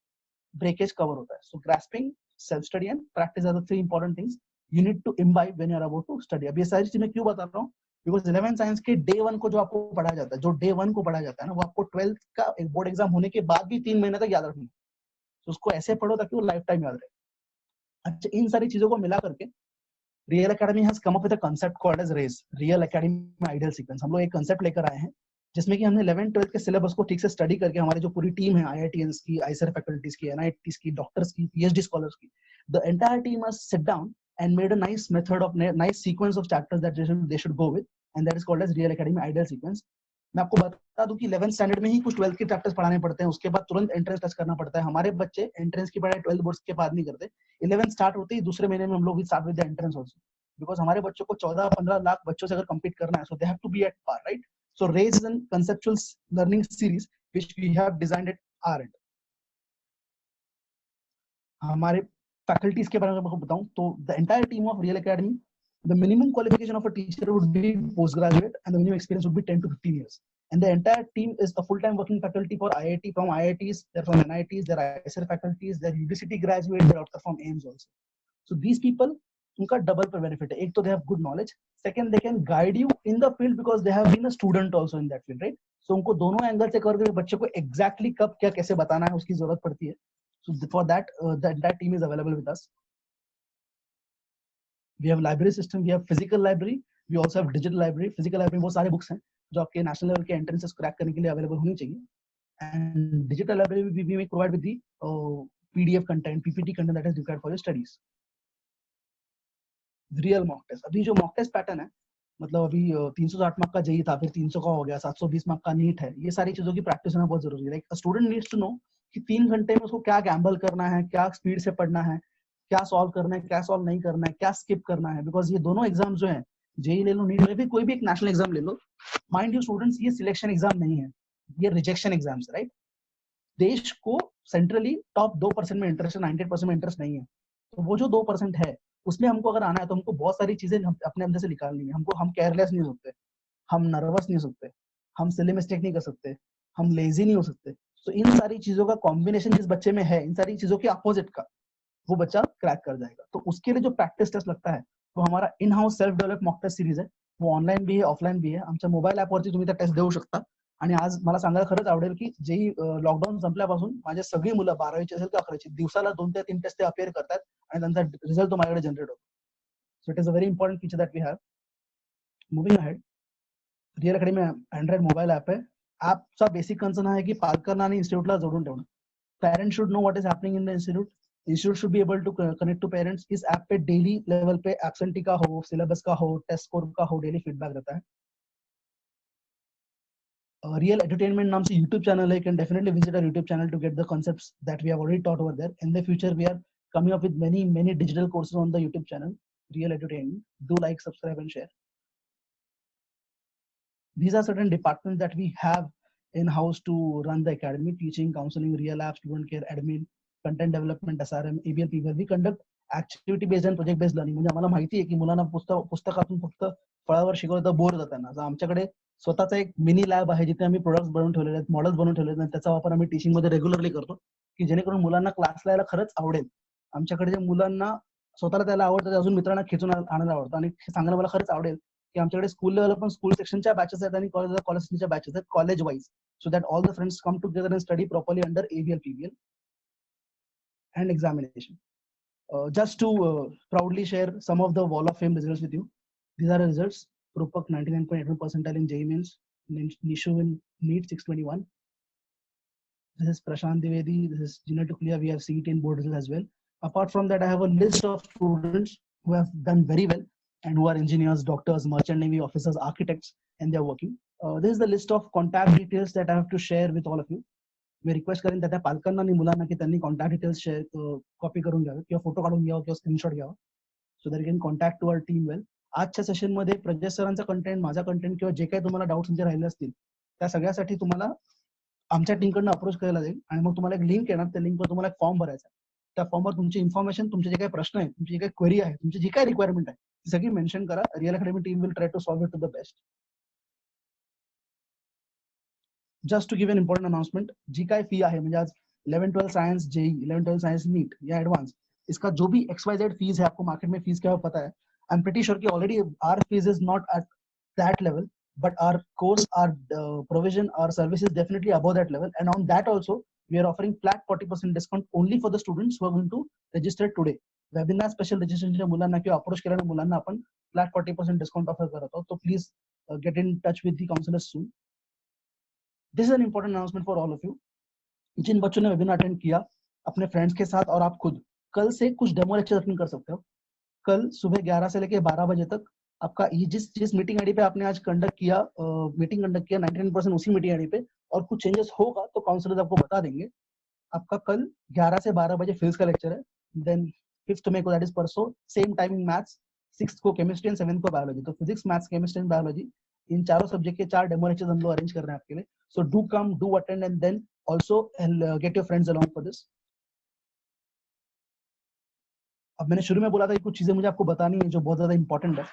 S5: breakage cover होता है। So grasping, self study and practice are the 3 important things you need to imbibe when you are about to study. अब ये सारी चीजें क्यों बता रहा हूँ? Because 11th साइंस के day 1 को जो आपको पढ़ाया जाता है, जो day 1 को पढ़ाया जाता है ना, वो आपको 12th का एक बोर्ड एग्जाम होने के बाद भी 3 महीने तक याद रखना है। तो उसको ऐसे पढ़ो ताकि वो लाइफ टाइम याद रहे। अच्छा, इन सारी चीजों को मिला करके Real Academy has come up with a concept called as RAISE, Real Academy Ideal Sequence. हम लोग एक concept लेकर आए हैं जिसमें कि हमने 11th-12th के सिलेबस को ठीक से स्टडी करके, हमारी जो पूरी टीम है, IITians की, ICAR फैकल्टीज की, NITs की, डॉक्टर्स की, PhD स्कॉलर्स की, the entire team has sit down and made a nice method of nice sequence of chapters that they should go with, and that is called as Real Academy Ideal Sequence. मैं आपको बता दूं कि 11th standard में ही कुछ 12th के chapters पढ़ाने पड़ते हैं, उसके बाद तुरंत एंट्रेंस टेस्ट करना पड़ता है। हमारे बच्चे एंट्रेंस की पढ़ाई 12th बोर्ड्स के बाद नहीं करते। 11th स्टार्ट होते ही दूसरे महीने में हम लोग भी start with the entrance also, because हमारे बच्चों को 14-15 लाख बच्चों से अगर कंपीट करना है, so they have to be at par, right? So RAISE is a conceptual learning series which we have designed at our end. हमारे फैकल्टीज के बारे में आपको बताऊं तो the entire team of Real academy, the minimum qualification of a teacher would be postgraduate and the minimum experience would be 10 to 15 years, and the entire team is a full-time working faculty for IIT, from IITs, they're from NITs, they're ICAR faculties, they're university graduates, they're out from AIMS also. So these people, उनका double benefit है। एक तो they have good knowledge, second they can guide you in the field because they have been a student also in that field, right? So उनको दोनों angle से cover करके बच्चे को एग्जैक्टली कब क्या कैसे बताना है उसकी जरूरत पड़ती है। So for that the entire team is available with us. We have library system, we have physical library, we also have digital library. Physical library वो सारे बुक्स हैं जो आपके नेशनल लेवल के एंट्रेंसेस क्रैक करने के लिए अवेलेबल होनी चाहिए, and digital library we may provide with the PDF content, PPT content that is required for your studies. Real mock test, अभी जो mock test pattern है मतलब अभी 360 मार्क का जेई था, फिर 300 का हो गया, 720 मार्क का नीट है, ये सारी चीजों की प्रैक्टिस होना बहुत जरूरी है। Like student needs to know कि 3 घंटे में उसको क्या गैम्बल करना है, क्या स्पीड से पढ़ना है, क्या सॉल्व करना है, क्या सॉल्व नहीं करना है, क्या स्किप करना है। बिकॉज ये दोनों एग्जाम जो है, जेई ले लो, नीट ले लो, फिर कोई भी एक नेशनल एग्जाम ले लो, माइंड यू स्टूडेंट्स, ये सिलेक्शन एग्जाम नहीं है, ये रिजेक्शन एग्जाम्स, राइट। देश को सेंट्रली टॉप 2% में इंटरेस्ट है, 98% में इंटरेस्ट नहीं है। तो वो जो 2% है, उसमें हमको अगर आना है तो हमको बहुत सारी चीजें अपने अंदर से निकालनी है। हमको, हम केयरलेस नहीं हो सकते, हम नर्वस नहीं हो सकते, हम सिली मिस्टेक नहीं कर सकते, हम लेजी नहीं हो सकते। तो इन सारी चीजों का कॉम्बिनेशन जिस बच्चे में है, इन सारी चीजों के अपोजिट का, वो बच्चा क्रैक कर जाएगा। तो उसके लिए जो प्रॅक्टिस टेस्ट लगता है, वो हमारा in house self develop mock test series आहे। वो ऑनलाईन भी आहे, ऑफलाईन भी आहे। आमच्या मोबाईल ऍपवरती तुम्ही त्या टेस्ट देऊ शकता। आणि आज मला सांगायला खरंच आवडेल की जेही लॉकडाऊन संपल्यापासून माझे सगळी मुलं 12वीची असेल किंवा 11वीची, दिवसाला 2 ते 3 टेस्ट ते अपियर करतात आणि त्यांचा रिझल्ट तो माझ्याकडे जनरेट होतो. So it is a very important feature that we have. Moving ahead, Real Academy android mobile app आहे. ऍपचा बेसिक कन्सर्न आहे की पालकांना आणि इन्स्टिट्यूटला जोडून ठेवणं. Parents should know what is happening in the institute, institute should be able to connect to parents. इस ऐप पे डेली लेवल पे एब्सेंटी का हो, सिलेबस का हो, टेस्ट स्कोर का हो, डेली फीडबैक रहता है. रियल एंटरटेनमेंट नाम से यूट्यूब चैनल है. You can definitely visit our YouTube channel to get the concepts that we have already taught over there. In the future, we are coming up with many digital courses on the YouTube channel, Real Entertainment. Do like, subscribe, and share. These are certain departments that we have in-house to run the academy: teaching, counseling, real app, student care, admin, content development, SRM, ABL, PBL. We conduct activity-based and project-based learning. म्हणजे आम्हाला माहिती आहे की मुलांना पुस्तकातून फक्त फळावर शिकवलं तर बोर होतात त्यांना. आमच्याकडे स्वतःचा एक मिनी लॅब आहे जिथे आम्ही प्रोडक्ट्स बनवून ठेवलेले आहेत, मॉडेल्स बनवून ठेवलेले आहेत. त्याचा वापर आम्ही टीचिंग मध्ये रेग्युलरली करतो की जेणेकरून मुलांना क्लासला यायला खरंच आवडेल. आमच्याकडे जे मुलांना स्वतःला त्याला आवडतं, ते अजून मित्रांना खेचून आणायला आवडतं. आणि हे सांगायला मला खरंच आवडेल की आमच्याकडे स्कूल लेवल पण स्कूल सेक्शनच्या बॅचेस आहेत आणि कॉलेज सेक्शनच्या बॅचेस आहेत, college wise, so that all the friends come together and study properly under ABL, PBL and examination. Just to proudly share some of the Wall of Fame results with you. These are the results. Rupak 99.81 percentile in JEE Mains. Nishu in NEET 621. This is Prashant Dwivedi. This is Jina Tuklia. We have CET in board results as well. Apart from that, I have a list of students who have done very well and who are engineers, doctors, merchant navy officers, architects, and they are working. This is the list of contact details that I have to share with all of you. Me request करेन त्या पालकांना आणि मुलांना की त्यांनी contact details share copy करून घ्यावे किंवा फोटो काढून घ्यावा किंवा स्क्रीनशॉट घ्यावा, so that you can contact to our team well. आजच्या सेशन मध्ये प्रजेश सरांचा कंटेंट, माझा कंटेंट किंवा जे काही तुम्हाला डाऊट्स तुमचे राहिले असतील त्या सगळ्यासाठी तुम्हाला आमच्या टीमकडनं अप्रोच करायला जाईल. आणि मग तुम्हाला एक लिंक येणार, त्या लिंकवर तुम्हाला एक फॉर्म भरायचा. त्या फॉर्मवर तुमची इन्फॉर्मेशन, तुमचे जे काही प्रश्न आहेत, तुमची जी काही क्वेरी आहे, तुमची जी काही रिक्वायरमेंट आहे ती सगळी मेन्शन करा. Real Academy team will try to solve it to the best. Just to give an important announcement, जी काय फी आहे म्हणजे आज 11-12 साइंस जेई, 11-12 साइंस नीट या एडवांस, इसका जो भी XYZ फीस है, आपको मार्केट में फीस क्या पता है. आई एम प्रीटी श्योर कि already our fees is not at that level, but our course, our provision, our service is definitely above that level. And on that also, we are offering flat 40% discount only for the students who are going to register today. Webinar special registration मुलांना किंवा approach केलेल्या मुलांना आपण flat 40% discount offer करत आहोत. So please get in touch with the counselors soon. This is an important announcement for all of you. जिन बच्चों ने webinar attend किया अपने फ्रेंड्स के साथ और आप खुद, कल से कुछ डेमो लेक्चर अटेंड कर सकते हो. कल सुबह 11 से लेकर 12 बजे तक आपका जिस मीटिंग आईडी पे आपने आज मीटिंग कंडक्ट किया 99% उसी मीटिंग आईडी पे, और कुछ चेंजेस होगा तो काउंसलर्स आपको बता देंगे. आपका कल 11 से 12 बजे फिजिक्स का लेक्चर है. देन 5th मई को, दैट इज परसों, सेम टाइमिंग मैथ्स, 6th को केमिस्ट्री एंड 7th को बायोलॉजी. तो physics, maths, chemistry and biology, इन चारों सब्जेक्ट के 4 डेमो लेक्चर्स हम लोग अरेंज कर रहे हैं आपके लिए. So do come, do attend and then also get your friends along for this. अब मैंने शुरू में बोला था कि कुछ चीजें मुझे आपको बतानी है जो बहुत ज्यादा इंपॉर्टेंट है.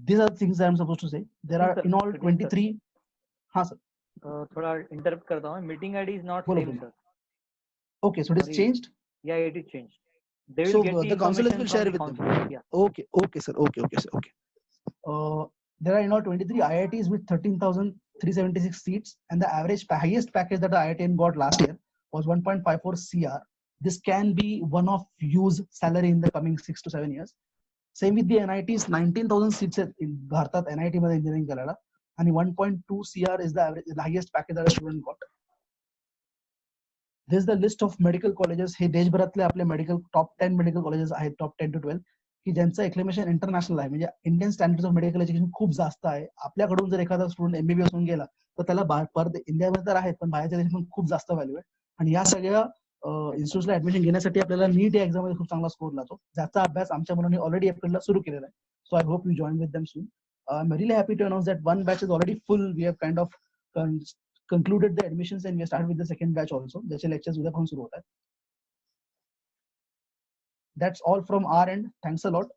S5: These are things that I'm supposed to say. There are in all 23. हाँ सर.
S1: थोड़ा इंटरप्ट करता हूँ. मीटिंग आईडी इज नॉट
S5: बोलो,
S1: सेम
S5: बोलो.
S1: Sir.
S5: Okay, so it is changed.
S1: Yeah, it is changed. They will
S5: So
S1: get
S5: the counselors
S1: information
S5: will
S1: from
S5: share
S1: the
S5: with them.
S1: counselors. Yeah.
S5: Okay sir. Okay sir. Okay. There are in all 23 IITs with 13,376 seats, and the highest package that the IITM got last year was 1.54 CR. This can be one of you's salary in the coming 6 to 7 years. Same with the NITs, 19,000 seats in भारतात NIT मध्ये engineering करायला, आणि 1.2 CR is the highest package that a student got. This is the list of medical colleges. हे देशभरातले आपले medical top 10 medical colleges आहेत, top 10 to 12, की ज्यांचं एक्लेमेशन international आहे, म्हणजे Indian standards of medical education खूप जास्त आहे. आपल्याकडून जर एखादा स्टुडंट MBBS होऊन गेला तर त्याला परत इंडियामध्ये तर आहेत पण बाहेरच्या देशात पण खूप जास्त व्हॅल्यू आहे. आणि या सगळ्या इन्स्टिट्यूटला ऍडमिशन घेण्यासाठी आपल्याला नीट या एक्झाम मध्ये खूप चांगला स्कोर लागतो, ज्याचा अभ्यास आमच्या मुलांनी ऑलरेडी एप्रिलला सुरू केलेला आहे. So I hope you join with them soon. I'm really happy to announce that one batch is already full. We have kind of concluded the admissions and we started with the second batch also. ज्याचे lectures उद्यापासून सुरू होत आहेत. That's all from our end. Thanks a lot.